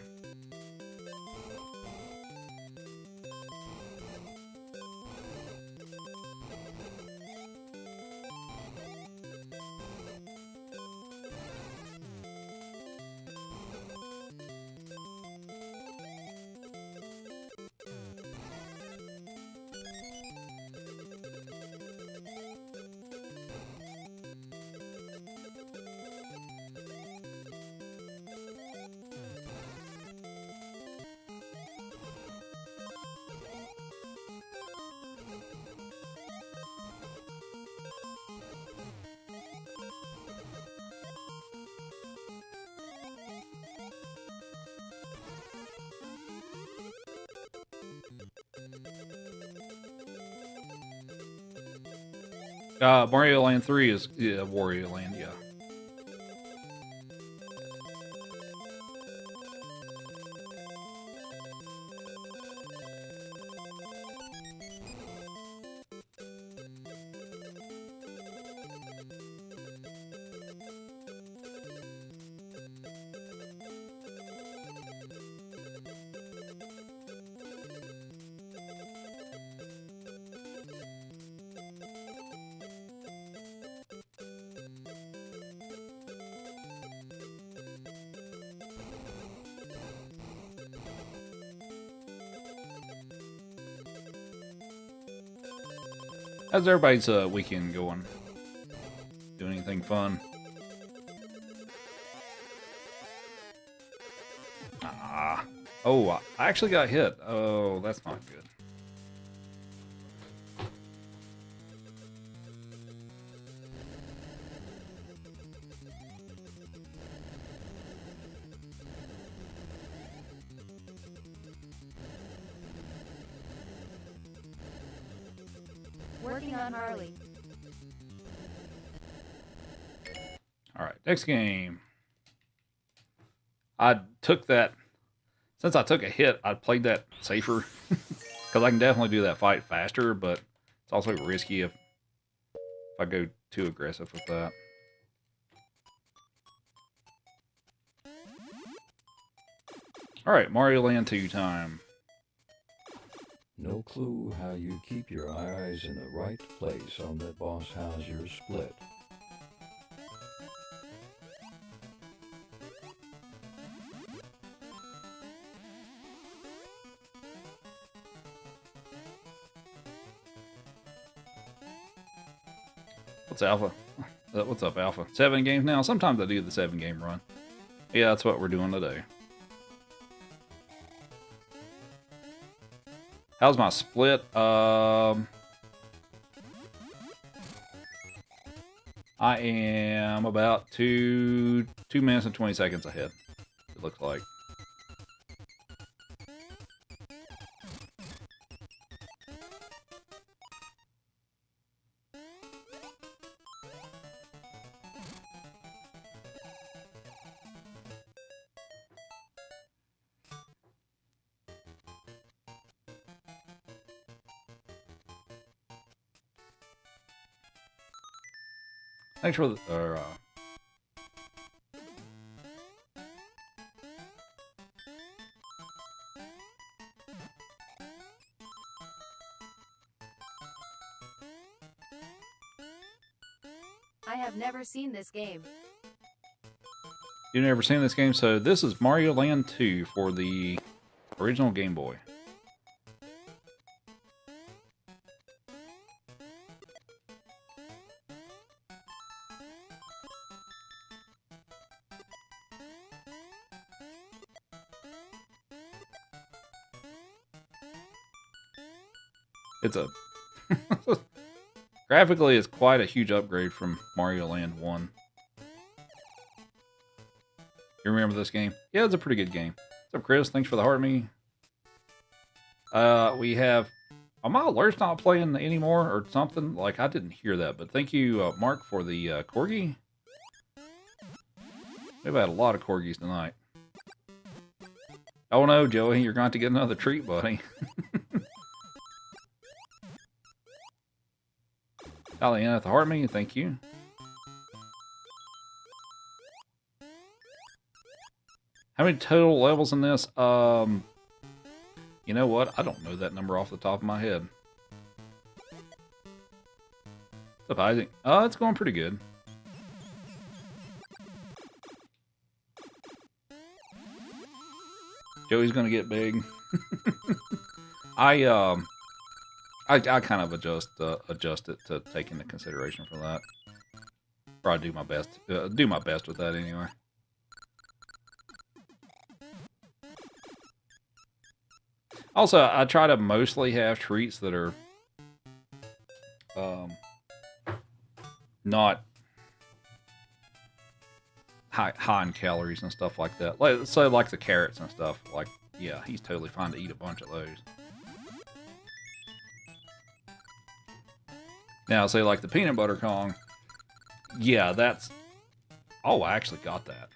Mario Land 3 is Wario Land, yeah. How's everybody's weekend going? Doing anything fun? Ah. Oh, I actually got hit. Oh, that's not good. Working on Harley. Alright, next game. I took that... Since I took a hit, I played that safer. Because I can definitely do that fight faster, but it's also risky if I go too aggressive with that. Alright, Mario Land 2 time. No clue how you keep your eyes in the right place on that boss Hauser split. What's Alpha? What's up, Alpha? 7 games now? Sometimes I do the 7-game run. Yeah, that's what we're doing today. How's my split? I am about 2 minutes and 20 seconds ahead, it looks like. Thanks for the. I have never seen this game. You've never seen this game, so this is Mario Land 2 for the original Game Boy. It's a graphically, it's quite a huge upgrade from Mario Land 1. You remember this game? Yeah, it's a pretty good game. What's up, Chris? Thanks for the heart me. We have... Are my alerts not playing anymore or something? Like, I didn't hear that, but thank you, Mark, for the corgi. We've had a lot of corgis tonight. Oh no, Joey, you're going to get another treat, buddy. Aliana the heart me, thank you. How many total levels in this? You know what? I don't know that number off the top of my head. What's up, Isaac? It's going pretty good. Joey's gonna get big. I kind of adjust it to take into consideration for that. Or I do my best. Do my best with that anyway. Also, I try to mostly have treats that are not high in calories and stuff like that. Like, so like the carrots and stuff. Like, yeah, he's totally fine to eat a bunch of those. Now, say like the peanut butter Kong. Yeah, that's... Oh, I actually got that.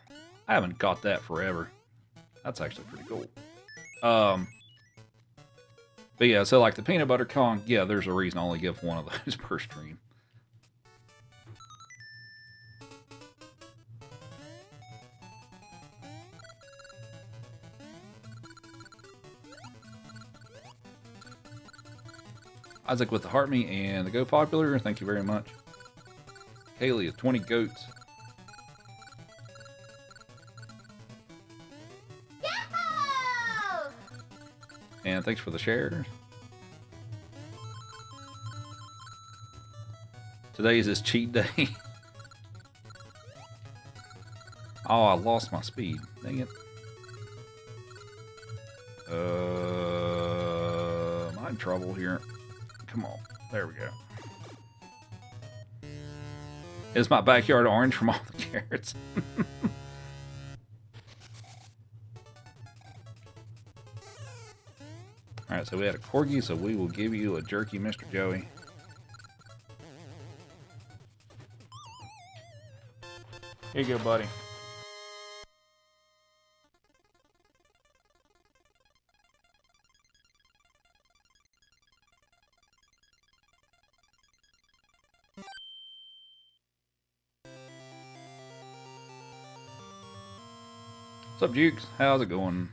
I haven't got that forever. That's actually pretty cool. But yeah, so like the peanut butter Kong, yeah, there's a reason I only give one of those per stream. Isaac with the heart me and the Go Popular, thank you very much. Kaylee with 20 goats. Yahoo! And thanks for the shares. Today is his cheat day. Oh, I lost my speed. Dang it. I'm in trouble here. Come on. There we go. Is my backyard orange from all the carrots? Alright, so we had a corgi, so we will give you a jerky, Mr. Joey. Here you go, buddy. What's up, Jukes? How's it going?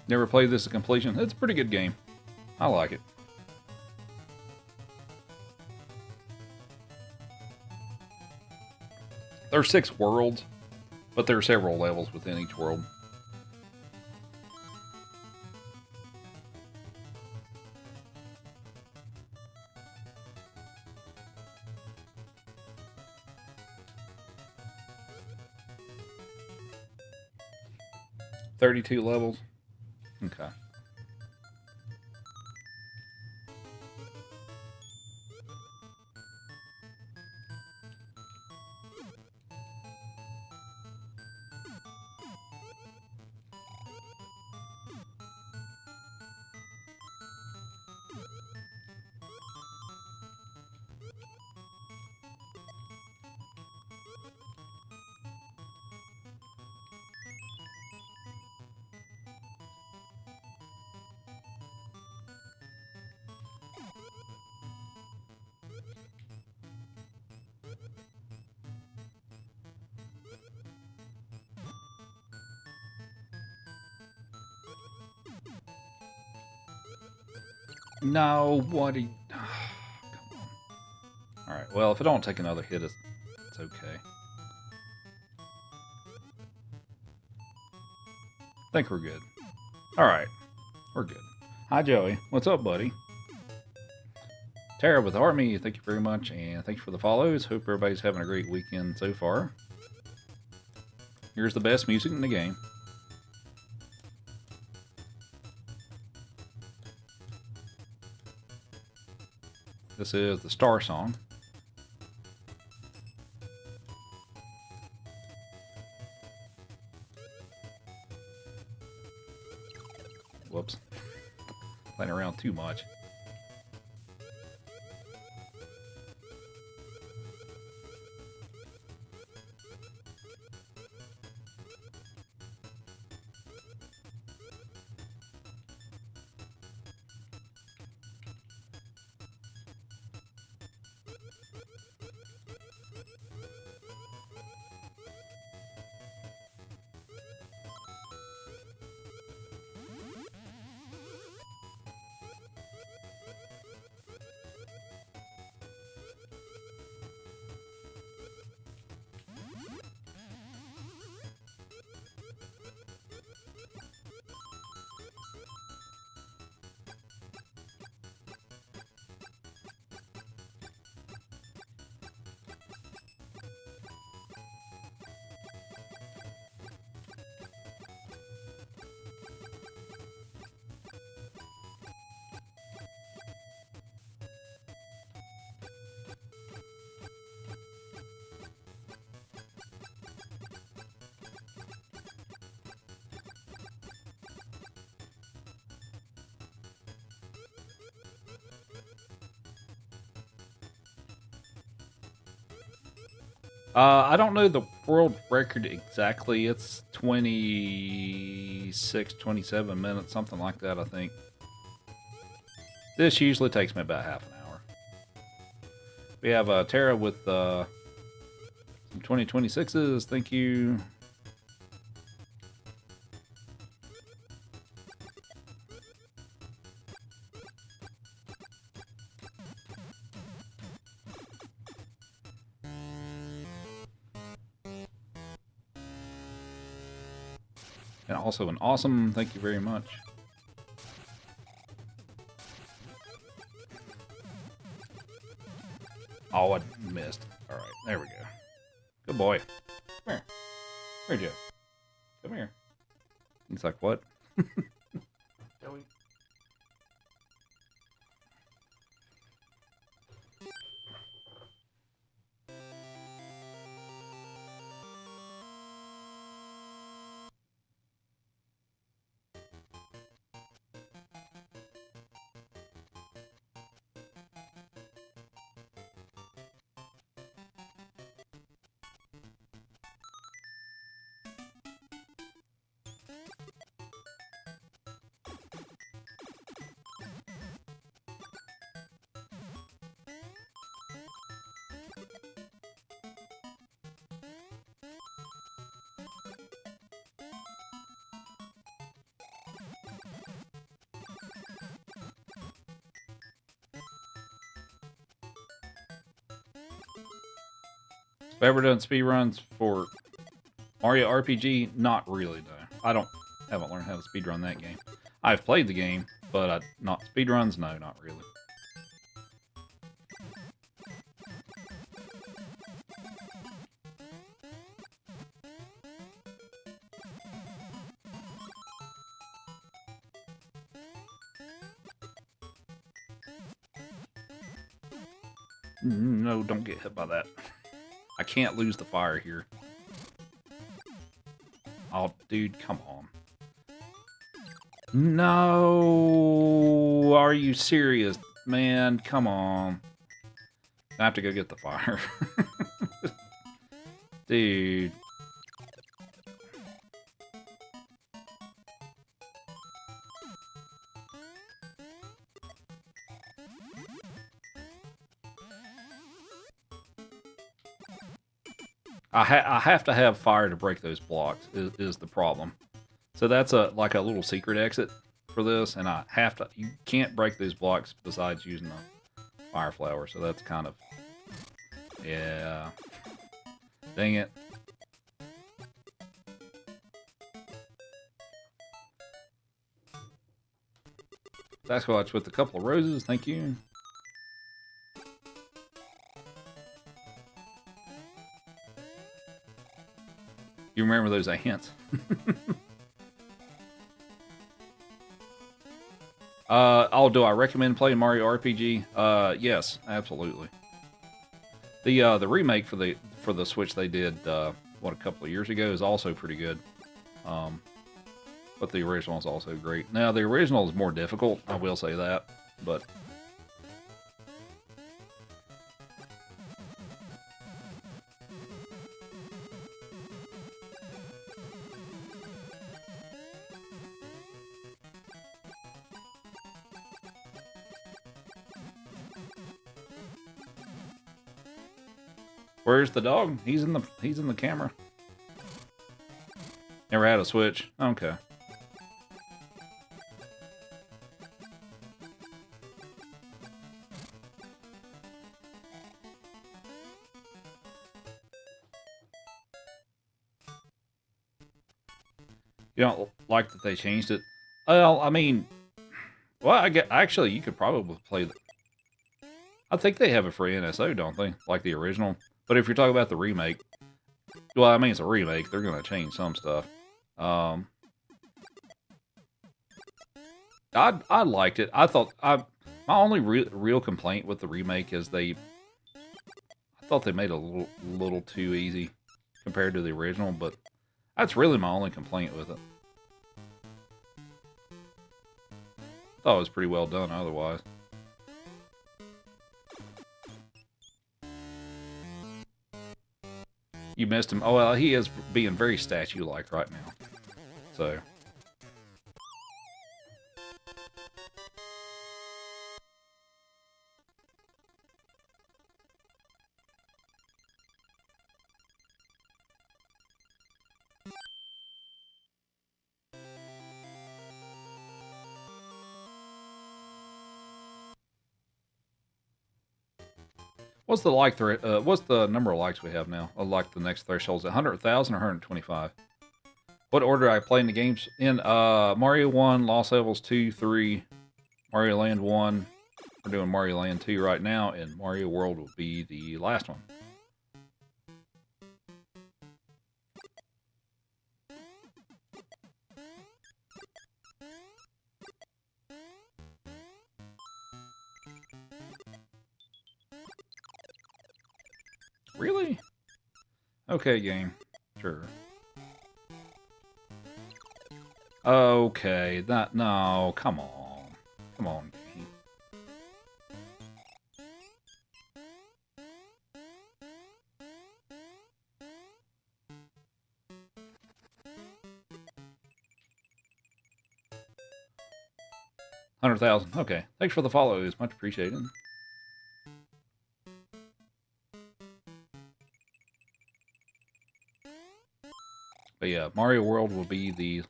Never played this to completion. It's a pretty good game. I like it. There are 6 worlds, but there are several levels within each world. "32 levels? Okay. No, what he... come on. Alright, well, if it don't take another hit, it's okay. I think we're good. Alright, we're good. Hi, Joey. What's up, buddy? Tara with Army, thank you very much, and thanks for the follows. Hope everybody's having a great weekend so far. Here's the best music in the game. This is the Star Song. Whoops. Playing around too much. I don't know the world record exactly. It's 26, 27 minutes, something like that, I think. This usually takes me about half an hour. We have Tara with some 2026s. Thank you. And also an awesome, thank you very much. Oh, I missed. Alright, there we go. Good boy. Come here. Come here, Joe. Come here. He's like, what? Joey. Have I ever done speedruns for Mario RPG? Not really, though. Haven't learned how to speedrun that game. I've played the game, but not speedruns? No, not really. No, don't get hit by that. I can't lose the fire here. Oh, dude, come on. No! Are you serious? Man, come on. I have to go get the fire. Dude. I have to have fire to break those blocks is the problem. So that's like a little secret exit for this, and I have to. You can't break these blocks besides using the fire flower, so that's kind of, yeah. Dang it. Sasquatch with a couple of roses, thank you. You remember those ants? Oh, do I recommend playing Mario RPG? Yes, absolutely. The remake for the Switch they did what, a couple of years ago is also pretty good. But the original is also great. Now the original is more difficult, I will say that, but where's the dog? He's in the camera. Never had a Switch. Okay. You don't like that they changed it? Well, I mean, well, I get actually you could probably play the. I think they have it for NSO, don't they? Like the original. But if you're talking about the remake, well, I mean it's a remake. They're gonna change some stuff. I liked it. I thought my only real complaint with the remake is I thought they made it a little too easy compared to the original, but that's really my only complaint with it. Thought it was pretty well done otherwise. You missed him. Oh, well, he is being very statue-like right now. So. What's the number of likes we have now? Like the next threshold's 100,000 or 125? What order I play in the games? In Mario 1, Lost Levels 2, 3, Mario Land 1. We're doing Mario Land 2 right now, and Mario World will be the last one. Really? Okay, game. Sure. Okay, no, come on. Come on, game. $100,000. Okay. Thanks for the follow. It's much appreciated. But yeah, Mario World will be the...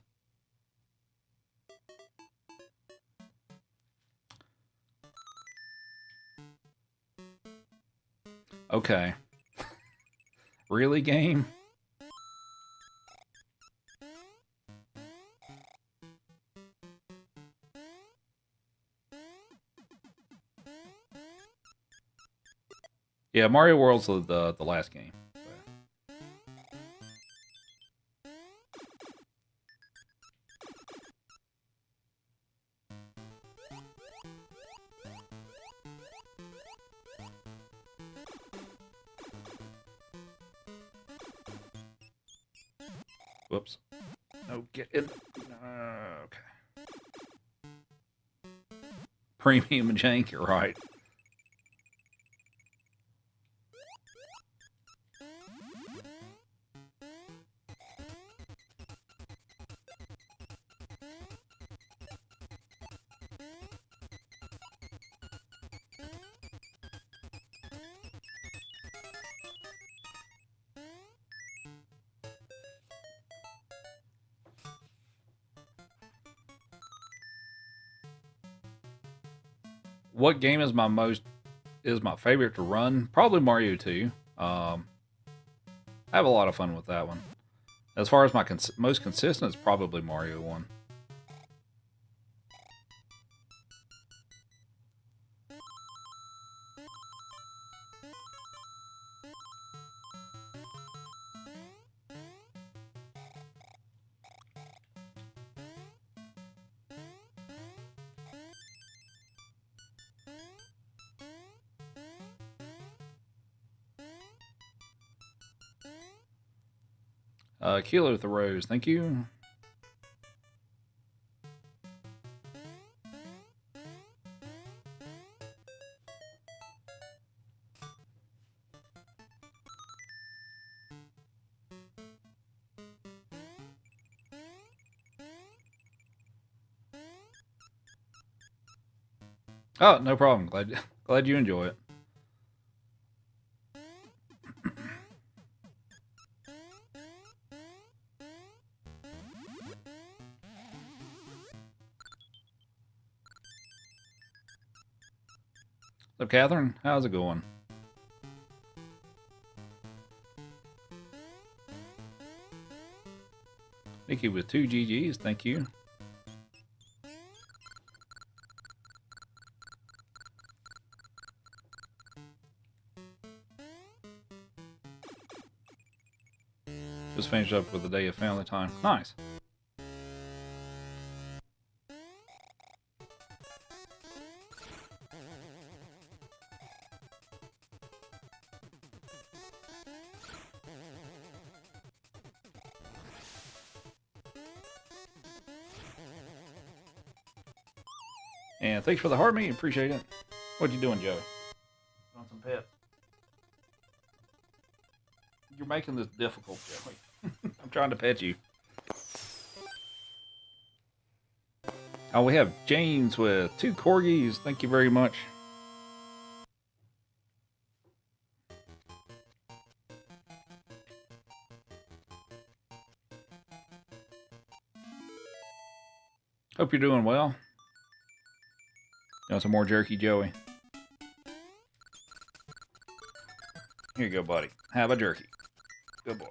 Okay. Really, game? Yeah, Mario World's the last game. Whoops. No, get in. Okay. Premium and jank, you're right. what game is my favorite to run? Probably Mario 2. I have a lot of fun with that one. As far as my most consistent, it's probably Mario 1. Kilo with the rose, thank you. Oh, no problem. Glad you enjoy it. So, Catherine, how's it going? Nikki with 2 GGs, thank you. Just finished up with a day of family time. Nice. And thanks for the heart, me. Appreciate it. What you doing, Joey? On some pets. You're making this difficult, Joey. I'm trying to pet you. Oh, we have James with 2 corgis. Thank you very much. Hope you're doing well. You want some more jerky, Joey? Here you go, buddy. Have a jerky. Good boy.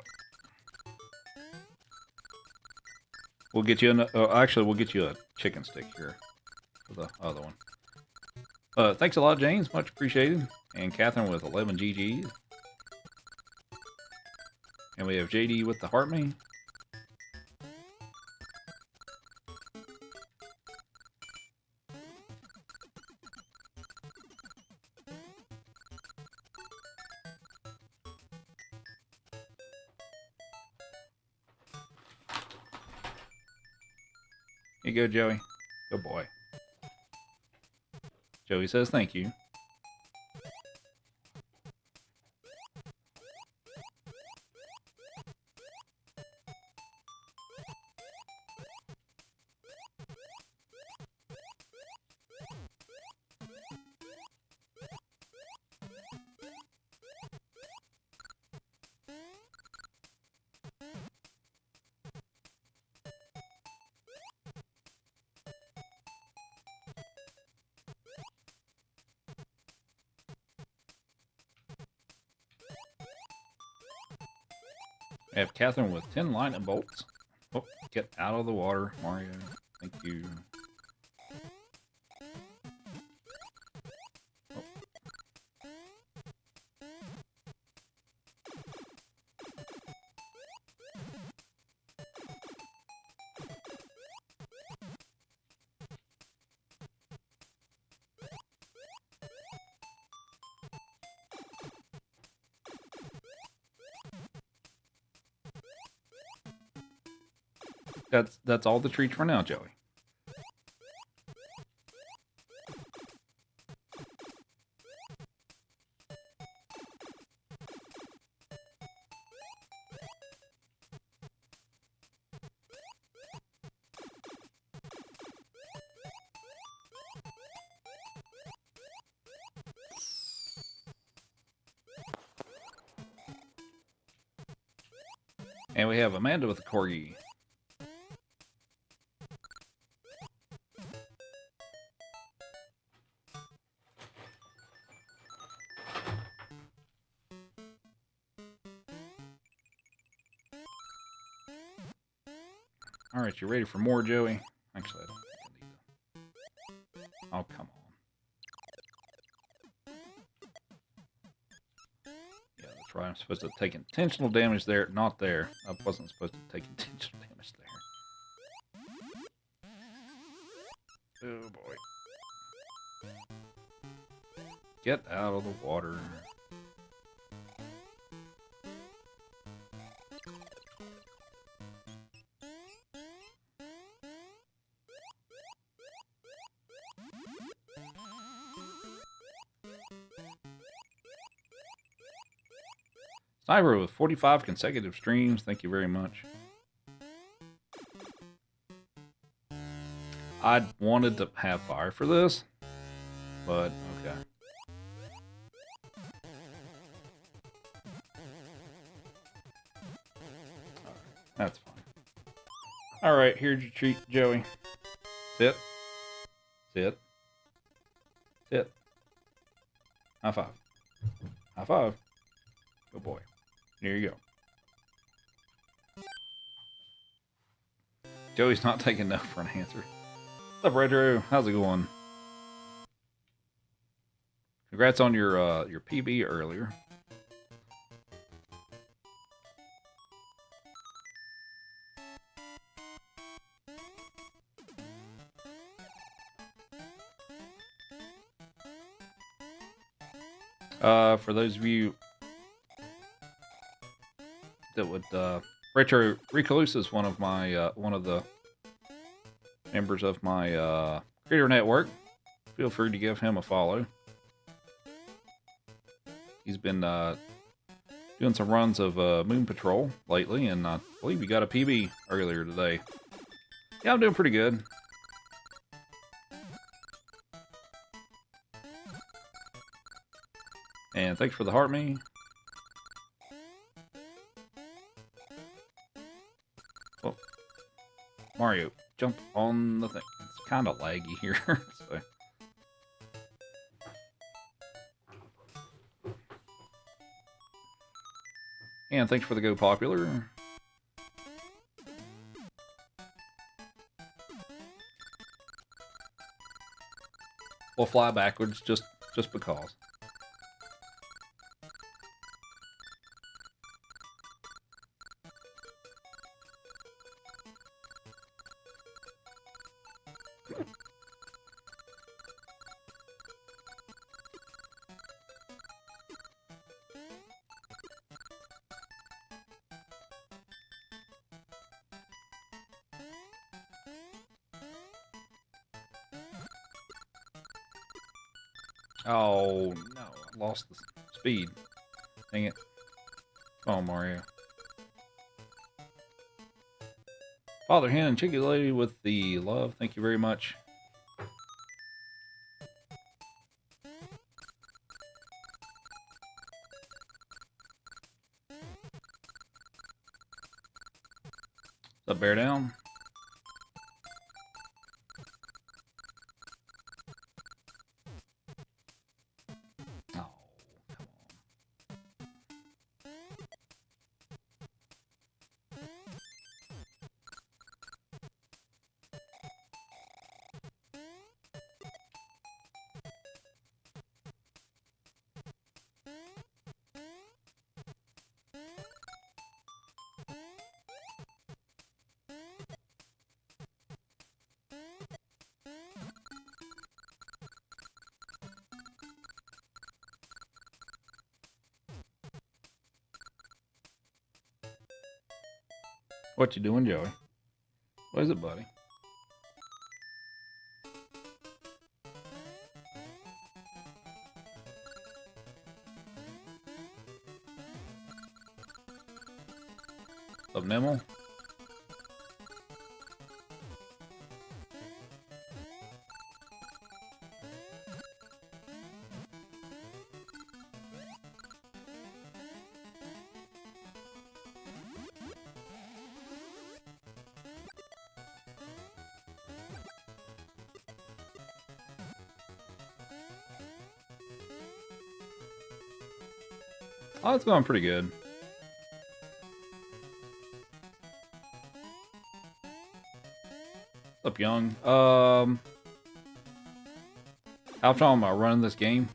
We'll get you actually, we'll get you a chicken stick here for the other one. Thanks a lot, James. Much appreciated. And Catherine with 11 GGs. And we have JD with the heart me. Here you go, Joey. Good boy. Joey says thank you. I have Catherine with 10 lightning bolts. Oh, get out of the water, Mario. Thank you. Oh. That's all the treats for now, Joey. And we have Amanda with the corgi. All right, you ready for more, Joey? Actually, I don't think I need to. Oh, come on. Yeah, that's right. I'm supposed to take intentional damage there, not there. I wasn't supposed to take intentional damage there. Oh, boy. Get out of the water. Sniper with 45 consecutive streams. Thank you very much. I wanted to have fire for this, but okay. That's fine. All right, here's your treat, Joey. Sit. Sit. Sit. High five. High five. Good boy. Here you go. Joey's not taking no for an answer. What's up, Retro? How's it going? Congrats on your PB earlier. For those of you that would, Retro Recluse is one of my one of the members of my creator network. Feel free to give him a follow. He's been doing some runs of Moon Patrol lately, and I believe he got a PB earlier today. Yeah, I'm doing pretty good. And thanks for the heart me. Oh, Mario, jump on the thing. It's kind of laggy here. So. And thanks for the Go Popular. We'll fly backwards just because. Oh, no. I lost the speed. Dang it. Come on, Mario. Father Hen and Chicky Lady with the love. Thank you very much. What's up, Bear Down? What you doing, Joey? What is it, buddy? Of Nimble? Oh, it's going pretty good. Up, Young. How often am I running this game?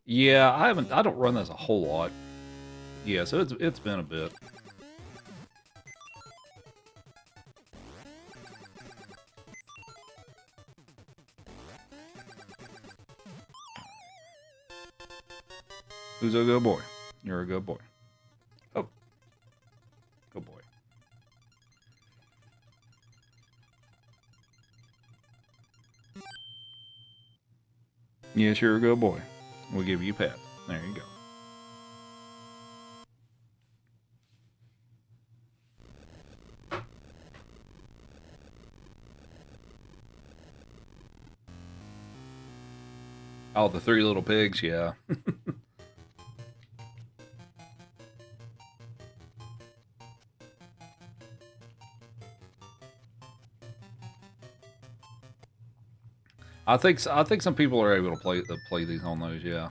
Yeah, I don't run this a whole lot. Yeah, so it's been a bit. Who's a good boy? You're a good boy. Oh. Good boy. Yes, you're a good boy. We'll give you a pat. There you go. Oh, the three little pigs, yeah. I think some people are able to play these on those, yeah.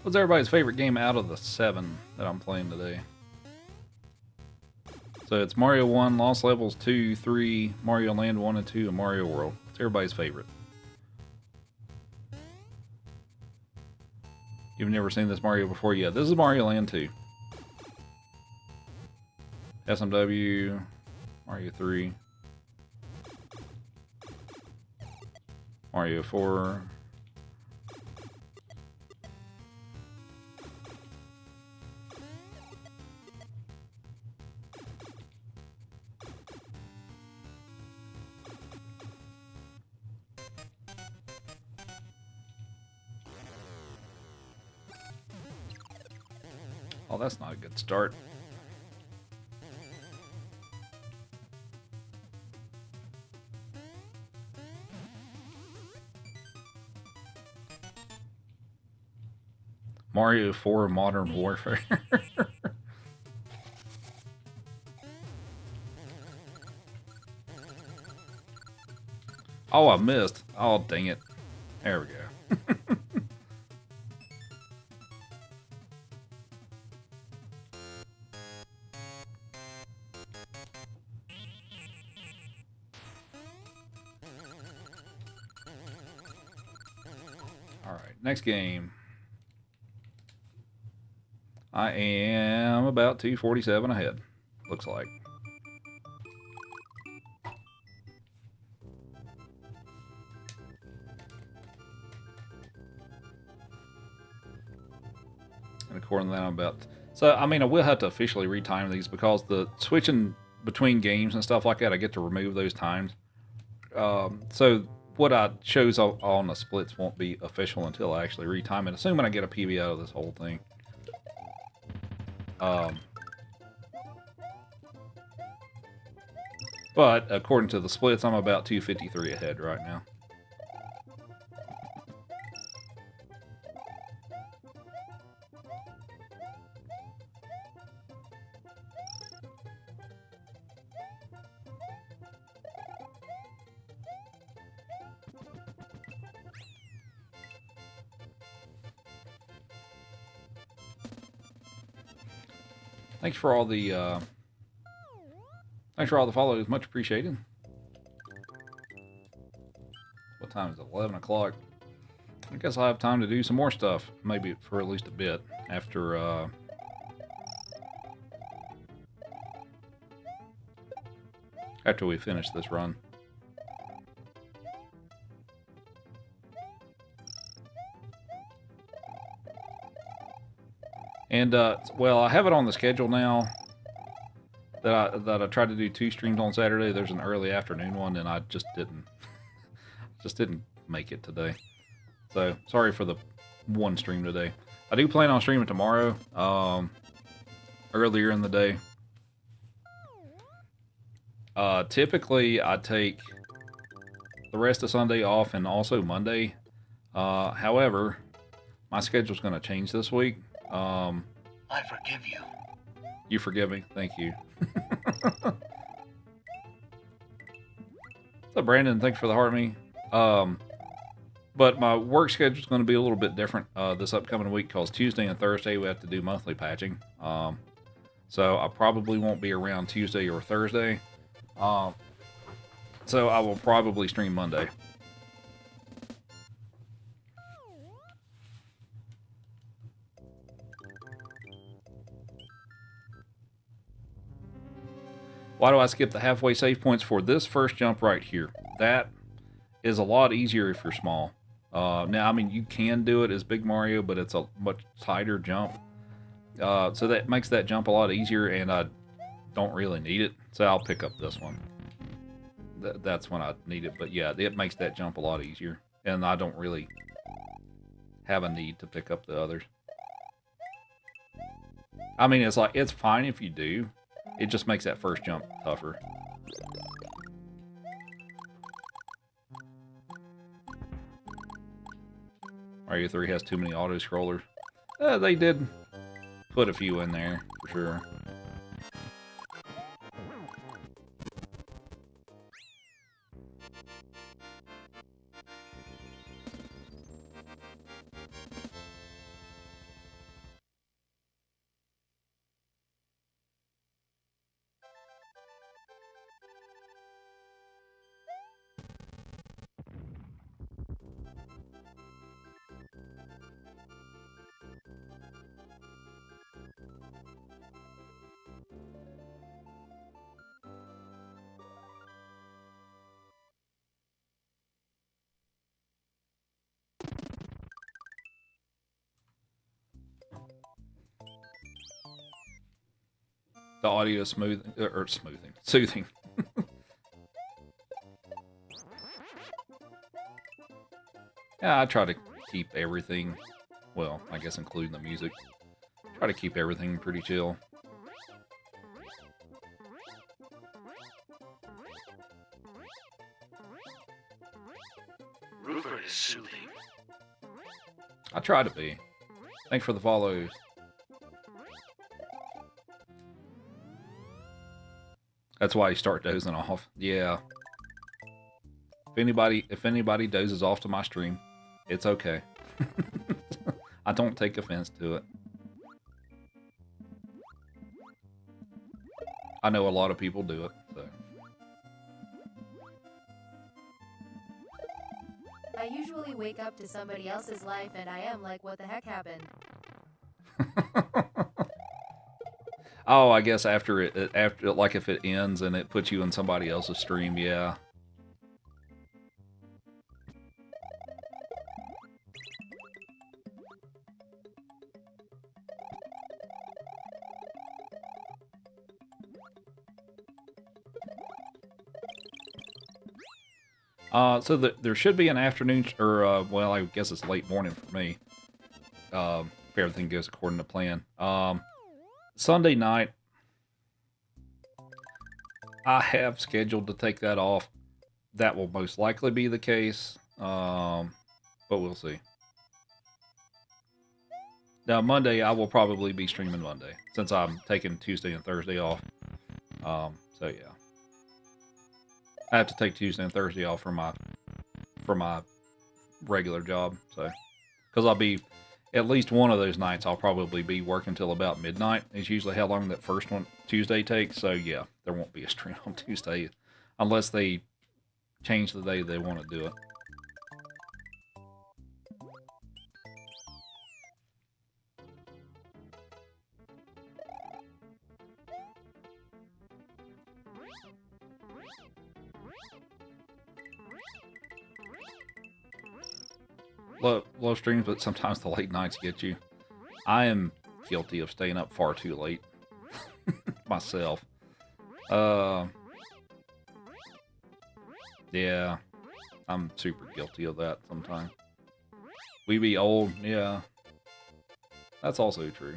What's everybody's favorite game out of the 7 that I'm playing today? So it's Mario 1, Lost Levels 2, 3, Mario Land 1 and 2, and Mario World. It's everybody's favorite. You've never seen this Mario before? Yeah, this is Mario Land 2. SMW, Mario 3, Mario 4, oh, that's not a good start. Mario 4 Modern Warfare. Oh, I missed. Oh, dang it. There we go. All right, next game. I am about 247 ahead, looks like. And according to that, I'm about... So, I mean, I will have to officially retime these because the switching between games and stuff like that, I get to remove those times. So what I chose on the splits won't be official until I actually retime it, assuming I get a PB out of this whole thing. But according to the splits, I'm about 253 ahead right now. Thanks for all the follows, much appreciated. What time is it? 11 o'clock. I guess I'll have time to do some more stuff, maybe for at least a bit after after we finish this run. And well, I have it on the schedule now that I tried to do 2 streams on Saturday. There's an early afternoon one, and I just didn't make it today. So sorry for the 1 stream today. I do plan on streaming tomorrow, earlier in the day. Typically, I take the rest of Sunday off and also Monday. However, my schedule's going to change this week. I forgive you. You forgive me? Thank you. What's up, Brandon? Thanks for the heart me. But my work schedule is going to be a little bit different this upcoming week because Tuesday and Thursday we have to do monthly patching. So I probably won't be around Tuesday or Thursday. So I will probably stream Monday. Why do I skip the halfway save points for this first jump right here? That is a lot easier if you're small. Now, I mean, you can do it as Big Mario, but it's a much tighter jump. So that makes that jump a lot easier, and I don't really need it. So I'll pick up this one. That's when I need it. But yeah, it makes that jump a lot easier. And I don't really have a need to pick up the others. I mean, it's like, it's fine if you do. It just makes that first jump tougher. Mario 3 has too many auto-scrollers. They did put a few in there, for sure. The audio smoothing. Soothing. Yeah, I try to keep everything, well, I guess including the music. Try to keep everything pretty chill. Rupert is soothing. I try to be. Thanks for the follows. That's why you start dozing off. Yeah. If anybody dozes off to my stream, it's okay. I don't take offense to it. I know a lot of people do it, so. I usually wake up to somebody else's life and I am like, what the heck happened? Oh, I guess after like if it ends and it puts you in somebody else's stream, yeah. So there should be an afternoon, or well, I guess it's late morning for me. If everything goes according to plan. Sunday night, I have scheduled to take that off. That will most likely be the case, but we'll see. Now, Monday, I will probably be streaming Monday, since I'm taking Tuesday and Thursday off. So, yeah. I have to take Tuesday and Thursday off for my regular job, so. Because I'll be, at least one of those nights, I'll probably be working till about midnight. It's usually how long that first one, Tuesday, takes. So, yeah, there won't be a stream on Tuesday, unless they change the day they want to do it. love streams, but sometimes the late nights get you. I am guilty of staying up far too late myself. Yeah, I'm super guilty of that sometimes. We be old, yeah. That's also true.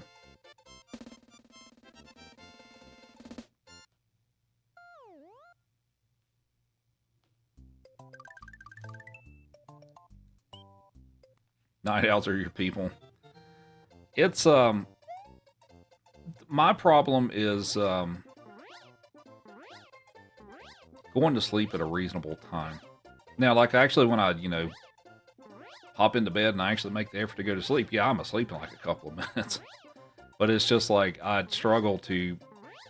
Night owls are your people. It's, my problem is, going to sleep at a reasonable time. Now, like, actually, when I, you know, hop into bed and I actually make the effort to go to sleep, yeah, I'm asleep in like a couple of minutes. But it's just like, I'd struggle to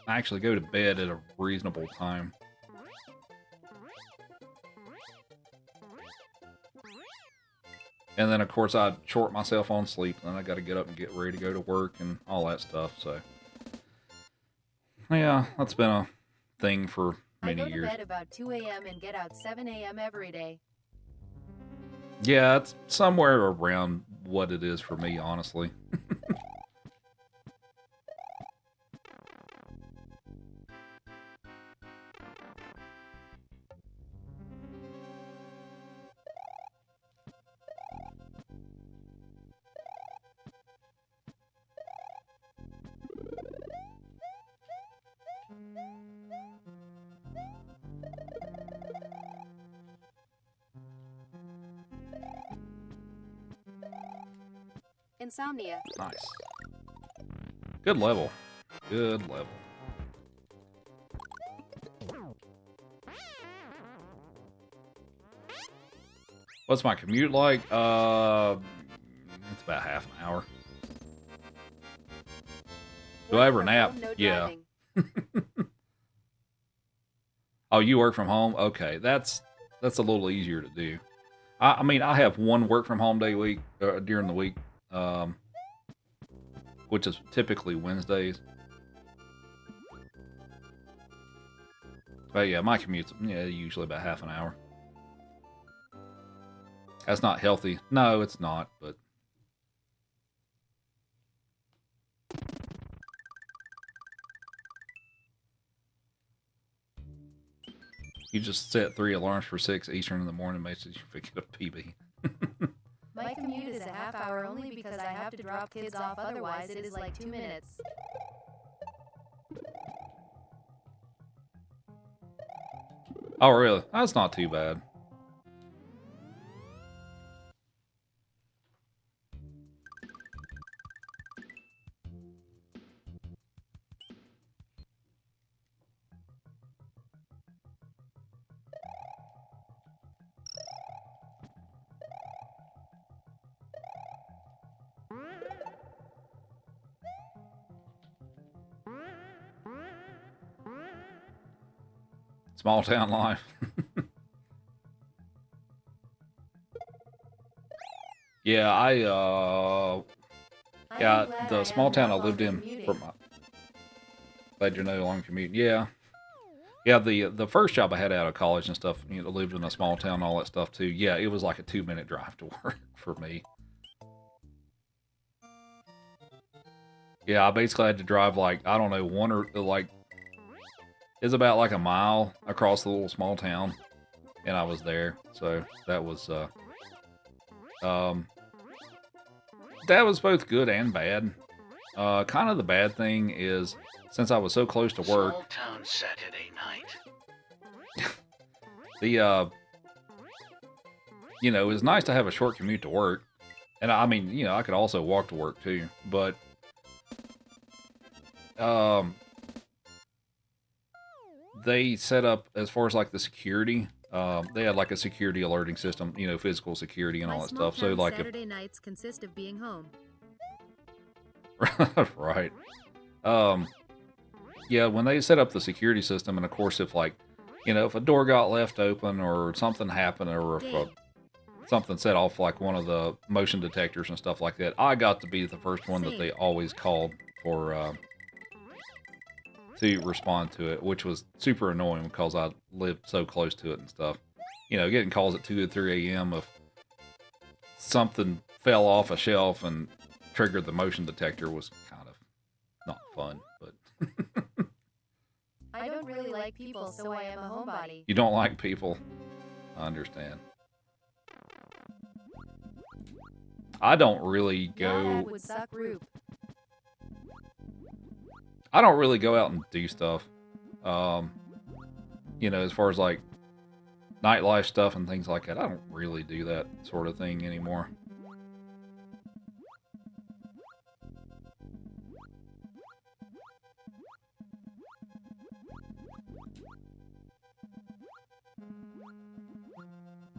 actually go to bed at a reasonable time. And then, of course, I'd short myself on sleep, and then I got to get up and get ready to go to work and all that stuff, so. Yeah, that's been a thing for many I go to years. bed about 2 a.m. and get out 7 a.m. every day. Yeah, it's somewhere around what it is for me, honestly. Insomnia. Nice. Good level. Good level. What's my commute like? It's about half an hour. Do I ever Work from nap? home, no Yeah. driving. Oh, you work from home? Okay, that's a little easier to do. I mean, I have one work from home day a week during the week, which is typically Wednesdays. But yeah, my commute's usually about half an hour. That's not healthy. No, it's not, but you just set 3 alarms for 6 Eastern in the morning, makes sure you forget a PB. My commute is a half hour only because I have to drop kids off, otherwise it is like 2 minutes. Oh, really? That's not too bad. Small town life. Yeah, I am glad the I small am town I no lived longer in commuting. for my glad you're no longer commuting. Yeah. Yeah, the first job I had out of college and stuff, you know, lived in a small town and all that stuff too. Yeah, it was like a 2-minute drive to work for me. Yeah, I basically had to drive like, I don't know, it's about like a mile across the little small town, and I was there. So that was both good and bad. Kind of the bad thing is, since I was so close to work, Small town Saturday night. you know, it's nice to have a short commute to work. And I mean, you know, I could also walk to work too, but they set up, as far as like the security, they had like a security alerting system, you know, physical security and all that stuff. So like Saturday nights consist of being home. right. Yeah, when they set up the security system, and of course, if like, you know, if a door got left open or something happened, or if something set off like one of the motion detectors and stuff like that, I got to be the first one that they always called for to respond to it, which was super annoying because I lived so close to it and stuff. You know, getting calls at 2 or 3 a.m. of something fell off a shelf and triggered the motion detector was kind of not fun, but I don't really like people, so I am a homebody. you don't like people. I understand. I don't really That go. would suck, Roop. I don't really go out and do stuff. You know, as far as like nightlife stuff and things like that, I don't really do that sort of thing anymore.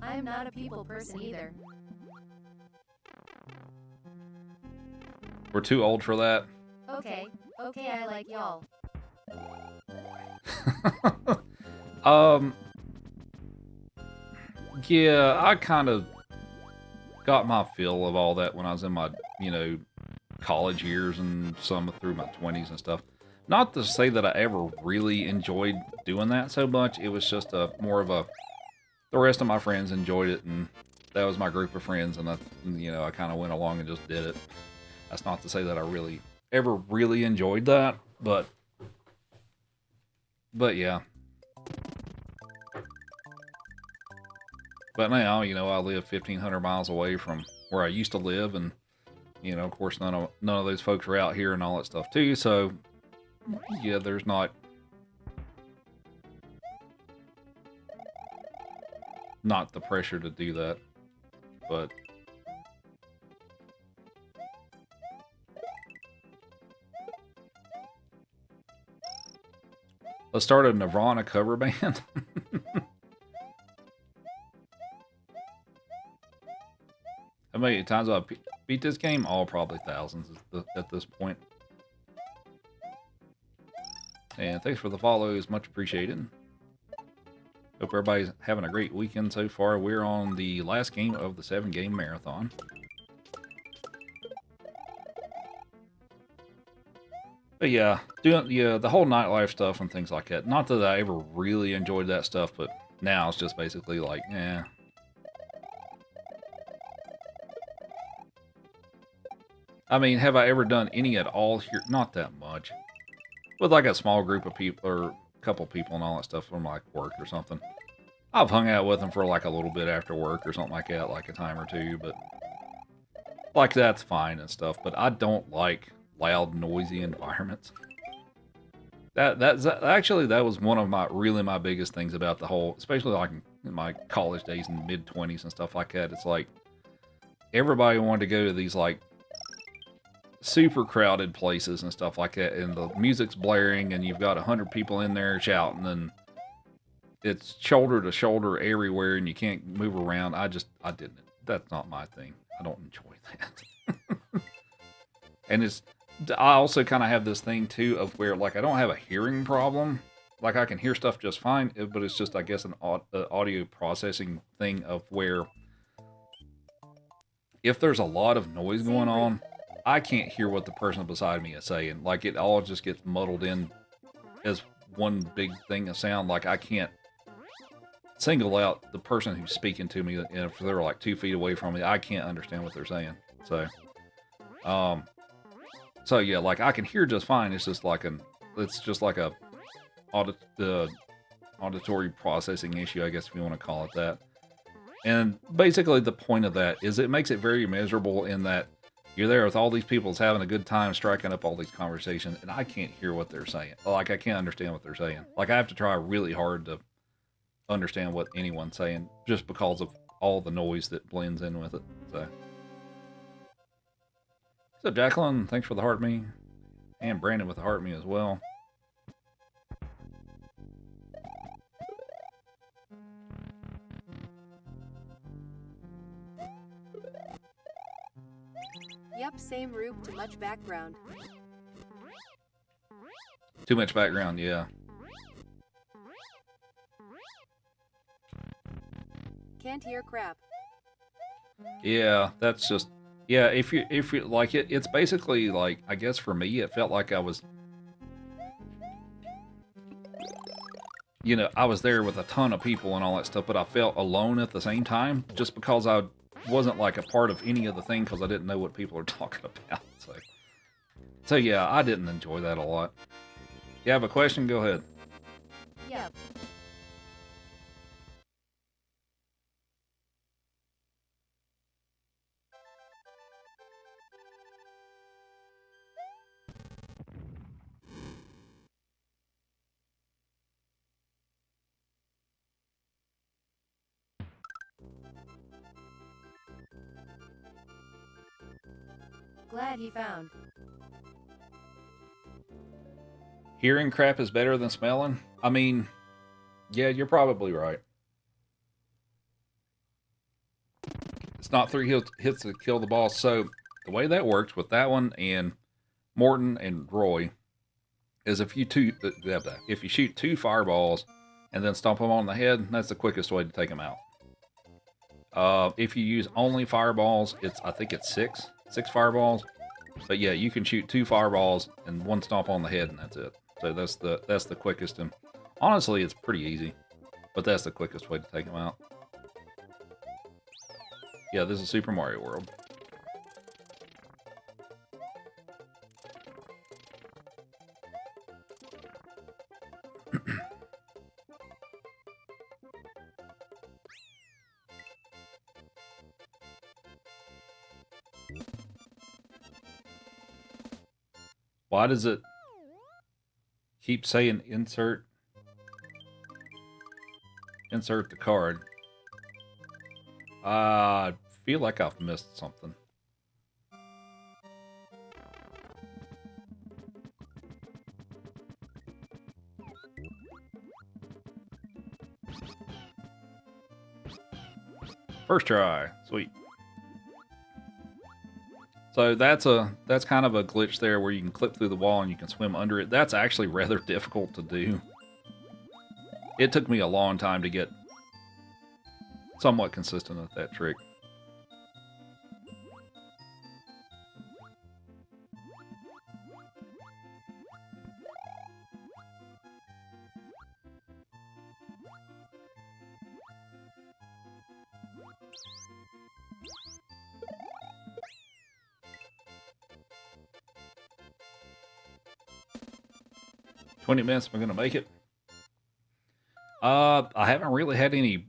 I am not a people person either. We're too old for that. Okay, I like y'all. Yeah, I kind of got my feel of all that when I was in my, you know, college years and some through my 20s and stuff. Not to say that I ever really enjoyed doing that so much. It was just more of a, the rest of my friends enjoyed it, and that was my group of friends, and you know, I kind of went along and just did it. That's not to say that I ever really enjoyed that, but yeah. But now, you know, I live 1,500 miles away from where I used to live, and, you know, of course, none of those folks are out here and all that stuff too. So, yeah, there's not the pressure to do that. But let's start a Nirvana cover band. How many times have I beat this game? Oh, probably thousands at this point. And thanks for the follows, much appreciated. Hope everybody's having a great weekend so far. We're on the last game of the 7-game marathon. But yeah, doing the whole nightlife stuff and things like that. Not that I ever really enjoyed that stuff, but now it's just basically like, eh. I mean, have I ever done any at all here? Not that much. With like a small group of people or a couple people and all that stuff from like work or something. I've hung out with them for like a little bit after work or something like that, like a time or two, but like that's fine and stuff. But I don't like loud, noisy environments. That's actually, that was one of my biggest things about the whole, especially like in my college days and mid-20s and stuff like that. It's like everybody wanted to go to these like super crowded places and stuff like that, and the music's blaring and you've got 100 people in there shouting and it's shoulder to shoulder everywhere and you can't move around. I didn't. That's not my thing. I don't enjoy that. And I also kind of have this thing too of where like I don't have a hearing problem. Like I can hear stuff just fine, but it's just, I guess, an audio processing thing of where if there's a lot of noise going on, I can't hear what the person beside me is saying. Like it all just gets muddled in as one big thing of sound. Like I can't single out the person who's speaking to me, and if they're like 2 feet away from me, I can't understand what they're saying. So, so yeah, like I can hear just fine. It's just like a auditory processing issue, I guess, if you want to call it that. And basically the point of that is it makes it very miserable in that you're there with all these people having a good time, striking up all these conversations, and I can't hear what they're saying. Like, I can't understand what they're saying. Like, I have to try really hard to understand what anyone's saying just because of all the noise that blends in with it. So, what's up, Jacqueline? Thanks for the heart me. And Brandon with the heart me as well. Yep, same Roop, too much background. Too much background, yeah. Can't hear crap. Yeah, that's just, yeah, if you like it, it's basically like, I guess for me, it felt like I was, you know, I was there with a ton of people and all that stuff, but I felt alone at the same time, just because wasn't like a part of any of the thing because I didn't know what people are talking about. So yeah, I didn't enjoy that a lot. You have a question? Go ahead. Yep. Glad he found. Hearing crap is better than smelling? I mean, yeah, you're probably right. It's not 3 hits to kill the boss. So the way that works with that one and Morton and Roy is if you shoot 2 fireballs and then stomp them on the head, that's the quickest way to take them out. If you use only fireballs, I think it's 6 fireballs. But yeah, you can shoot 2 fireballs and 1 stomp on the head, and that's it. So that's the quickest, and honestly, it's pretty easy. But that's the quickest way to take them out. Yeah, this is Super Mario World. Why does it keep saying insert the card? I feel like I've missed something. First try. Sweet. So that's kind of a glitch there where you can clip through the wall and you can swim under it. That's actually rather difficult to do. It took me a long time to get somewhat consistent with that trick. $20 am I gonna make it? I haven't really had any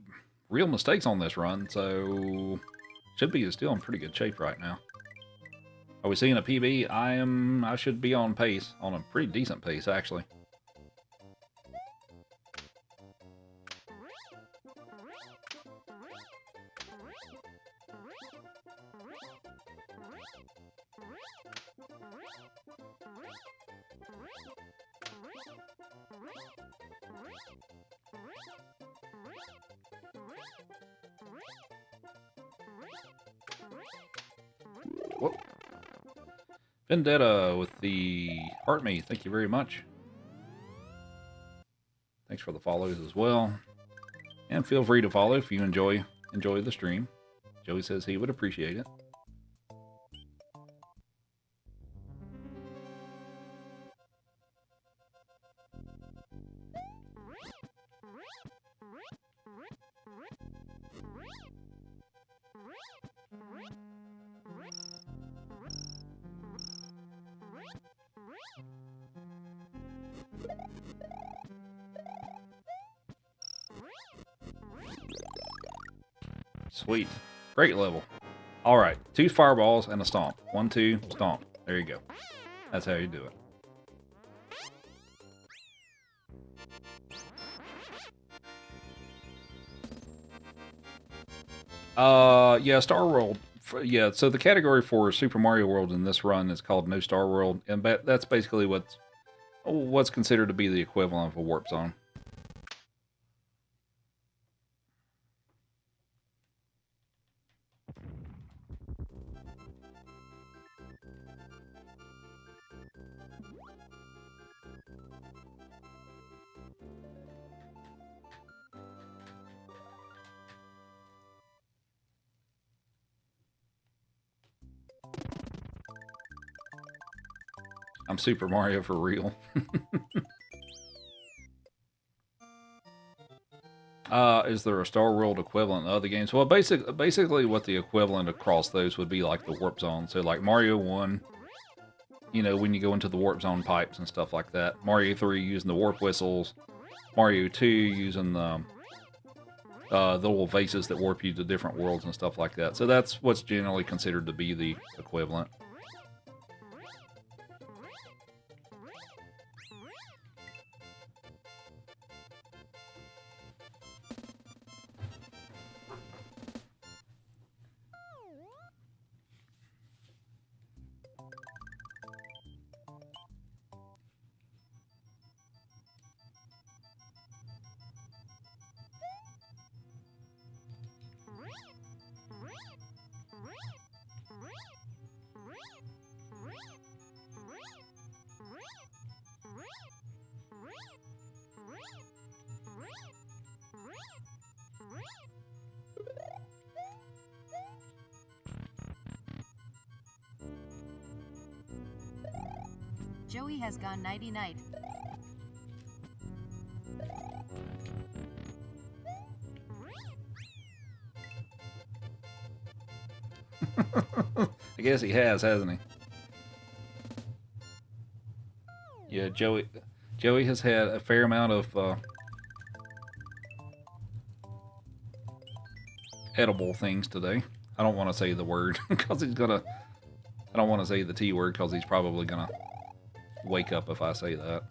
real mistakes on this run, so should be still in pretty good shape right now. Are we seeing a PB? I should be on pace, on a pretty decent pace actually. Whoop. Vendetta with the Heart Me, thank you very much. Thanks for the follows as well. And feel free to follow if you enjoy the stream. Joey says he would appreciate it. Sweet. Great level. Alright, 2 fireballs and a stomp. 1, 2, stomp. There you go. That's how you do it. Yeah, Star World. Yeah, so the category for Super Mario World in this run is called No Star World, and that's basically what's considered to be the equivalent of a warp zone. I'm Super Mario for real. Is there a Star World equivalent in other games? Well, basically what the equivalent across those would be like the warp zone. So like Mario 1, you know, when you go into the warp zone pipes and stuff like that. Mario 3 using the warp whistles. Mario 2 using the little vases that warp you to different worlds and stuff like that. So that's what's generally considered to be the equivalent. Joey has gone nighty-night. I guess he has, hasn't he? Yeah, Joey has had a fair amount of edible things today. I don't want to say the word because he's gonna. I don't want to say the T word because he's probably gonna wake up if I say that.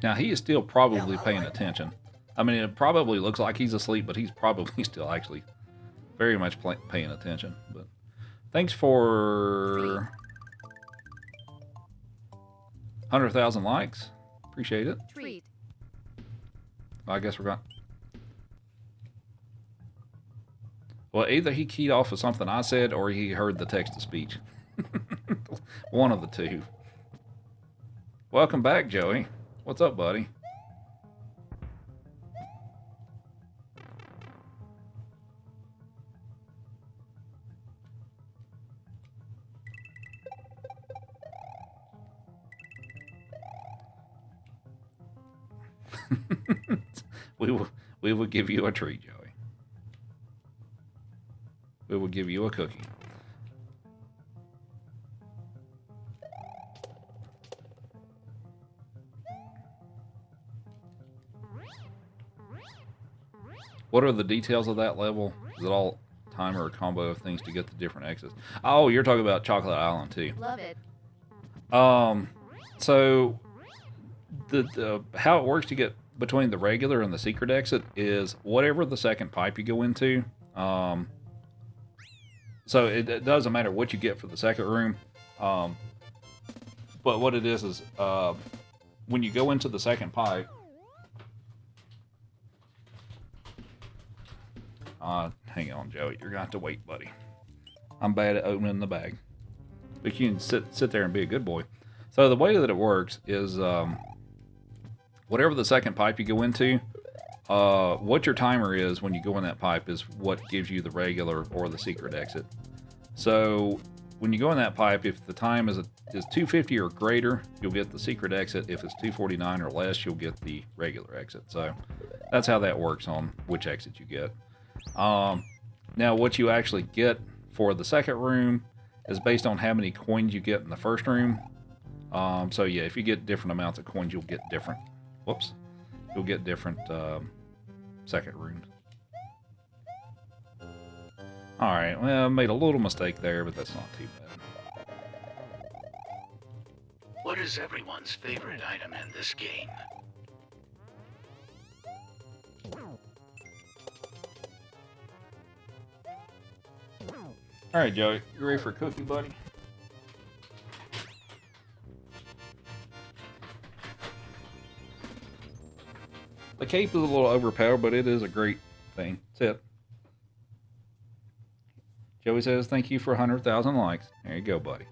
Now, he is still probably paying attention. I mean, it probably looks like he's asleep, but he's probably still actually very much paying attention. But thanks for 100,000 likes. Appreciate it. Treat. I guess we're going. Well, either he keyed off of something I said or he heard the text-to-speech. One of the two. Welcome back, Joey. What's up, buddy? We will give you a treat, Joey. We will give you a cookie. What are the details of that level? Is it all timer or combo of things to get the different exits? Oh, you're talking about Chocolate Island too. Love it. So the how it works to get between the regular and the secret exit is whatever the second pipe you go into. So it doesn't matter what you get for the second room. But what it is when you go into the second pipe, hang on, Joey. You're gonna have to wait, buddy. I'm bad at opening the bag, but you can sit there and be a good boy. So the way that it works is, whatever the second pipe you go into, what your timer is when you go in that pipe is what gives you the regular or the secret exit. So when you go in that pipe, if the time is 250 or greater, you'll get the secret exit. If it's 249 or less, you'll get the regular exit. So that's how that works on which exit you get. Now what you actually get for the second room is based on how many coins you get in the first room. So yeah, if you get different amounts of coins, you'll get different. You'll get different second rooms. All right, well, I made a little mistake there, but that's not too bad. What is everyone's favorite item in this game? All right, Joey, you ready for a cookie, buddy? The cape is a little overpowered, but it is a great thing. That's it. Joey says, thank you for 100,000 likes. There you go, buddy.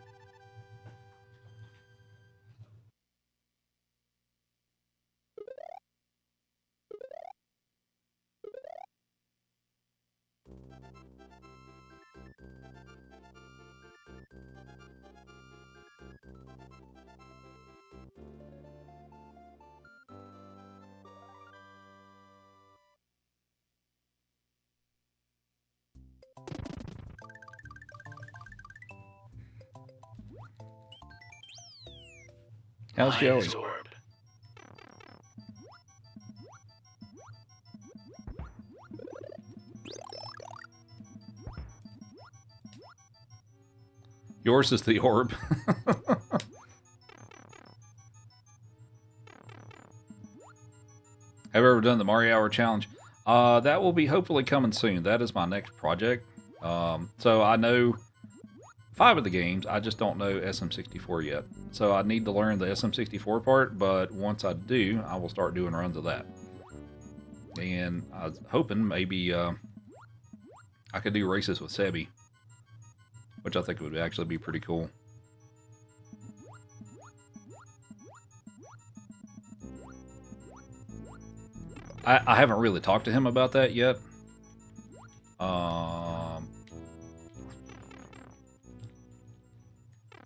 How's Joey? Lion's Orb. Yours is the orb. Have you ever done the Mario Hour challenge? That will be hopefully coming soon. That is my next project. So I know 5 of the games. I just don't know SM64 yet. So I need to learn the SM64 part, but once I do, I will start doing runs of that. And I was hoping maybe I could do races with Sebi, which I think would actually be pretty cool. I haven't really talked to him about that yet.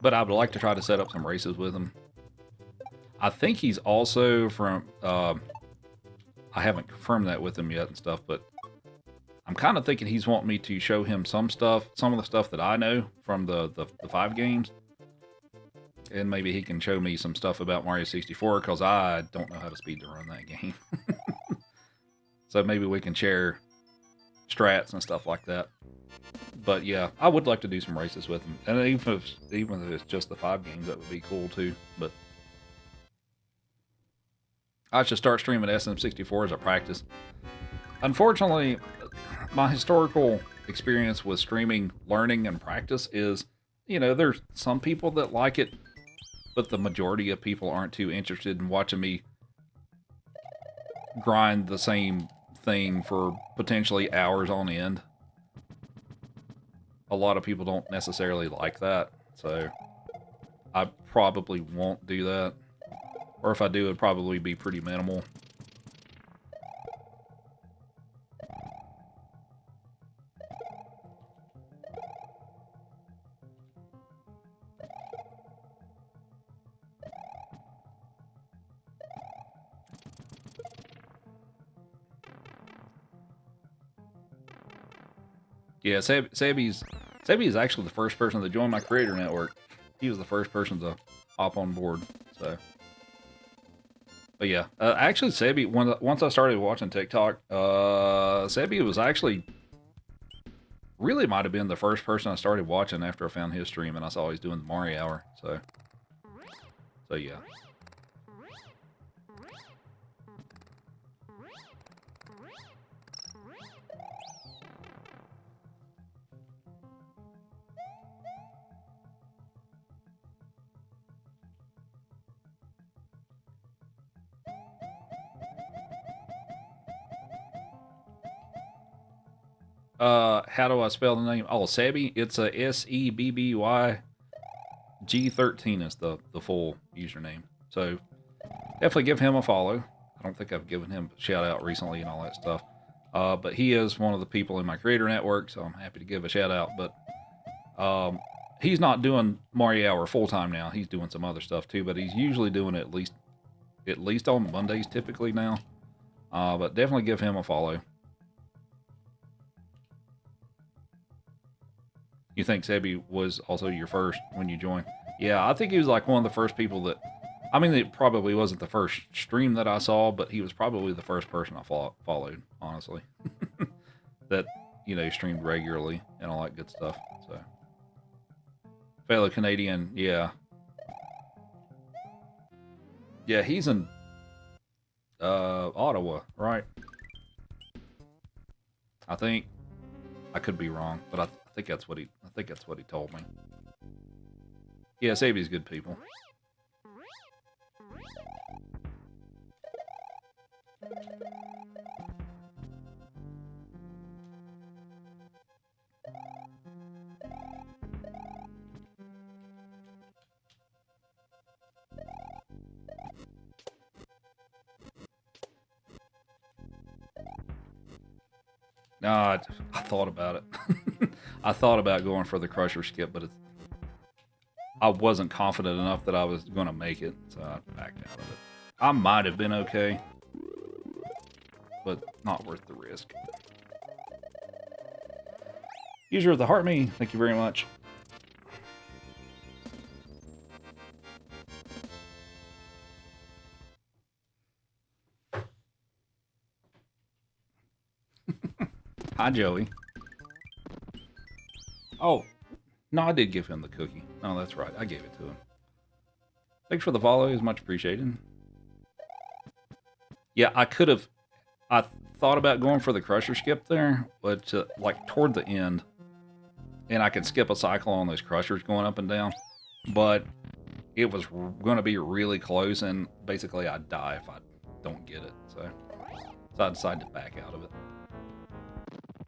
But I would like to try to set up some races with him. I think he's also from... I haven't confirmed that with him yet and stuff, but I'm kind of thinking he's wanting me to show him some stuff, some of the stuff that I know from the 5 games. And maybe he can show me some stuff about Mario 64, because I don't know how to speedrun that game. So maybe we can share strats and stuff like that. But yeah, I would like to do some races with him. And even if it's just the 5 games, that would be cool too. But I should start streaming SM64 as a practice. Unfortunately, my historical experience with streaming, learning, and practice is, you know, there's some people that like it, but the majority of people aren't too interested in watching me grind the same thing for potentially hours on end. A lot of people don't necessarily like that, so I probably won't do that. Or if I do, it'd probably be pretty minimal. Yeah, Sebi is actually the first person to join my creator network. He was the first person to hop on board. So, but yeah, actually Sebi, once I started watching TikTok, Sebi was actually really might have been the first person I started watching after I found his stream and I saw he's doing the Mario Hour. So yeah. How do I spell the name? Oh, Sebby. It's a SEBBY. G13 is the full username. So definitely give him a follow. I don't think I've given him a shout out recently and all that stuff. But he is one of the people in my creator network, so I'm happy to give a shout out. But he's not doing Mario Hour full time now. He's doing some other stuff too, but he's usually doing it at least on Mondays typically now. But definitely give him a follow. You think Sebi was also your first when you joined? Yeah, I think he was like one of the first people that... I mean, it probably wasn't the first stream that I saw, but he was probably the first person I followed, honestly. That, you know, streamed regularly and all that good stuff. So, fellow Canadian, yeah. Yeah, he's in Ottawa, right? I think. I could be wrong, but I think that's what he told me. Yeah, Sabi's good people. No, I thought about it. I thought about going for the Crusher skip, but I wasn't confident enough that I was going to make it, so I backed out of it. I might have been okay, but not worth the risk. User of the Heart Me, thank you very much. Hi, Joey. Oh, no, I did give him the cookie. No, that's right. I gave it to him. Thanks for the follow. It's much appreciated. Yeah, I could have... I thought about going for the Crusher skip there, but like toward the end, and I could skip a cycle on those Crushers going up and down, but it was going to be really close, and basically I'd die if I don't get it. So I decided to back out of it.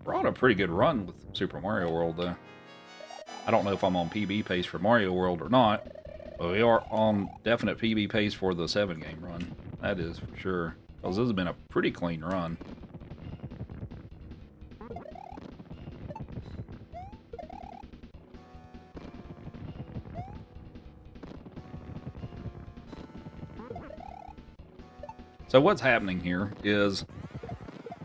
We're on a pretty good run with Super Mario World, though. I don't know if I'm on PB pace for Mario World or not, but we are on definite PB pace for the 7-game run. That is for sure. Because this has been a pretty clean run. So what's happening here is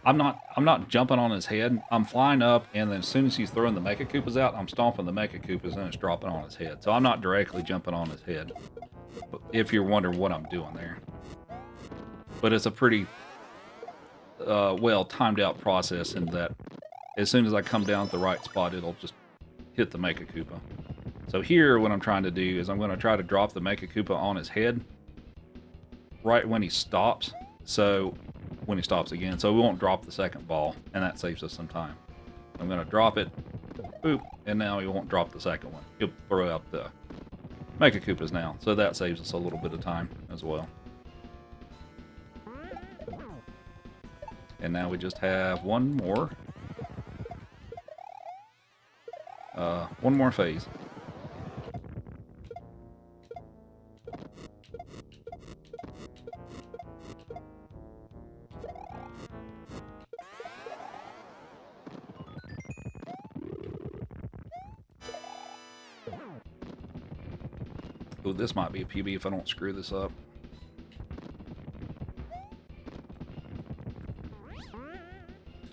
I'm not jumping on his head. I'm flying up, and then as soon as he's throwing the Mecha Koopas out, I'm stomping the Mecha Koopas, and it's dropping on his head. So I'm not directly jumping on his head, if you're wondering what I'm doing there. But it's a pretty well timed out process in that as soon as I come down at the right spot, it'll just hit the Mecha Koopa. So here, what I'm trying to do is I'm going to try to drop the Mecha Koopa on his head right when he stops. So when he stops again, so we won't drop the second ball, and that saves us some time. I'm going to drop it, boop, and now he won't drop the second one. He'll throw out the Mecha Koopas now, so that saves us a little bit of time as well. And now we just have one more phase. Ooh, this might be a PB if I don't screw this up.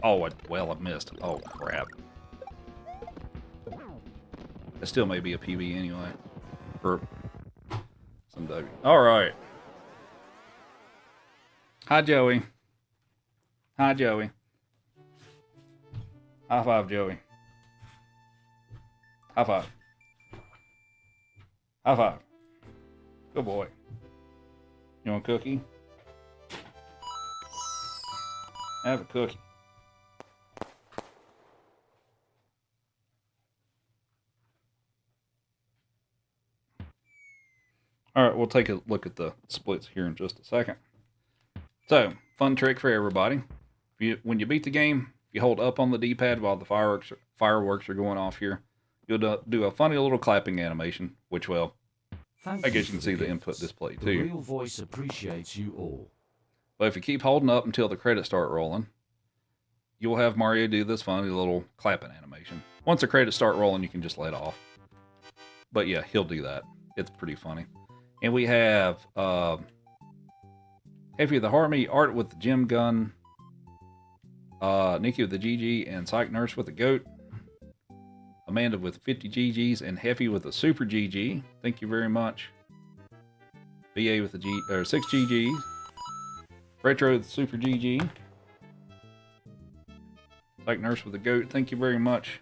Oh, well, I missed. Oh, crap. It still may be a PB anyway. For some W. Alright. Hi, Joey. Hi, Joey. High five, Joey. High five. High five. Good boy. You want a cookie? Have a cookie. Alright, we'll take a look at the splits here in just a second. So, fun trick for everybody. When you beat the game, if you hold up on the D-pad while the fireworks are going off here, you'll do a funny little clapping animation, which, well, I guess you can see the input display too. The real voice appreciates you all. But if you keep holding up until the credits start rolling, you'll have Mario do this funny little clapping animation. Once the credits start rolling, you can just let off. But yeah, he'll do that. It's pretty funny. And we have Heavy the Harmony, Art with the Gem Gun, Nikki with the GG, and Psych Nurse with the Goat. Amanda with 50 GGs, and Heffy with a Super GG. Thank you very much. BA with the 6 GGs. Retro with the Super GG. Psych Nurse with the Goat. Thank you very much.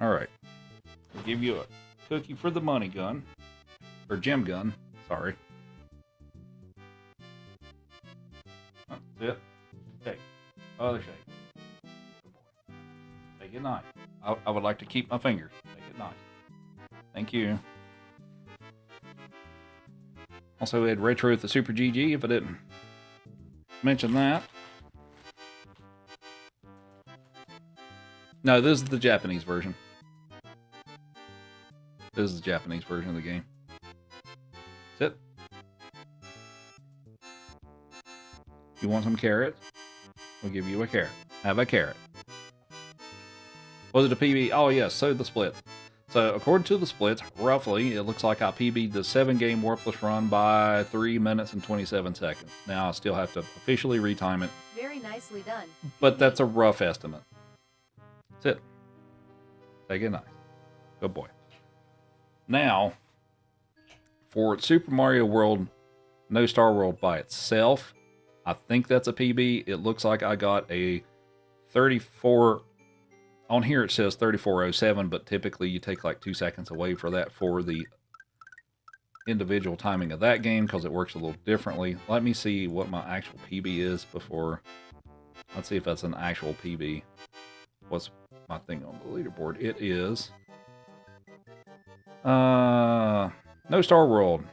Alright. We'll give you a cookie for the money gun. Or gem gun. Sorry. That's it. Shake. Other shake. Good boy. Take it nice. I would like to keep my fingers. Make it nice. Thank you. Also, we had Retro with the Super GG, if I didn't mention that. No, this is the Japanese version. This is the Japanese version of the game. That's it. You want some carrots? We'll give you a carrot. Have a carrot. Was it a PB? Oh, yes, so the splits. So, according to the splits, roughly, it looks like I PB'd the 7-game Warpless run by 3 minutes and 27 seconds. Now, I still have to officially retime it. Very nicely done. But that's a rough estimate. That's it. Take it nice. Good boy. Now, for Super Mario World, No Star World by itself, I think that's a PB. It looks like I got a 34 on here it says 3407, but typically you take like 2 seconds away for that for the individual timing of that game because it works a little differently. Let me see what my actual PB is before. Let's see if that's an actual PB. What's my thing on the leaderboard? It is No Star World.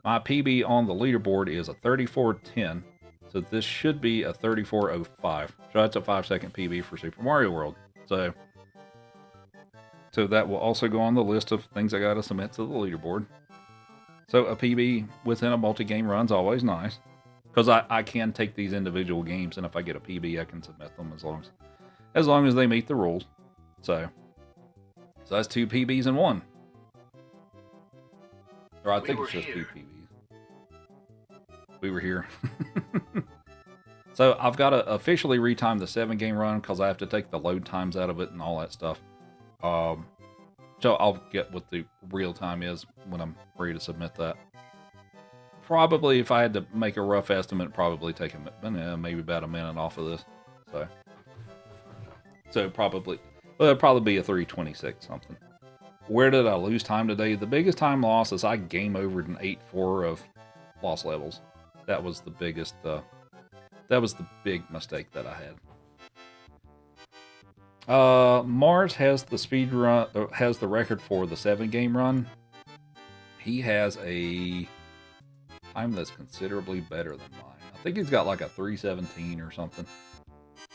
My PB on the leaderboard is a 3410. So this should be a 3405. So that's a 5-second PB for Super Mario World. So that will also go on the list of things I got to submit to the leaderboard. So a PB within a multi-game run is always nice. Because I can take these individual games, and if I get a PB, I can submit them as long as they meet the rules. So that's 2 PBs in 1. Or I think it's just 2 PBs. We were here. So I've got to officially retime the 7-game run because I have to take the load times out of it and all that stuff. So I'll get what the real time is when I'm ready to submit that. Probably, if I had to make a rough estimate, probably take maybe about a minute off of this. So probably, well, it'll probably be a 3:26 something. Where did I lose time today? The biggest time loss is I game overed an 8-4 of lost levels. That was the biggest. That was the big mistake that I had. Mars has the speed run, has the record for the 7-game run. He has a time that's considerably better than mine. I think he's got like a 3:17 or something.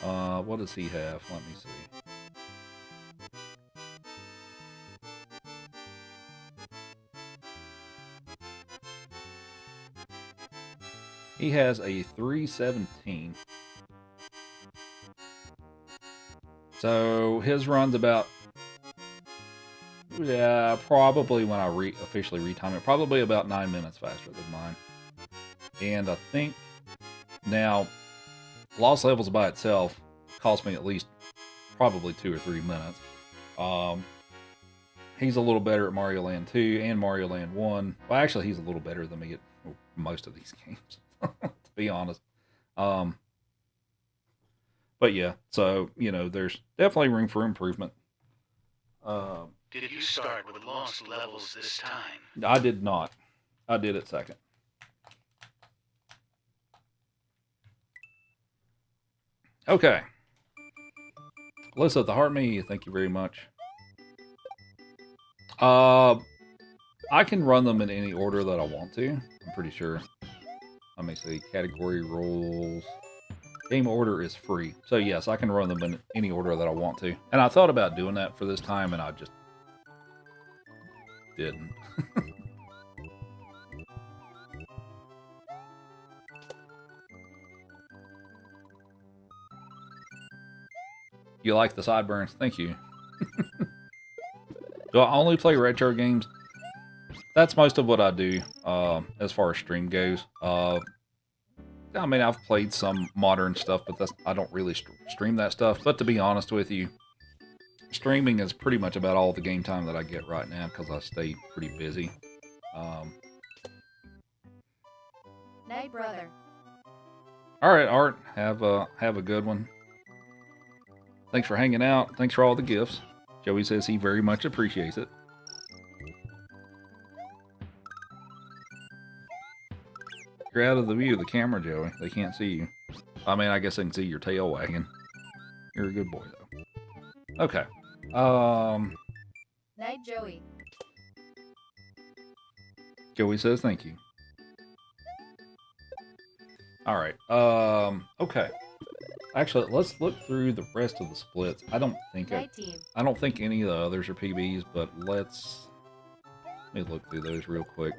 What does he have? Let me see. He has a 3:17. So his run's about, yeah, probably when I officially retime it, probably about 9 minutes faster than mine. And I think now Lost Levels by itself cost me at least probably 2 or 3 minutes. He's a little better at Mario Land 2 and Mario Land 1. Well, actually, he's a little better than me at most of these games, to be honest. But yeah, so, you know, there's definitely room for improvement. Did you start with Lost Levels this time? I did not. I did it second. Okay. Alyssa, the Heart Me, thank you very much. I can run them in any order that I want to. I'm pretty sure. Let me see. Category rules. Game order is free. So yes, I can run them in any order that I want to. And I thought about doing that for this time, and I just didn't. You like the sideburns? Thank you. Do I only play retro games? That's most of what I do as far as stream goes. I mean, I've played some modern stuff, but I don't really stream that stuff. But to be honest with you, streaming is pretty much about all the game time that I get right now because I stay pretty busy. Night, brother. All right, Art, have a good one. Thanks for hanging out. Thanks for all the gifts. Joey says he very much appreciates it. You're out of the view of the camera, Joey. They can't see you. I mean, I guess they can see your tail wagging. You're a good boy, though. Okay. Night, Joey. Joey says thank you. All right. Okay. Actually, let's look through the rest of the splits. I don't think Night, team. I don't think any of the others are PBs, but let me look through those real quick.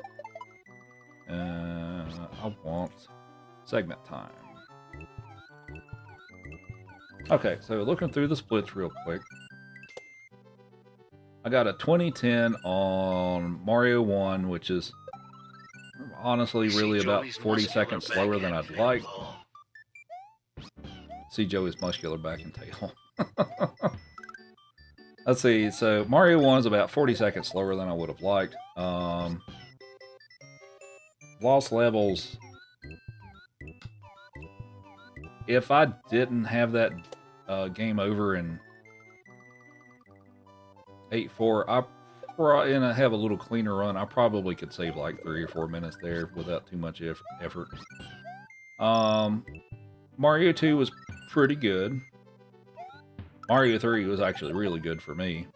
I want segment time. Okay, so looking through the splits real quick. I got a 2010 on Mario 1, which is honestly really about 40 seconds slower than I'd like. See Joey's muscular back and tail. Let's see, so Mario 1 is about 40 seconds slower than I would have liked. Lost Levels. If I didn't have that game over and 8-4. And I have a little cleaner run. I probably could save like 3 or 4 minutes there without too much effort. Mario 2 was pretty good. Mario 3 was actually really good for me.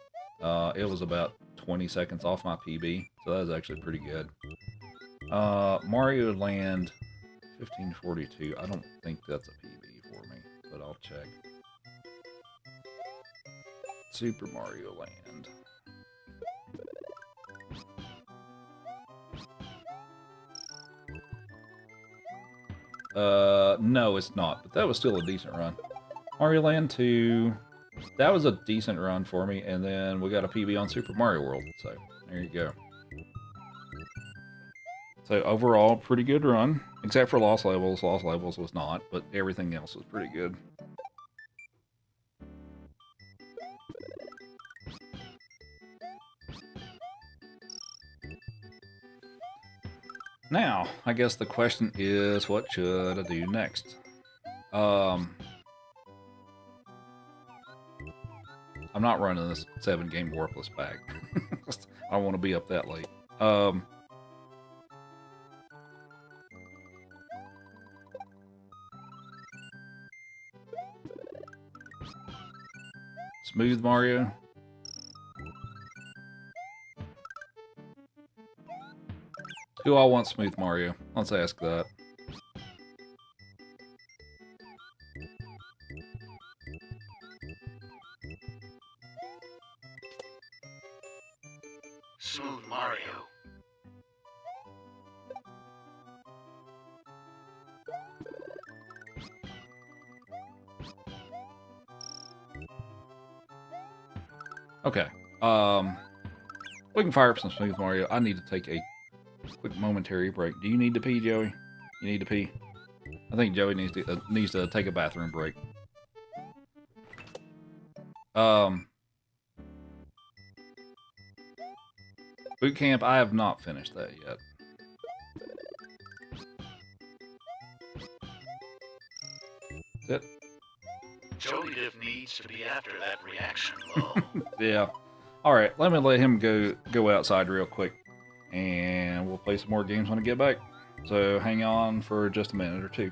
It was about 20 seconds off my PB, so that was actually pretty good. Mario Land 1542. I don't think that's a PB for me, but I'll check. Super Mario Land. No, it's not, but that was still a decent run. Mario Land 2, that was a decent run for me, and then we got a PB on Super Mario World, so there you go. So overall, pretty good run, except for Lost Levels. Lost Levels was not, but everything else was pretty good. Now, I guess the question is, what should I do next? I'm not running this 7-game Warpless pack. I don't want to be up that late. Smooth Mario. Who all wants Smooth Mario? Let's ask that. Smooth Mario. Okay. We can fire up some Smooth Mario. I need to take a quick momentary break. Do you need to pee, Joey? You need to pee? I think Joey needs to take a bathroom break. Boot camp, I have not finished that yet. Is it? Joey Div needs to be after that reaction lull. Yeah. All right, let me let him go outside real quick, and we'll play some more games when I get back. So hang on for just a minute or two.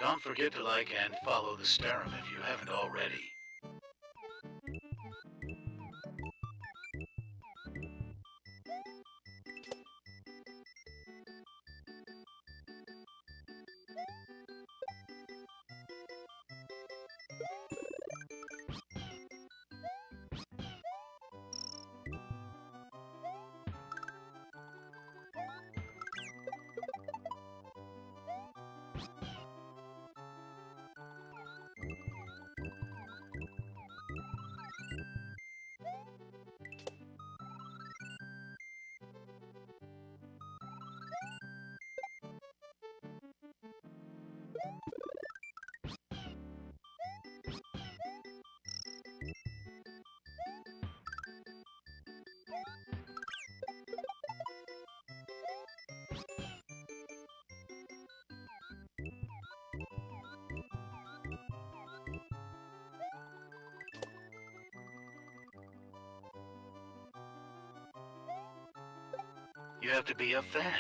Don't forget to like and follow the Starum if you haven't already. You have to be a fan.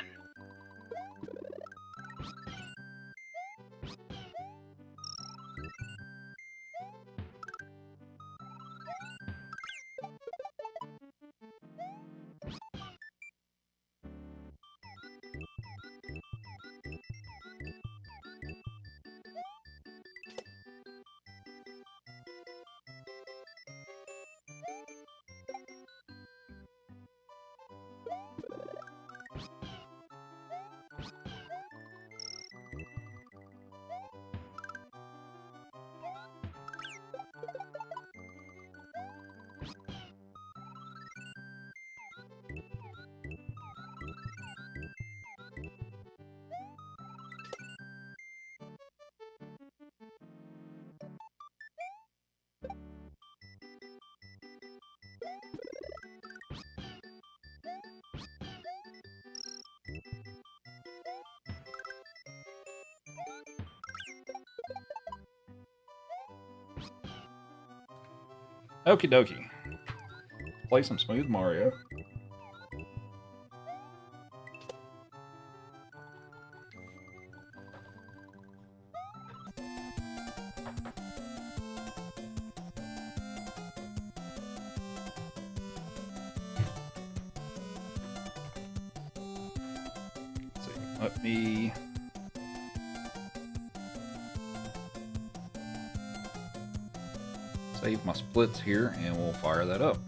Okie dokie. Play some Smooth Mario. Let's see. Let me. Save my splits here and we'll fire that up.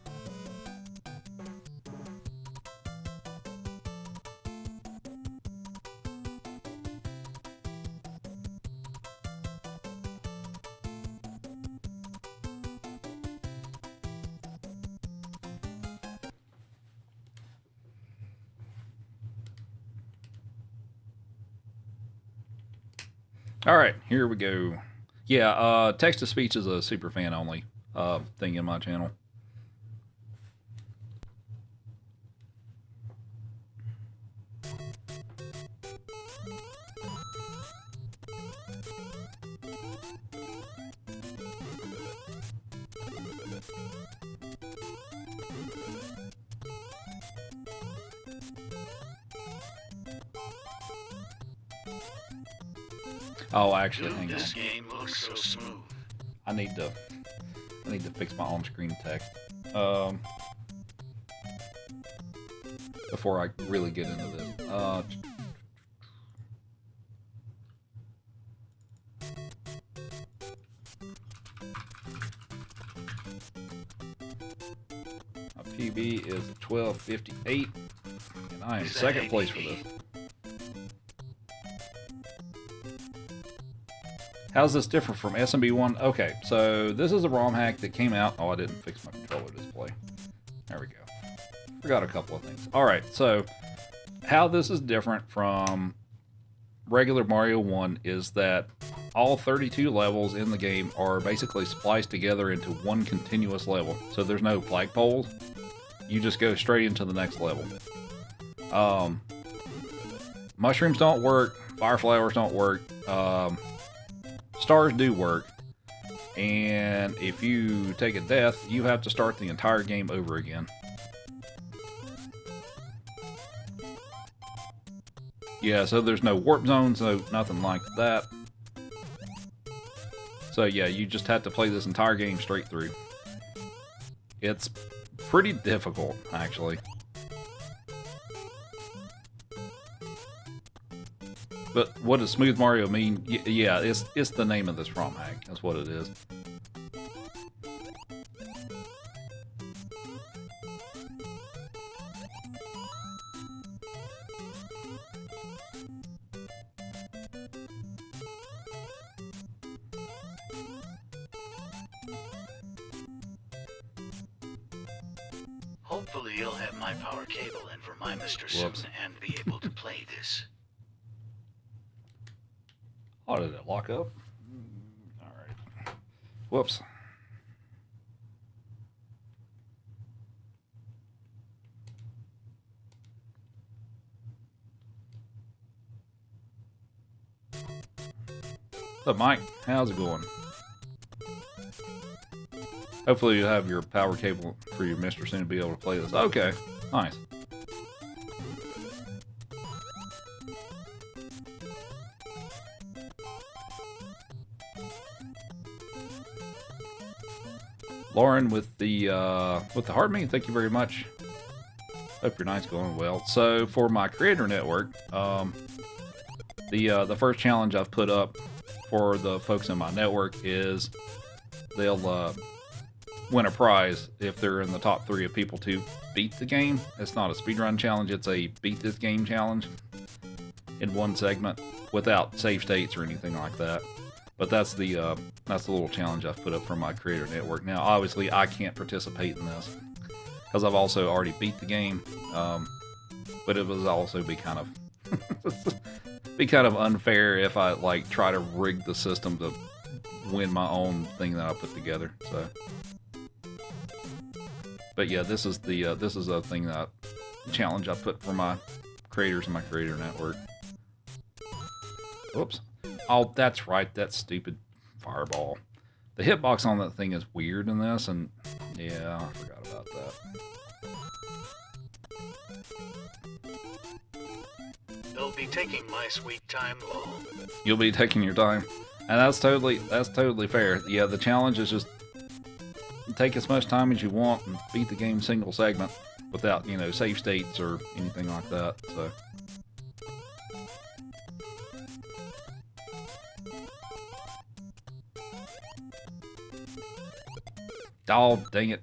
All right, here we go. Yeah, text to speech is a super fan only thing in my channel. Oh, actually, Dude, hang on. this game looks so smooth. I need to fix my on-screen text before I really get into this. My PB is 1258, and I am Is that second place for ABV? this. How's this different from SMB1? Okay, so this is a ROM hack that came out. Oh, I didn't fix my controller display. There we go. Forgot a couple of things. All right, so how this is different from regular Mario 1 is that all 32 levels in the game are basically spliced together into one continuous level. So there's no flagpoles. You just go straight into the next level. Mushrooms don't work. Fire flowers don't work. Stars do work, and if you take a death, you have to start the entire game over again. Yeah, so there's no warp zones, no nothing like that. So yeah, you just have to play this entire game straight through. It's pretty difficult, actually. But what does Smooth Mario mean? Yeah, it's the name of this ROM hack. That's what it is. Hopefully you'll have my power cable in for my Mr. Soon Whoops. and be able to play this. Oh, did it lock up? All right. Whoops. What's up, Mike? How's it going? Hopefully you have your power cable for your Mr. Soon to be able to play this. Okay, nice. Lauren with the heart me, thank you very much. Hope your night's going well. So for my creator network, the first challenge I've put up for the folks in my network is they'll win a prize if they're in the top 3 of people to beat the game. It's not a speedrun challenge, it's a beat this game challenge in one segment without save states or anything like that. But that's the little challenge I've put up for my creator network. Now, obviously, I can't participate in this because I've also already beat the game. But it would also be kind of unfair if I like try to rig the system to win my own thing that I put together. So, but yeah, this is a thing that challenge I put for my creators in my creator network. Oops. Oh, that's right. That stupid fireball. The hitbox on that thing is weird in this, and yeah, I forgot about that. They'll be taking my sweet time long. You'll be taking your time, and that's totally fair. Yeah, the challenge is just take as much time as you want and beat the game single segment without, you know, save states or anything like that. So. Oh, dang it.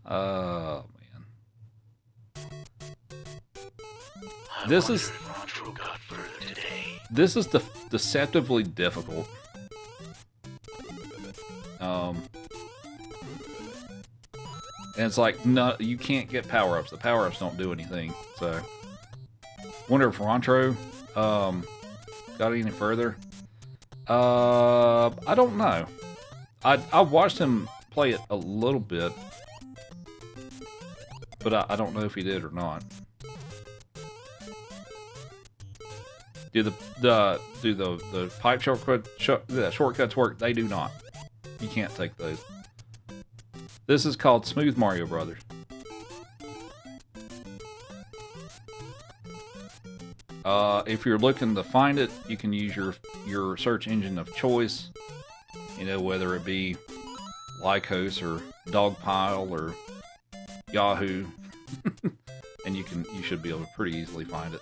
Oh, man. This is deceptively difficult. And it's like, no, you can't get power-ups. The power-ups don't do anything. So, wonder if Rantro got any further. I don't know. I watched him play it a little bit, but I don't know if he did or not. Do the pipe shortcuts work? They do not. You can't take those. This is called Smooth Mario Brothers. If you're looking to find it, you can use your search engine of choice. You know, whether it be Lycos or Dogpile or Yahoo, and you should be able to pretty easily find it.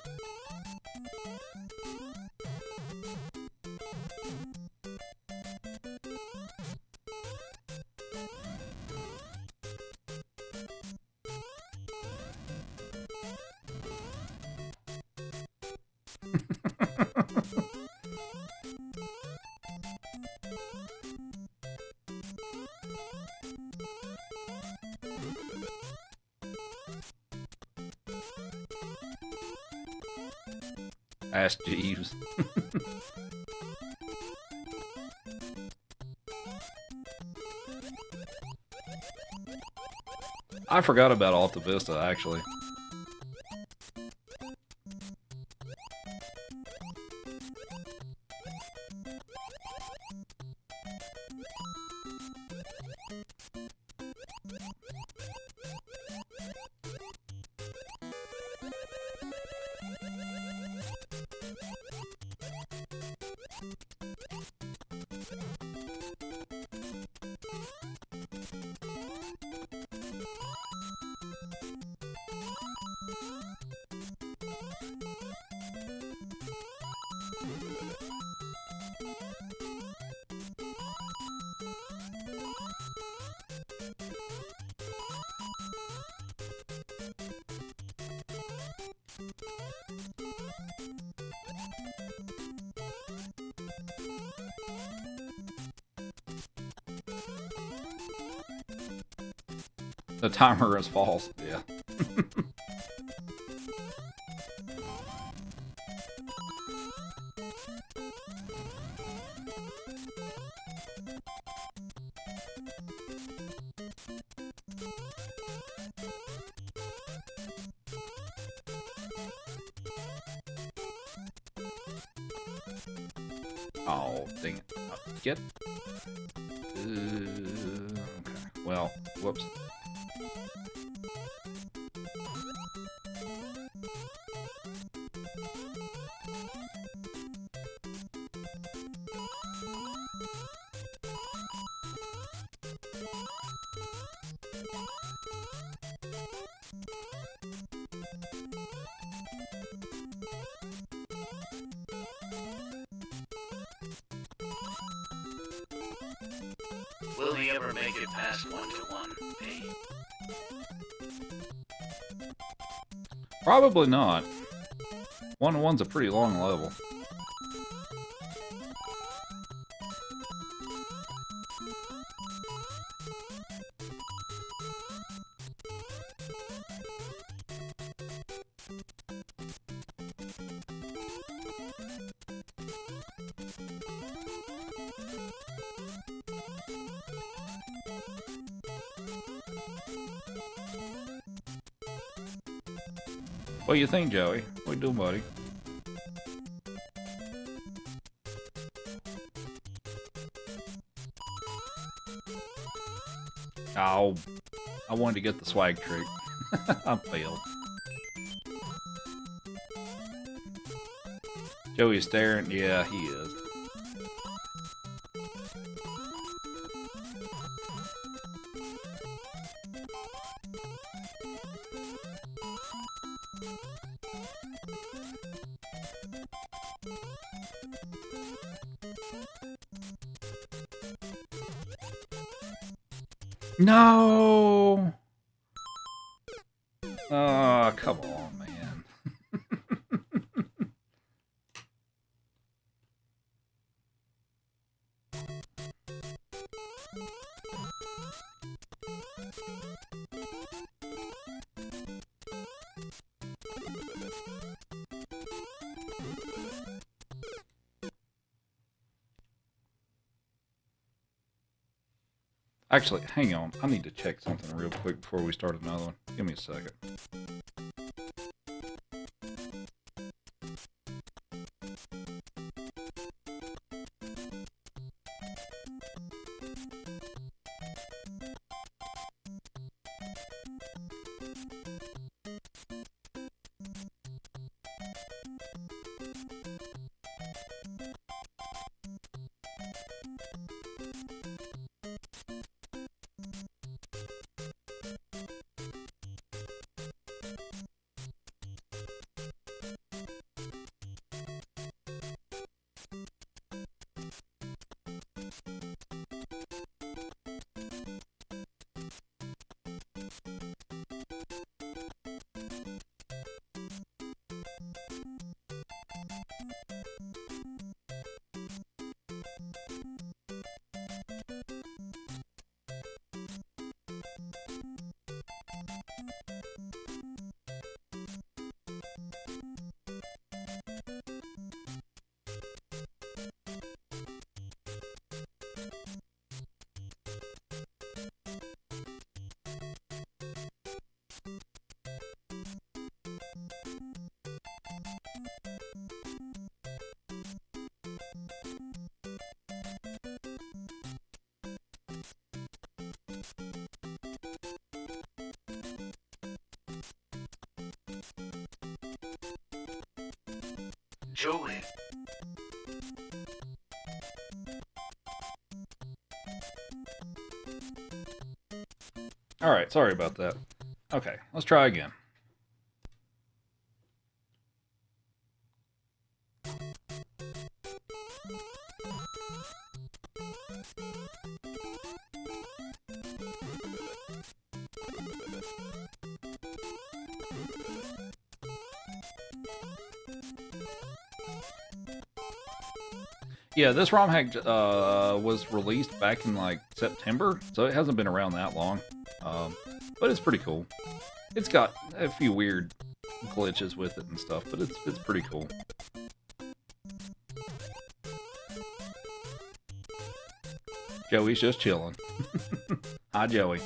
Ask Jeeves. I forgot about Alta Vista, actually. The timer is false, yeah. Oh, dang it. Get. Okay. Well, whoops. Will he ever make it past 1-to-1, eh? Probably not. 1-to-1's a pretty long level. What do you think, Joey? What you doing, buddy? Oh, I wanted to get the swag trick. I failed. Joey's staring. Yeah, he is. No! Oh, come on, man. Actually, hang on. I need to check something real quick before we start another one. Give me a second. Joey. Alright, sorry about that. Okay, let's try again. Yeah, this ROM hack was released back in like September, so it hasn't been around that long. But it's pretty cool. It's got a few weird glitches with it and stuff, but it's pretty cool. Joey's just chilling. Hi, Joey.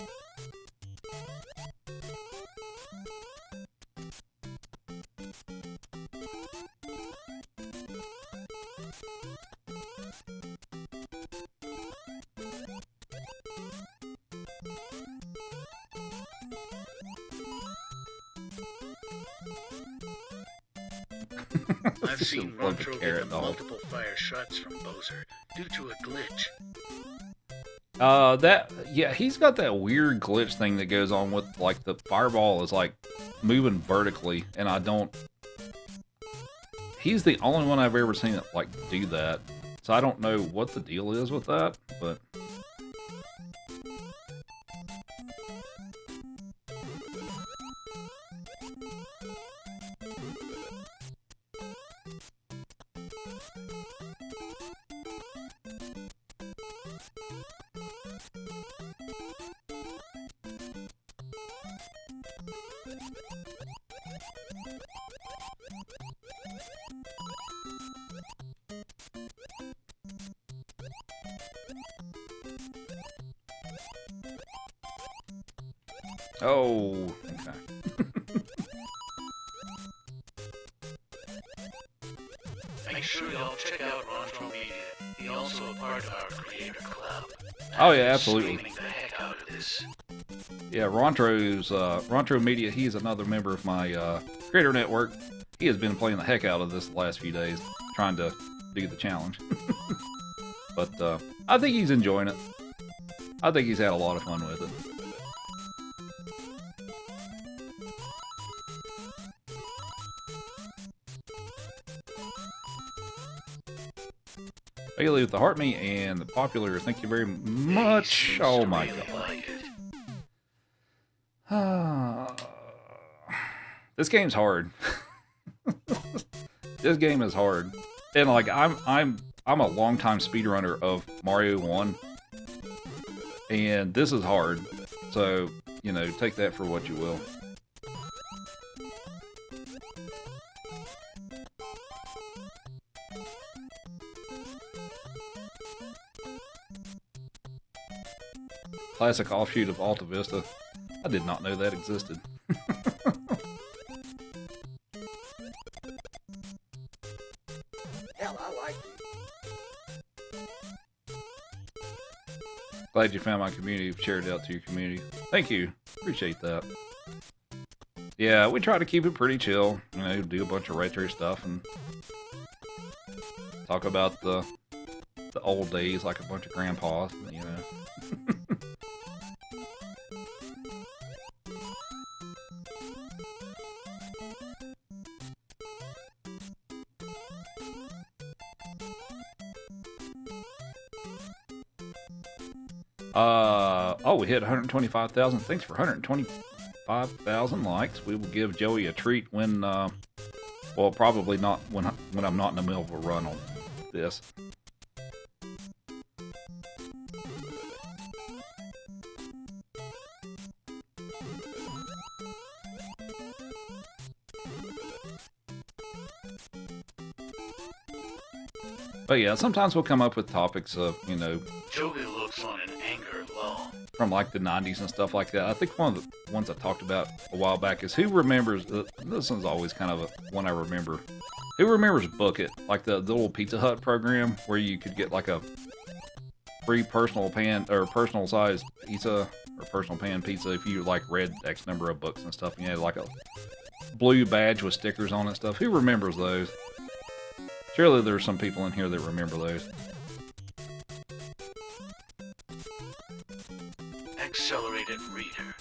I've seen Love the Rontro carrot get dog. multiple fire shots from Bowser due to a glitch. Yeah, he's got that weird glitch thing that goes on with like the fireball is like moving vertically, and he's the only one I've ever seen that like do that. So I don't know what the deal is with that, but oh, okay. Make sure y'all check out Rontro Media. He You're also a part of our creator club. Oh, yeah, You're absolutely. streaming the heck out of this. Yeah, Rontro Media, he is another member of my creator network. He has been playing the heck out of this the last few days, trying to do the challenge. But I think he's enjoying it. I think he's had a lot of fun with it. Bailey with the heart me and the popular, thank you very much. Oh my god. This game's hard. This game is hard. And like I'm a longtime speedrunner of Mario 1. And this is hard. So, you know, take that for what you will. Classic offshoot of Alta Vista. I did not know that existed. Hell, I like you. Glad you found my community. Shared it out to your community. Thank you. Appreciate that. Yeah, we try to keep it pretty chill. You know, do a bunch of retro stuff and talk about the old days like a bunch of grandpas, you know. Oh, we hit 125,000. Thanks for 125,000 likes. We will give Joey a treat when, well, probably not when I'm not in the middle of a run on this. But yeah, sometimes we'll come up with topics of, you know, Joey looks on an anger lull. from like the 90s and stuff like that. I think one of the ones I talked about a while back is who remembers, this one's always kind of one I remember. Who remembers Book It? Like the little Pizza Hut program where you could get like a free personal pan or personal size pizza or personal pan pizza if you like read X number of books and stuff. And you had like a blue badge with stickers on it and stuff. Who remembers those? Surely there's some people in here that remember those. Accelerated reader.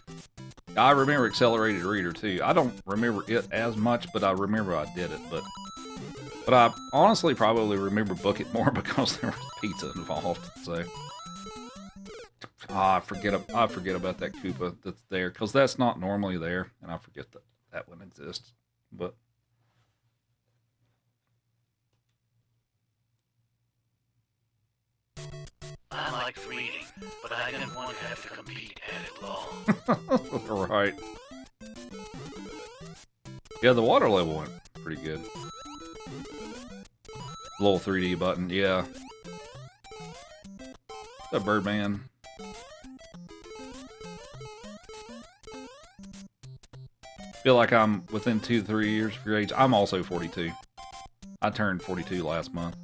I remember Accelerated Reader too. I don't remember it as much, but I remember I did it. But I honestly probably remember Book It more because there was pizza involved. So I forget about that Koopa that's there because that's not normally there, and I forget that one exists. But I liked reading, but I didn't want to have to compete at it all. right. Yeah, the water level went pretty good. Little 3D button, yeah. The Birdman. Feel like I'm within 2-3 years of your age. I'm also 42. I turned 42 last month.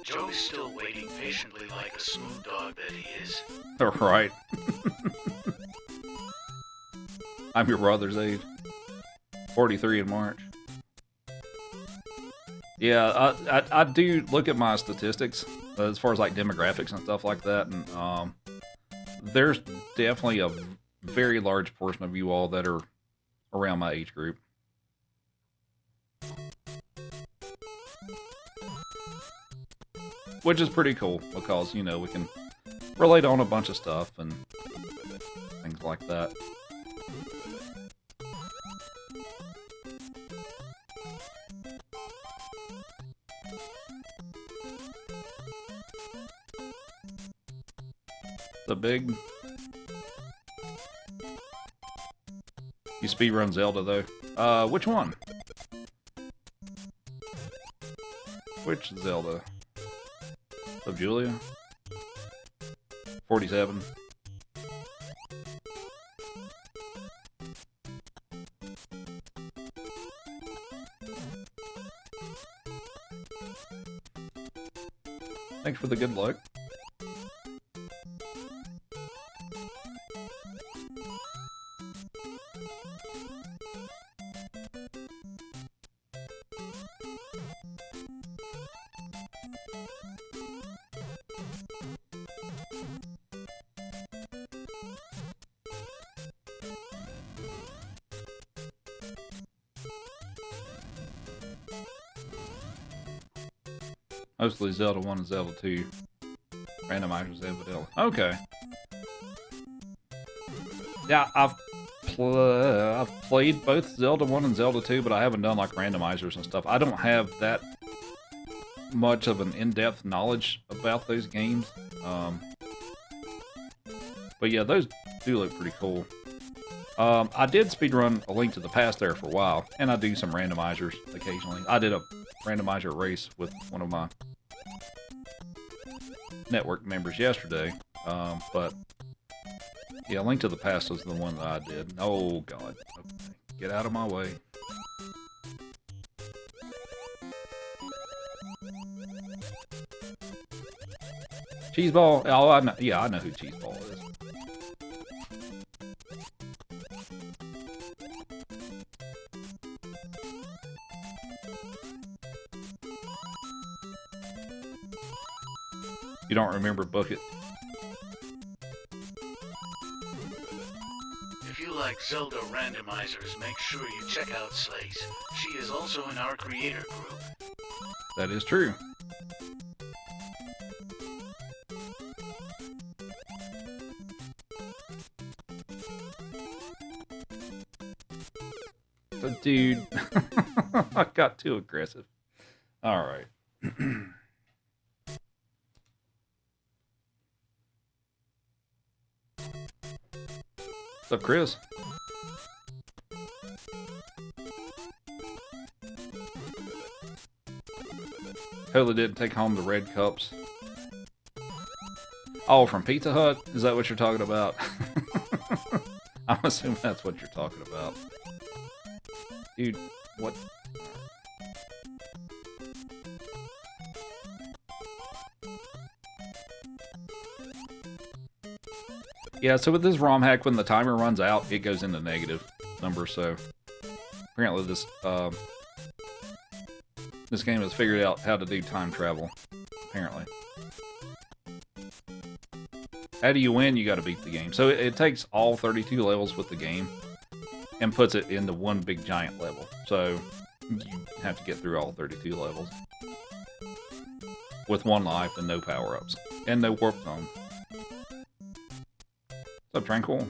Joey's still waiting patiently like a smooth dog that he is. Right. I'm your brother's age. 43 in March. Yeah, I do look at my statistics as far as like demographics and stuff like that, and there's definitely a very large portion of you all that are around my age group. Which is pretty cool because, you know, we can relate on a bunch of stuff and things like that. The big... You speedrun Zelda, though. Which one? Which Zelda? Of Julia? 47. Thanks for the good luck. Mostly Zelda 1 and Zelda 2. Randomizers evidently. Okay. Yeah, I've played both Zelda 1 and Zelda 2, but I haven't done like randomizers and stuff. I don't have that much of an in-depth knowledge about those games. But yeah, those do look pretty cool. I did speedrun A Link to the Past there for a while, and I do some randomizers occasionally. I did a randomizer race with one of my network members yesterday, but yeah, Link to the Past was the one that I did. Oh god, okay. Get out of my way. Cheeseball, oh I know, yeah, I know who Cheeseball is. You don't remember Bucket? If you like Zelda randomizers, make sure you check out Slace. She is also in our creator group. That is true. But dude, I got too aggressive. All right. What's up, Chris? Totally didn't take home the red cups. Oh, from Pizza Hut? Is that what you're talking about? I'm assuming that's what you're talking about. Dude, what? Yeah, so with this ROM hack, when the timer runs out, it goes into negative numbers, so apparently this this game has figured out how to do time travel, apparently. How do you win? You gotta beat the game. So it takes all 32 levels with the game and puts it into one big giant level. So you have to get through all 32 levels with one life and no power-ups and no warp zone. What's up, Tranquil?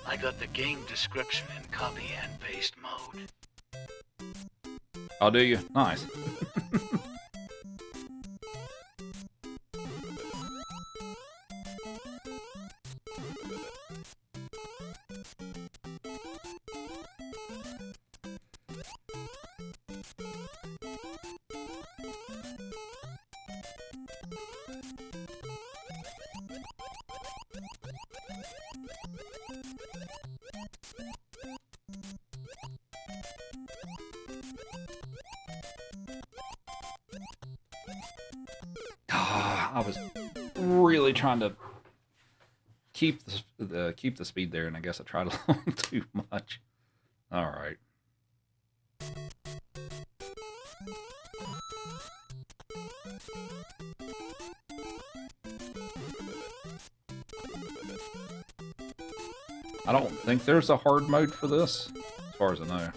I got the game description in copy and paste mode. Oh, do you? Nice. I was really trying to keep the speed there, and I guess I tried a little too much. All right. I don't think there's a hard mode for this, as far as I know.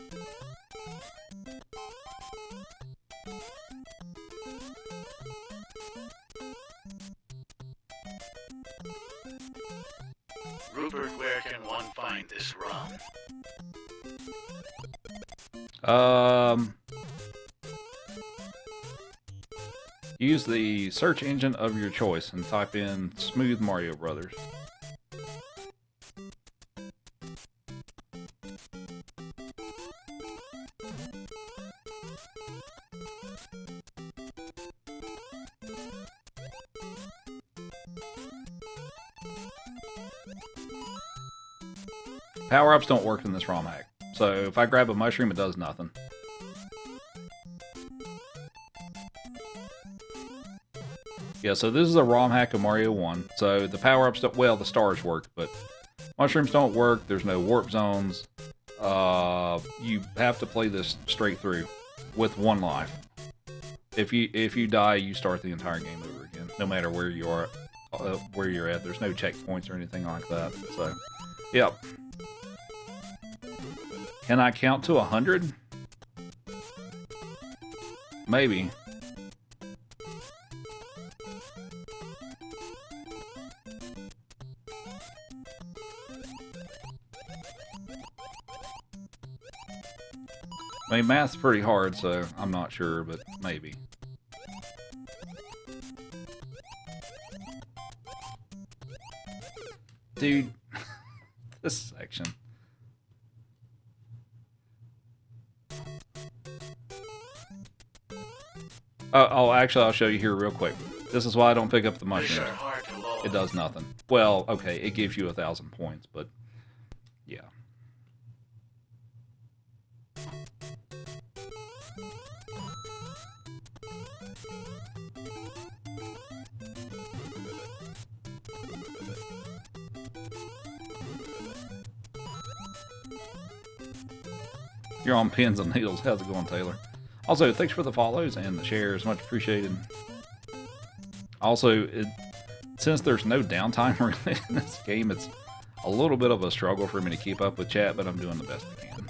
Rupert, where can one find this ROM? Use the search engine of your choice and type in Smooth Mario Brothers. Power-ups don't work in this ROM hack. So if I grab a mushroom, it does nothing. Yeah, so this is a ROM hack of Mario 1. So the power-ups don't, well, the stars work, but mushrooms don't work. There's no warp zones. You have to play this straight through with 1 life. If you die, you start the entire game over again, no matter where you are, where you're at. There's no checkpoints or anything like that. So, yep. Can I count to 100? Maybe. I mean, math's pretty hard, so I'm not sure, but maybe. Dude, this section. Oh, actually, I'll show you here real quick. This is why I don't pick up the Fish mushroom. are hard to load. It does nothing. Well, okay, it gives you 1,000 points, but yeah. You're on pins and needles. How's it going, Taylor? Also, thanks for the follows and the shares. Much appreciated. Also, since there's no downtime really in this game, it's a little bit of a struggle for me to keep up with chat, but I'm doing the best I can.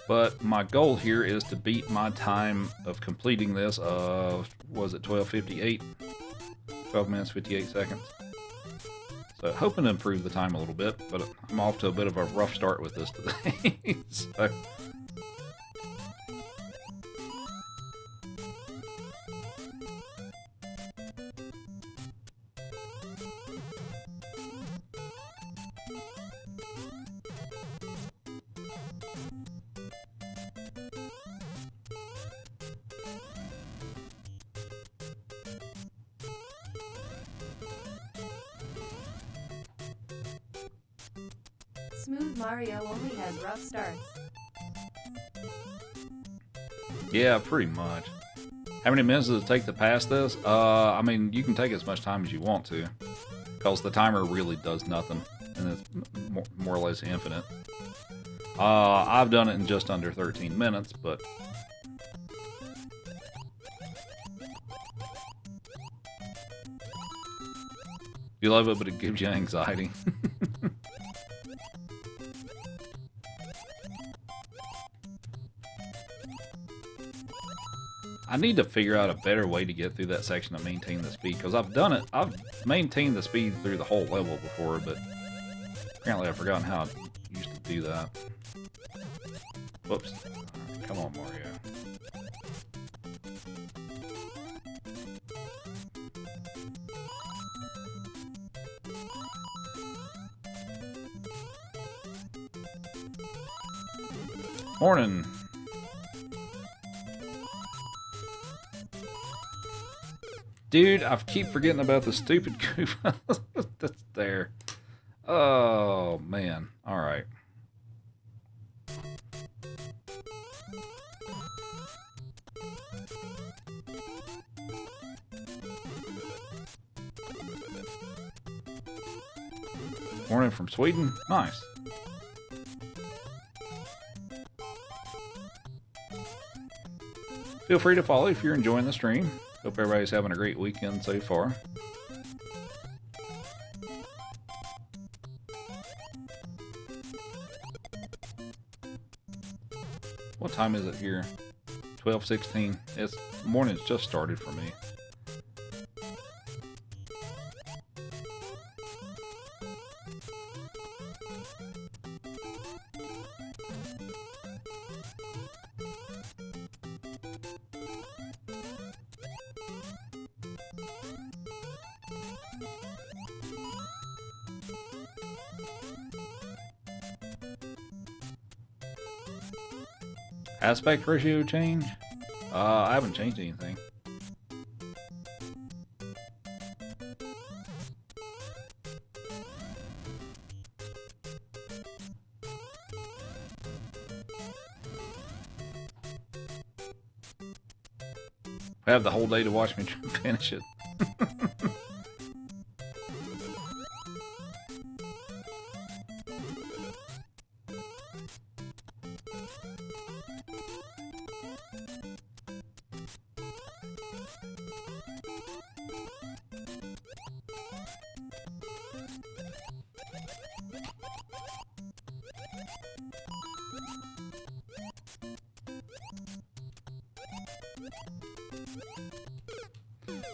But my goal here is to beat my time of completing this of, was it 12:58? 12 minutes, 58 seconds. So hoping to improve the time a little bit, but I'm off to a bit of a rough start with this today. So. Smooth Mario only has rough starts. Yeah, pretty much. How many minutes does it take to pass this? I mean, you can take as much time as you want to, because the timer really does nothing, and it's more or less infinite. I've done it in just under 13 minutes, but you love it, but it gives you anxiety. I need to figure out a better way to get through that section and maintain the speed, because I've done it. I've maintained the speed through the whole level before, but apparently I've forgotten how I used to do that. Whoops. Come on, Mario. Morning. Dude, I keep forgetting about the stupid Koopa that's there. Oh, man. Alright. Morning from Sweden. Nice. Feel free to follow if you're enjoying the stream. Hope everybody's having a great weekend so far. What time is it here? 12:16. It's morning's just started for me. Aspect ratio change? I haven't changed anything. I have the whole day to watch me finish it.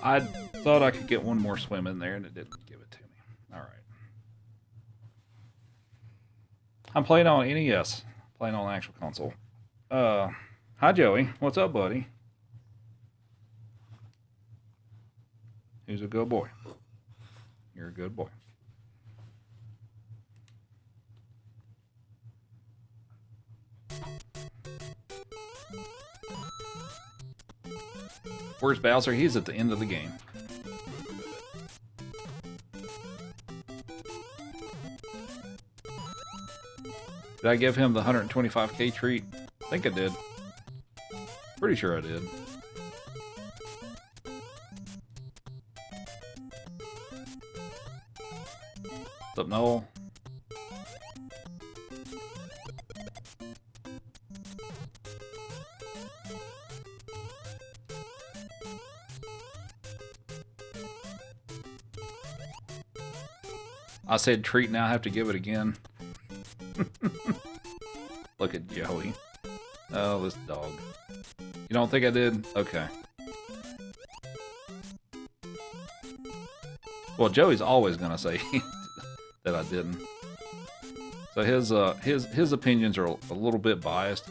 I thought I could get one more swim in there, and it didn't give it to me. All right. I'm playing on NES, playing on actual console. Hi Joey, what's up, buddy? Who's a good boy? You're a good boy. Where's Bowser? He's at the end of the game. Did I give him the 125k treat? I think I did. Pretty sure I did. What's up, Noel? I said treat, now I have to give it again. Look at Joey. Oh, this dog. You don't think I did? Okay. Well, Joey's always gonna say that I didn't. So his opinions are a little bit biased.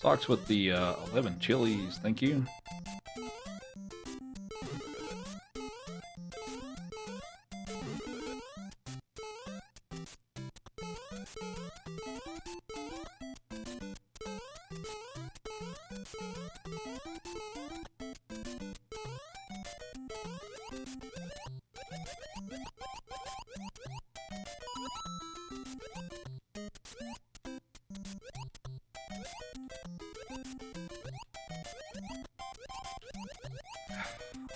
Socks with the 11 chilies, thank you.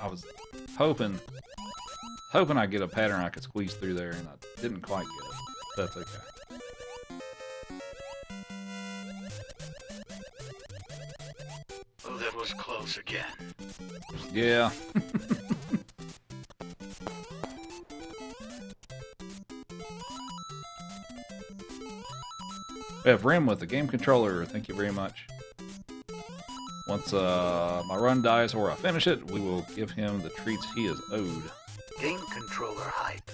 I was hoping I'd get a pattern I could squeeze through there, and I didn't quite get it. That's okay. Oh, that was close again. Yeah. We have Rim with the game controller. Thank you very much. Once my run dies or I finish it, we will give him the treats he is owed. Game controller hype.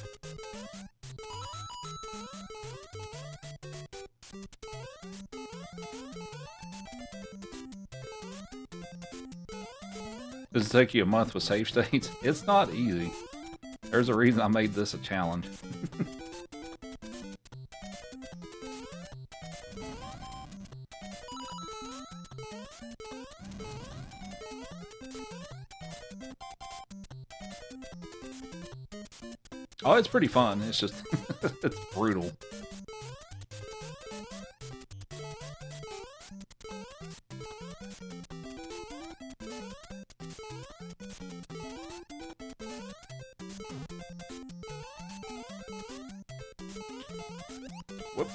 Does it take you a month with save states? It's not easy. There's a reason I made this a challenge. Oh, it's pretty fun. It's just, it's brutal. Whoop.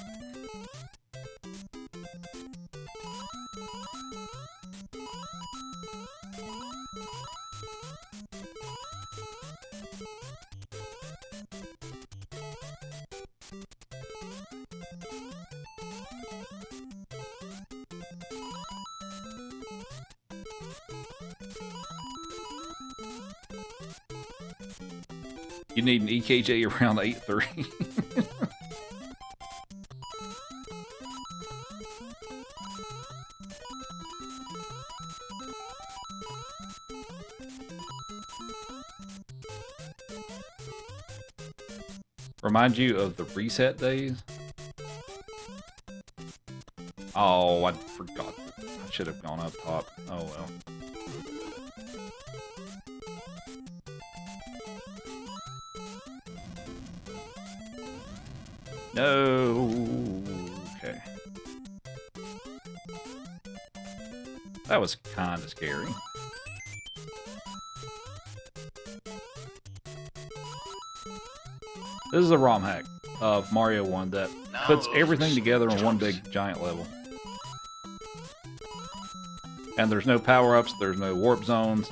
You need an EKJ around 8-3. Remind you of the reset days? Oh, I forgot. I should have gone up top. Oh well. No. Okay. That was kind of scary. This is a ROM hack of Mario 1 that puts everything together in one big giant level. And there's no power-ups, there's no warp zones.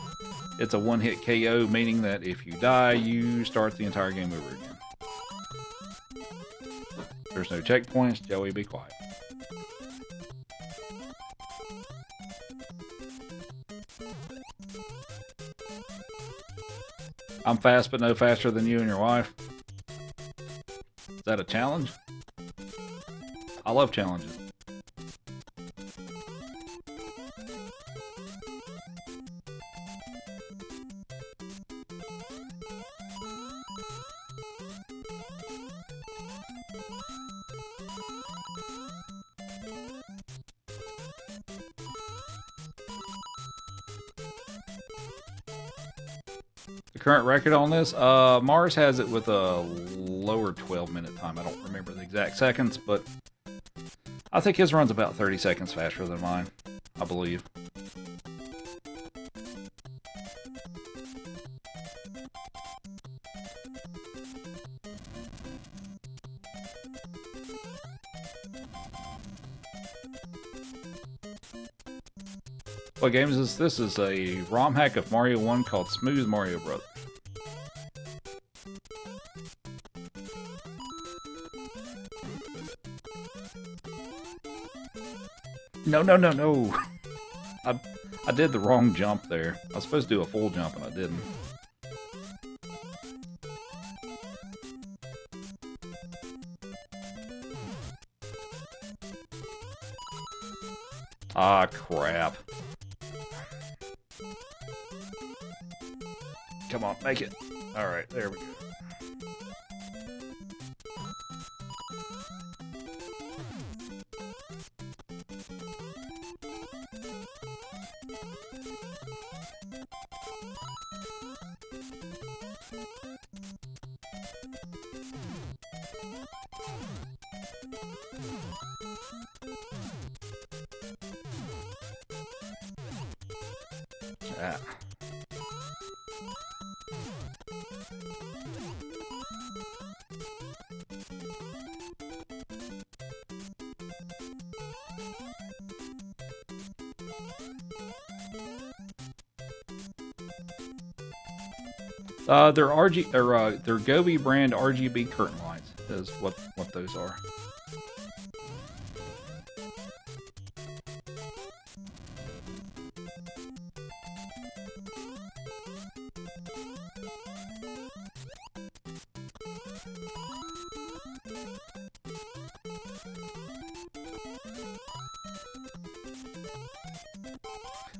It's a one-hit KO, meaning that if you die, you start the entire game over again. There's no checkpoints. Joey, be quiet. I'm fast, but no faster than you and your wife. Is that a challenge? I love challenges. The current record on this, Mars has it with a lower 12-minute time. I don't remember the exact seconds, but I think his run's about 30 seconds faster than mine, I believe. What game is this? This is a ROM hack of Mario 1 called Smooth Mario Brothers. No, no, no, no. I did the wrong jump there. I was supposed to do a full jump and I didn't. Ah, crap. Come on, make it. Alright, there we go. Ah. They're they're Gobi brand RGB curtain lights is what those are.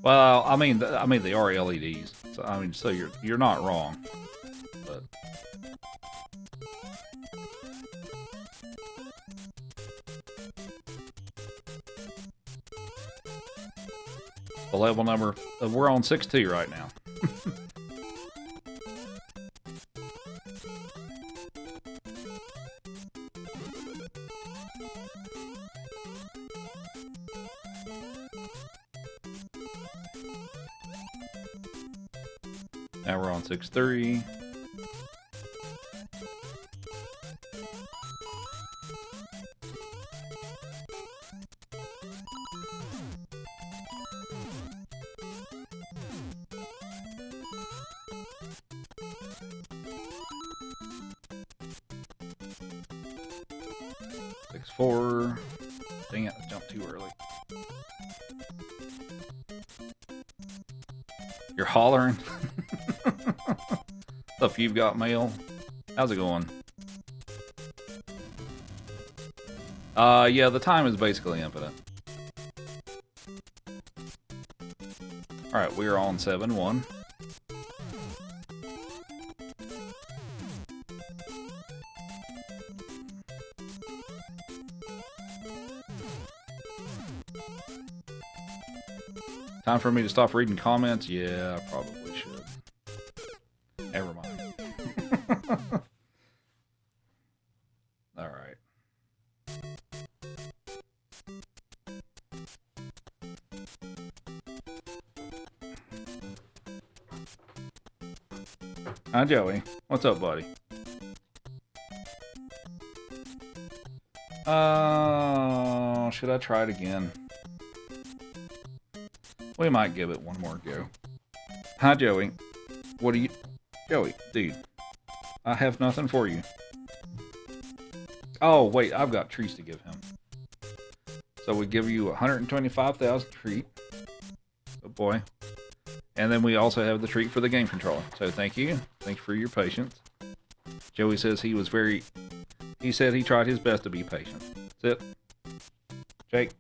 Well, I mean they are LEDs. So I mean, so you're not wrong. But the level number, we're on 6-2 right now. Now we're on 6-3. Six, 4. Dang it, I jumped too early. You're hollering. Stuff you've got mail. How's it going? Yeah, the time is basically infinite. Alright, we are on 7-1. Time for me to stop reading comments? Yeah, I probably should. Never mind. All right. Hi, Joey. What's up, buddy? Should I try it again? We might give it one more go. Hi, Joey. What are you... Joey, dude. I have nothing for you. Oh, wait. I've got treats to give him. So we give you 125,000 treat. Good boy. And then we also have the treat for the game controller. So thank you. Thank you for your patience. Joey says he was very... He said he tried his best to be patient. Sit. Jake.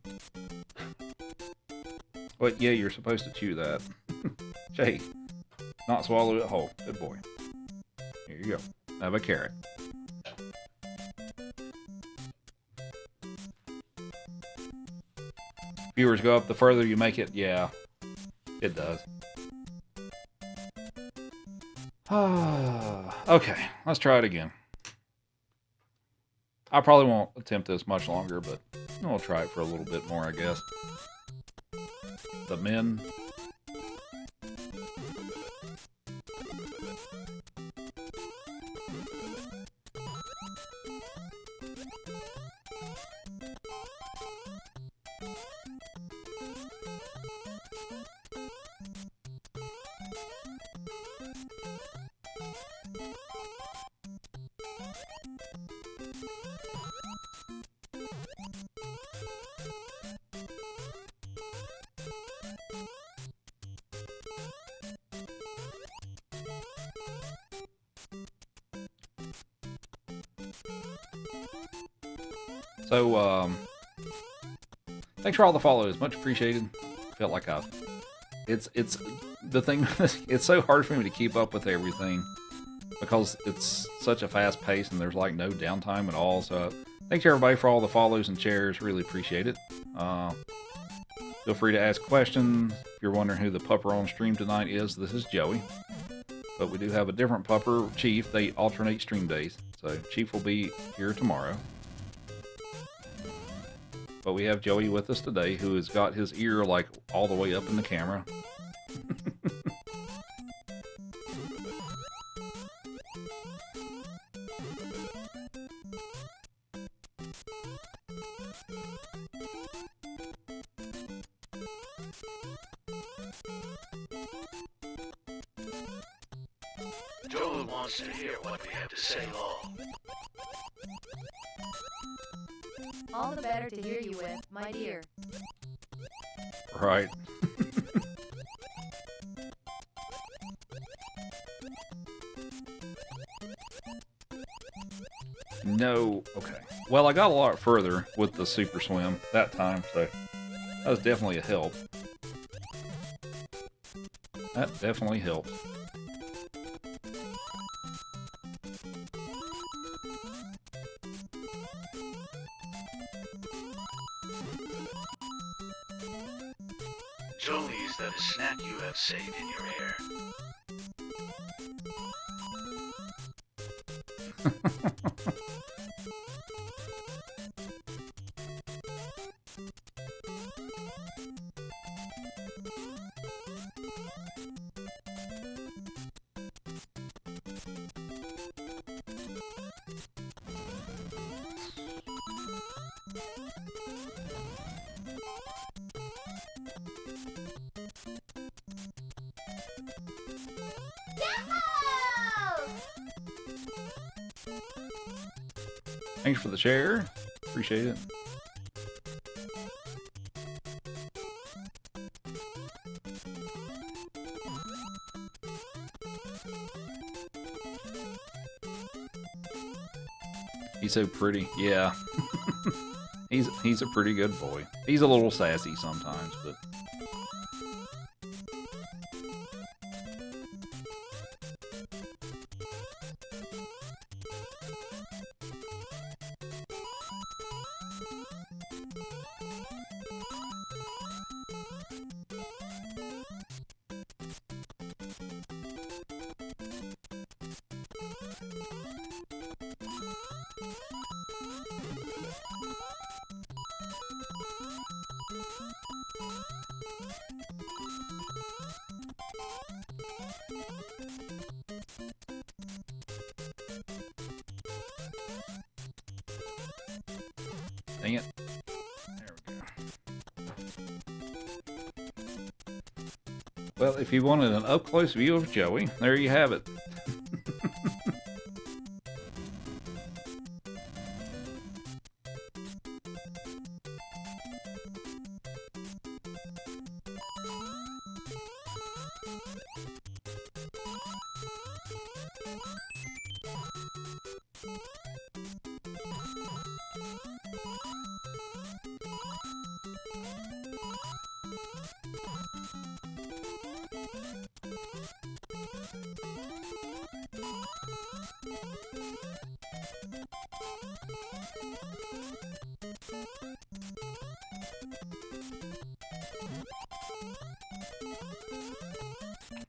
What? Yeah, you're supposed to chew that. Jake. Not swallow it whole. Good boy. Here you go. Have a carrot. Viewers go up the further you make it. Yeah, it does. Okay, let's try it again. I probably won't attempt this much longer, but we'll try it for a little bit more, I guess. The men. So, thanks for all the follows. Much appreciated. Felt like it's the thing, it's so hard for me to keep up with everything because it's such a fast pace and there's like no downtime at all. So, thanks everybody for all the follows and shares. Really appreciate it. Feel free to ask questions. If you're wondering who the pupper on stream tonight is, this is Joey. But we do have a different pupper, Chief. They alternate stream days. So, Chief will be here tomorrow. But we have Joey with us today, who has got his ear like all the way up in the camera. Joel wants to hear what we have to say all. All the better to hear you with, my dear. Right. No. Okay. Well, I got a lot further with the Super Swim that time, so that was definitely a help. That definitely helped. Joey, is that a snack you have saved in your hair? Thanks for the share. Appreciate it. He's so pretty. Yeah. He's a pretty good boy. He's a little sassy sometimes, but Well, if you wanted an up-close view of Joey, there you have it.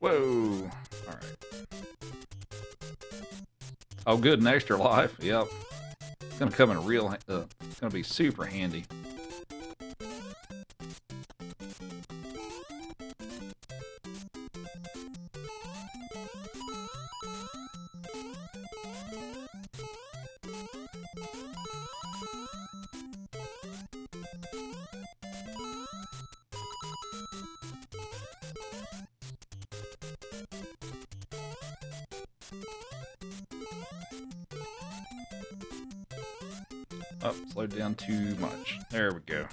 Whoa! All right. Oh, good, an extra life. Yep. It's gonna come in real. It's gonna be super handy. Oh, slowed down too much. There we go.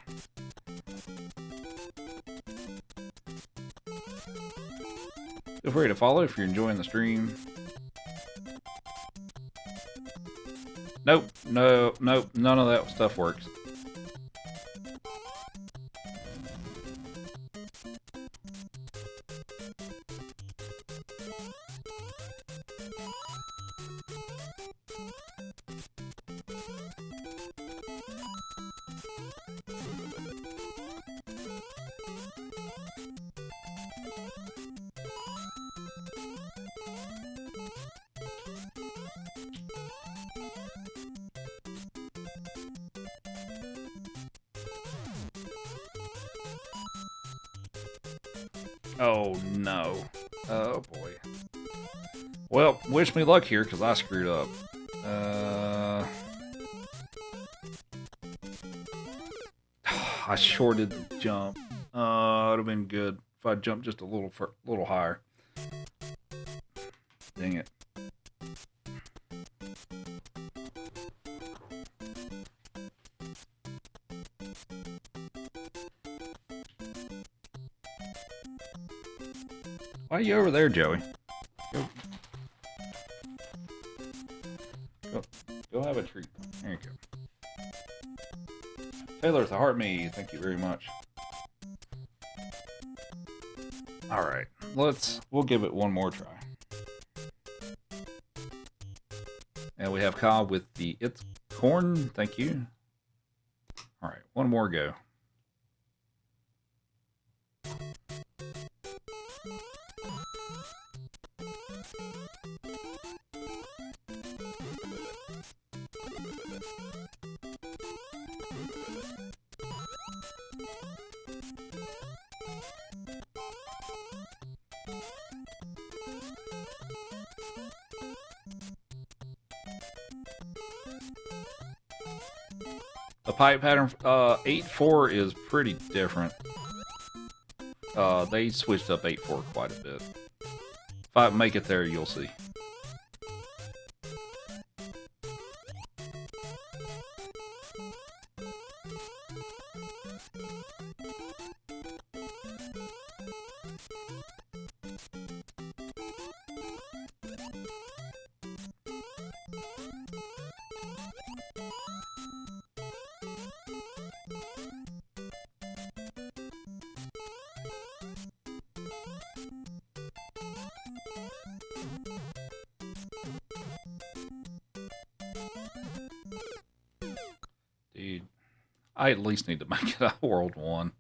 Feel free to follow if you're enjoying the stream. Nope, nope, none of that stuff works. Oh no. Oh boy. Well, wish me luck here because I screwed up. I shorted the jump. It would have been good if I jumped just a little higher. Dang it. Why are you over there, Joey? Go have a treat. There you go. Taylor with the heart me, thank you very much. Alright, we'll give it one more try. And we have Kyle with the It's Corn, thank you. Alright, one more go. The pipe pattern 8-4 is pretty different. They switched up 8-4 quite a bit. If I make it there, you'll see. Dude, I at least need to make it a World 1.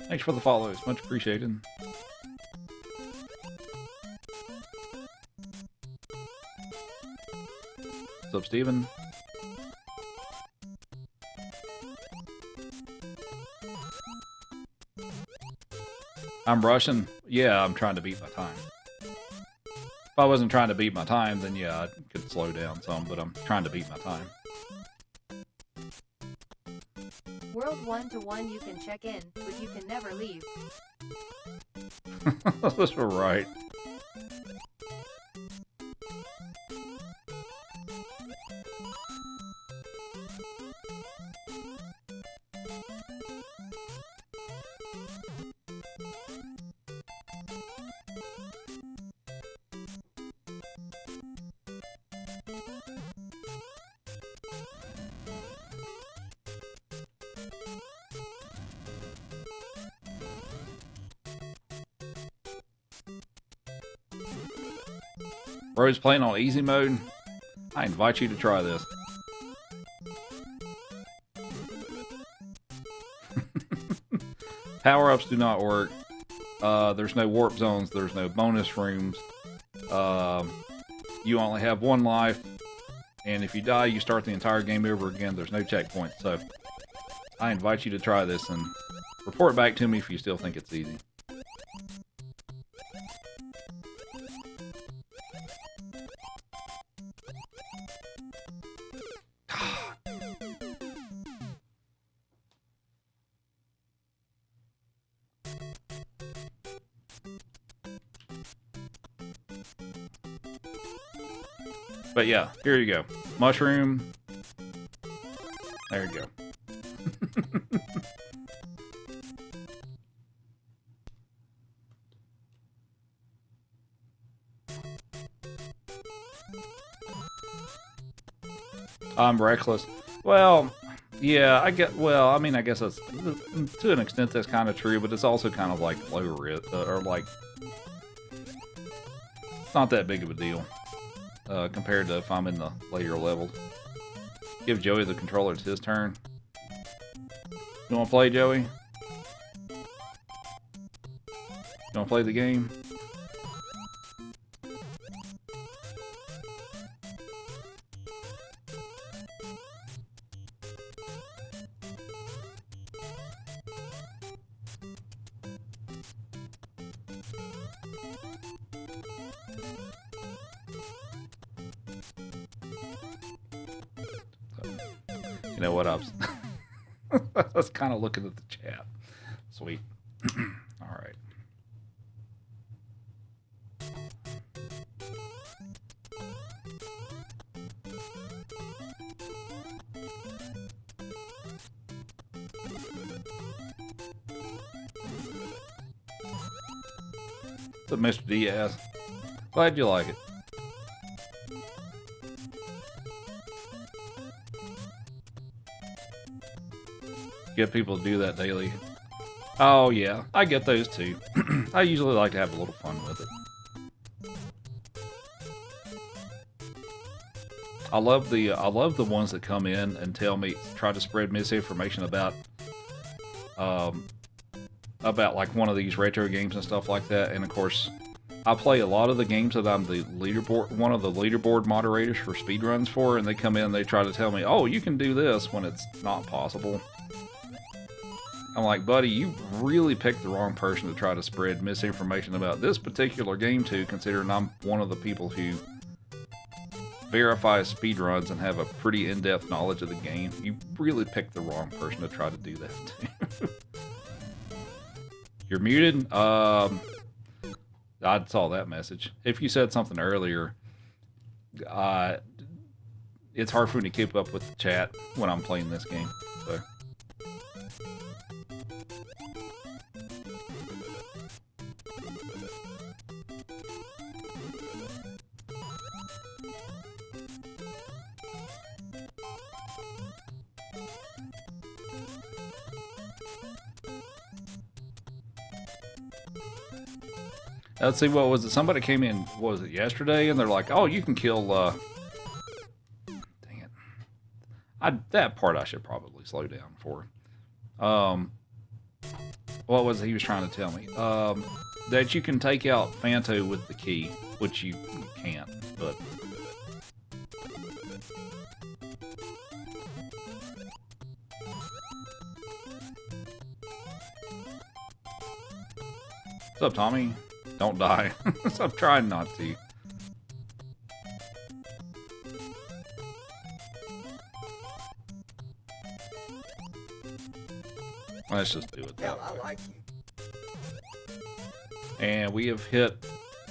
Thanks for the follows, much appreciated. What's up, Steven? I'm rushing. Yeah, I'm trying to beat my time. If I wasn't trying to beat my time, then yeah, I could slow down some, but I'm trying to beat my time. World 1-to-1 you can check in, but you can never leave. That's right. Bro's playing on easy mode. I invite you to try this. Power-ups do not work. There's no warp zones. There's no bonus rooms. You only have one life. And if you die, you start the entire game over again. There's no checkpoint. So I invite you to try this and report back to me if you still think it's easy. But yeah, here you go. Mushroom. There you go. I'm reckless. Well, yeah, I guess that's, to an extent that's kind of true, but it's also kind of like low risk, or like, it's not that big of a deal. Compared to if I'm in the later levels. Give Joey the controller, it's his turn. You wanna play, Joey? You wanna play the game? You know what? I was kind of looking at the chat. Sweet. All right. What's up, Mr. Diaz? Glad you like it. Get people to do that daily. Oh yeah, I get those too. I usually like to have a little fun with it. I love the ones that come in and try to spread misinformation about like one of these retro games and stuff like that. And of course, I play a lot of the games that I'm one of the leaderboard moderators for speedruns for, and they come in and they try to tell me, oh, you can do this when it's not possible. I'm like, buddy, you really picked the wrong person to try to spread misinformation about this particular game to, considering I'm one of the people who verifies speedruns and have a pretty in-depth knowledge of the game. You really picked the wrong person to try to do that to. You're muted? I saw that message. If you said something earlier, it's hard for me to keep up with the chat when I'm playing this game, so... Let's see, what was it? Somebody came in, what was it, yesterday? And they're like, oh, you can kill, dang it. That part I should probably slow down for. What was it he was trying to tell me? That you can take out Phanto with the key, which you can't, but... What's up, Tommy? Don't die. I'm trying not to. Let's just do it that way. I like you. And we have hit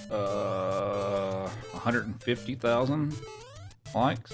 150,000 likes.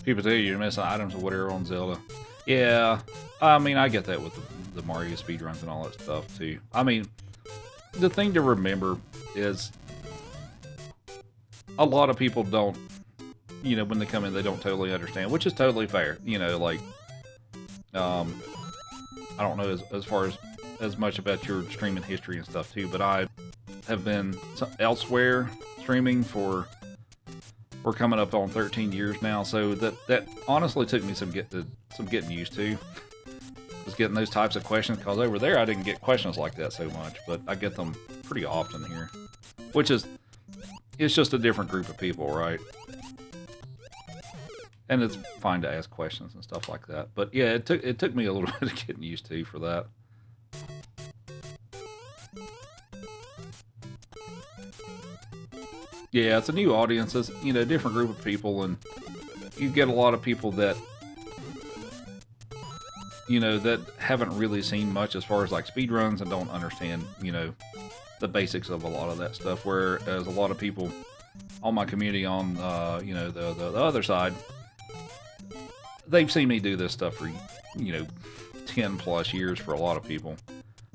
People tell you you're missing items or whatever on Zelda. Yeah, I mean, I get that with the Mario speedruns and all that stuff too. I mean, the thing to remember is a lot of people don't, you know, when they come in, they don't totally understand, which is totally fair. You know, like, I don't know as far as much about your streaming history and stuff too, but I have been elsewhere streaming for. We're coming up on 13 years now, so that honestly took me some getting used to. Was getting those types of questions, because over there I didn't get questions like that so much, but I get them pretty often here, which is, it's just a different group of people, right? And it's fine to ask questions and stuff like that. But yeah, it took me a little bit of getting used to for that. Yeah, it's a new audience. It's, you know, a different group of people, and you get a lot of people that, you know, that haven't really seen much as far as like speedruns and don't understand, you know, the basics of a lot of that stuff. Whereas a lot of people on my community on, you know, the other side, they've seen me do this stuff for, you know, 10 plus years for a lot of people.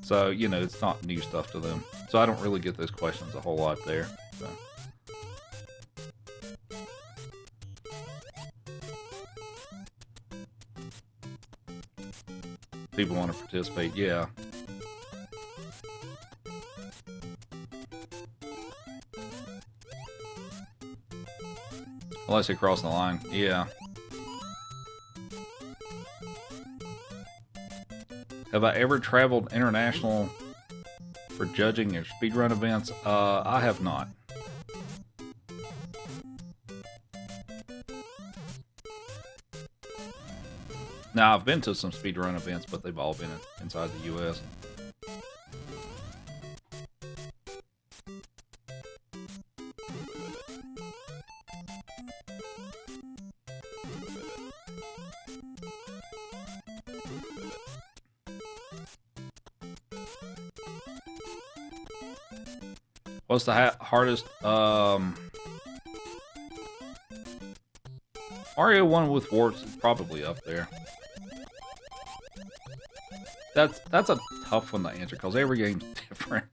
So, you know, it's not new stuff to them. So I don't really get those questions a whole lot there. So. People want to participate, yeah. Unless they cross the line, yeah. Have I ever traveled international for judging or speedrun events? I have not. Now, I've been to some speedrun events, but they've all been inside the U.S. What's the hardest? Mario 1 with warts is probably up there. That's a tough one to answer, because every game's different,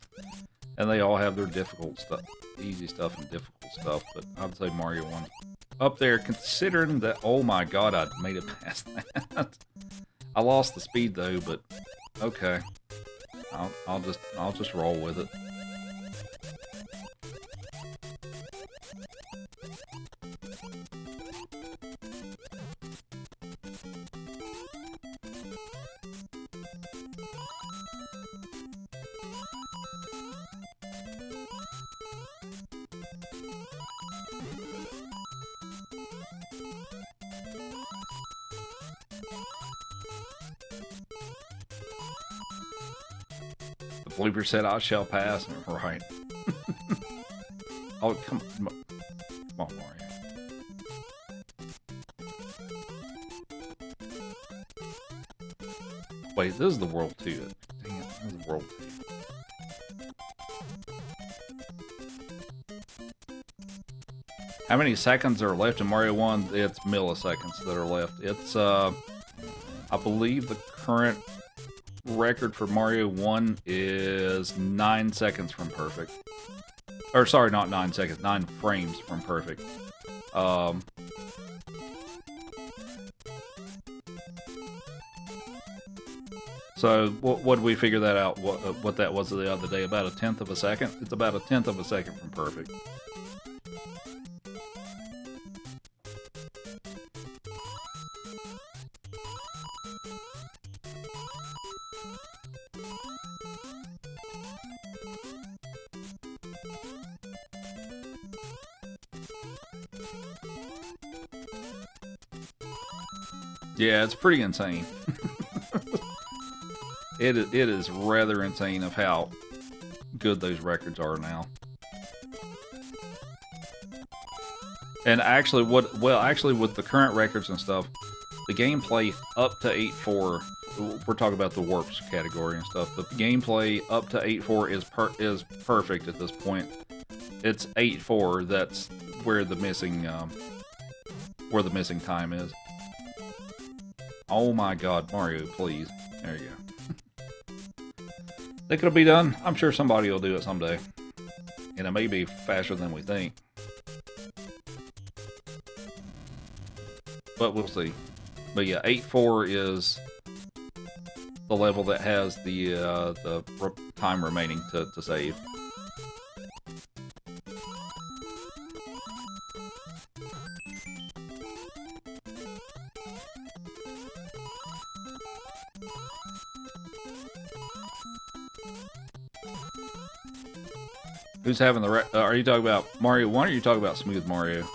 and they all have their difficult stuff, easy stuff and difficult stuff. But I'd say Mario 1 up there, considering that. Oh my God, I made it past that. I lost the speed though, but okay, I'll just roll with it. Blooper said, "I shall pass." Right. Oh, come on, Mario. Wait, this is the World 2. Dang it, this is the World 2. How many seconds are left in Mario 1? It's milliseconds that are left. It's, I believe the current record for Mario 1 is 9 seconds from perfect. Or sorry, not 9 seconds, 9 frames from perfect. So what did we figure that out? What that was the other day? About 1/10 of a second. It's about 1/10 of a second from perfect. Yeah, it's pretty insane. It is rather insane of how good those records are now. And actually, actually with the current records and stuff, the gameplay up to 8.4, we're talking about the warps category and stuff, but the gameplay up to 8.4 is perfect at this point. It's 8.4 that's where the missing time is. Oh my God, Mario, please. There you go. Think it'll be done? I'm sure somebody will do it someday. And it may be faster than we think. But we'll see. But yeah, 8.4 is the level that has the time remaining to save. Who's having the are you talking about Mario 1 or are you talking about Smooth Mario?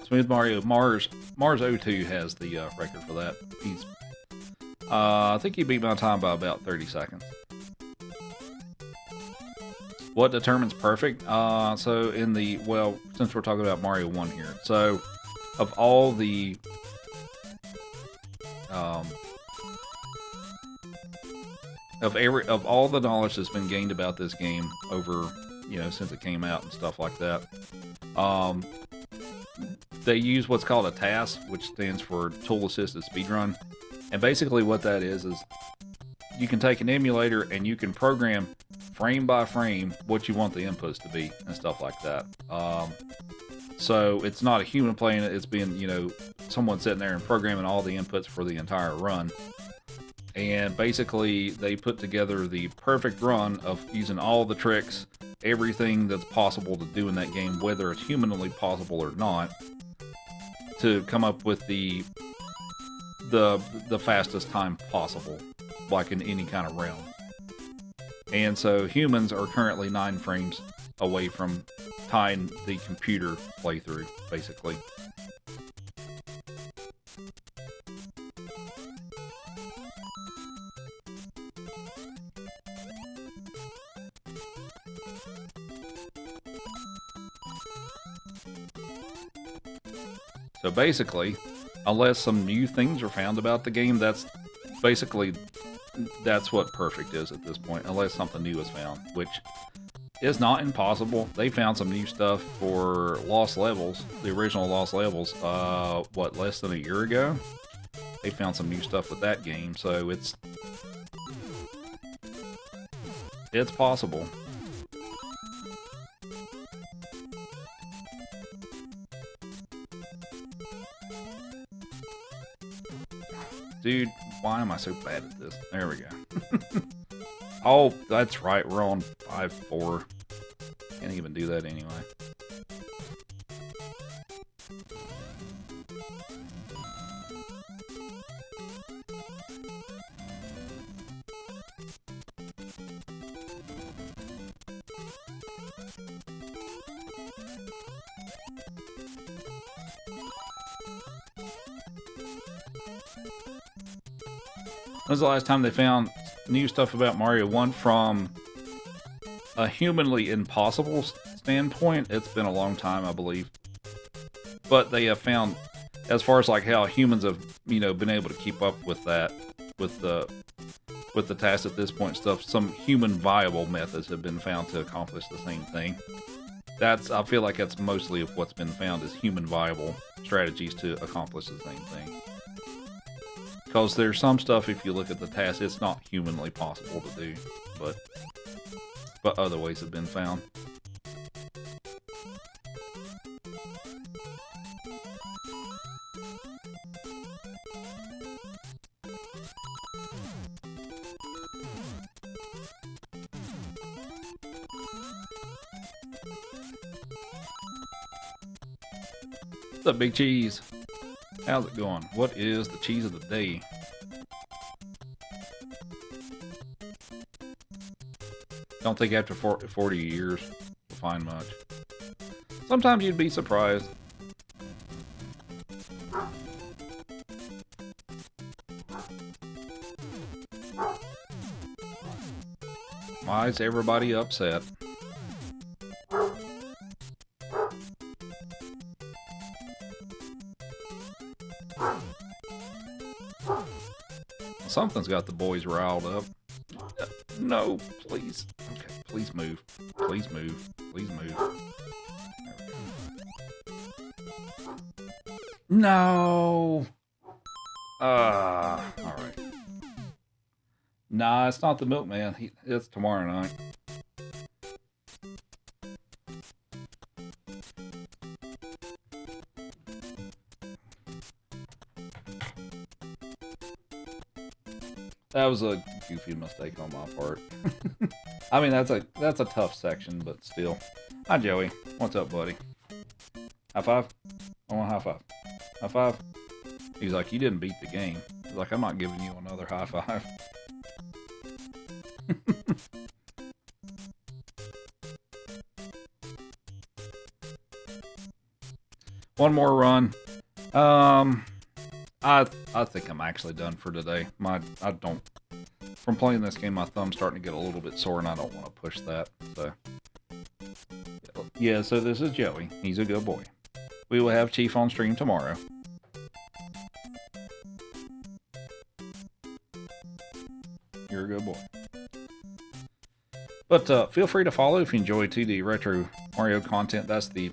Smooth Mario, Mars 02 has the record for that. He's I think he beat my time by about 30 seconds. What determines perfect? So in the, well, since we're talking about Mario 1 here, so of all the of all the knowledge that's been gained about this game over, you know, since it came out and stuff like that, they use what's called a TAS, which stands for Tool Assisted Speedrun. And basically what that is you can take an emulator and you can program frame by frame what you want the inputs to be and stuff like that. So it's not a human playing it, it's being, you know, someone sitting there and programming all the inputs for the entire run. And basically they put together the perfect run of using all the tricks, everything that's possible to do in that game, whether it's humanly possible or not, to come up with the fastest time possible, like in any kind of realm. And so humans are currently 9 frames away from tying the computer playthrough, basically. So basically, unless some new things are found about the game, that's what perfect is at this point, unless something new is found, which is not impossible. They found some new stuff for Lost Levels, the original Lost Levels, less than a year ago? They found some new stuff with that game, so it's possible. Dude, why am I so bad at this? There we go. Oh, that's right. We're on 5-4. Can't even do that anyway. When's the last time they found new stuff about Mario 1 from a humanly impossible standpoint? It's been a long time, I believe. But they have found, as far as like how humans have, you know, been able to keep up with that, with the task at this point stuff, some human viable methods have been found to accomplish the same thing. I feel like that's mostly of what's been found is human viable strategies to accomplish the same thing. Because there's some stuff, if you look at the task, it's not humanly possible to do, but other ways have been found. What's up, Big Cheese? How's it going? What is the cheese of the day? Don't think after 40 years you'll find much. Sometimes you'd be surprised. Why is everybody upset? Something's got the boys riled up. No, please. Okay, please move. Please move. Please move. No. Alright. Nah, it's not the milkman. It's tomorrow night. That was a goofy mistake on my part. I mean, that's a tough section, but still. Hi, Joey. What's up, buddy? High five? I want a high five. High five? He's like, you didn't beat the game. He's like, I'm not giving you another high five. One more run. I think I'm actually done for today. From playing this game, my thumb's starting to get a little bit sore, and I don't want to push that. So, yeah. So this is Joey. He's a good boy. We will have Chief on stream tomorrow. You're a good boy. But feel free to follow if you enjoy 2D Retro Mario content. That's the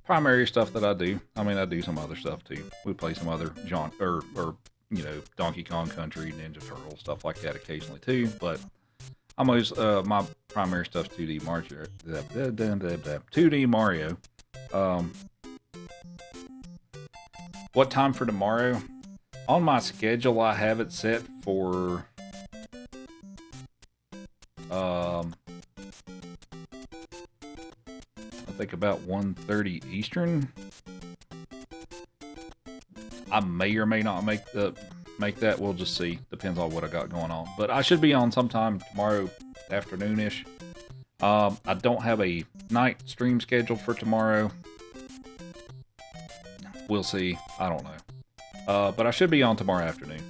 primary stuff that I do. I mean, I do some other stuff too. We play some other Donkey Kong Country, Ninja Turtle, stuff like that occasionally too. But I'm always my primary stuff's 2D Mario. 2D Mario. What time for tomorrow? On my schedule, I have it set for I think about 1:30 Eastern. I may or may not make that. We'll just see. Depends on what I got going on. But I should be on sometime tomorrow afternoonish. I don't have a night stream scheduled for tomorrow. We'll see. I don't know. But I should be on tomorrow afternoon.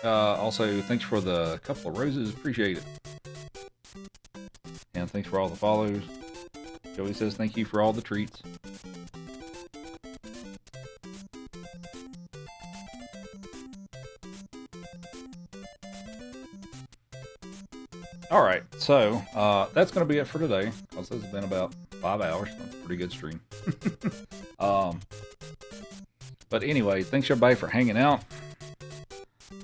Also, thanks for the couple of roses. Appreciate it. And thanks for all the follows. Joey says thank you for all the treats. Alright, so that's going to be it for today. This has been about 5 hours. That's a pretty good stream. But anyway, thanks everybody for hanging out.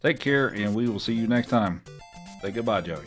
Take care, and we will see you next time. Say goodbye, Joey.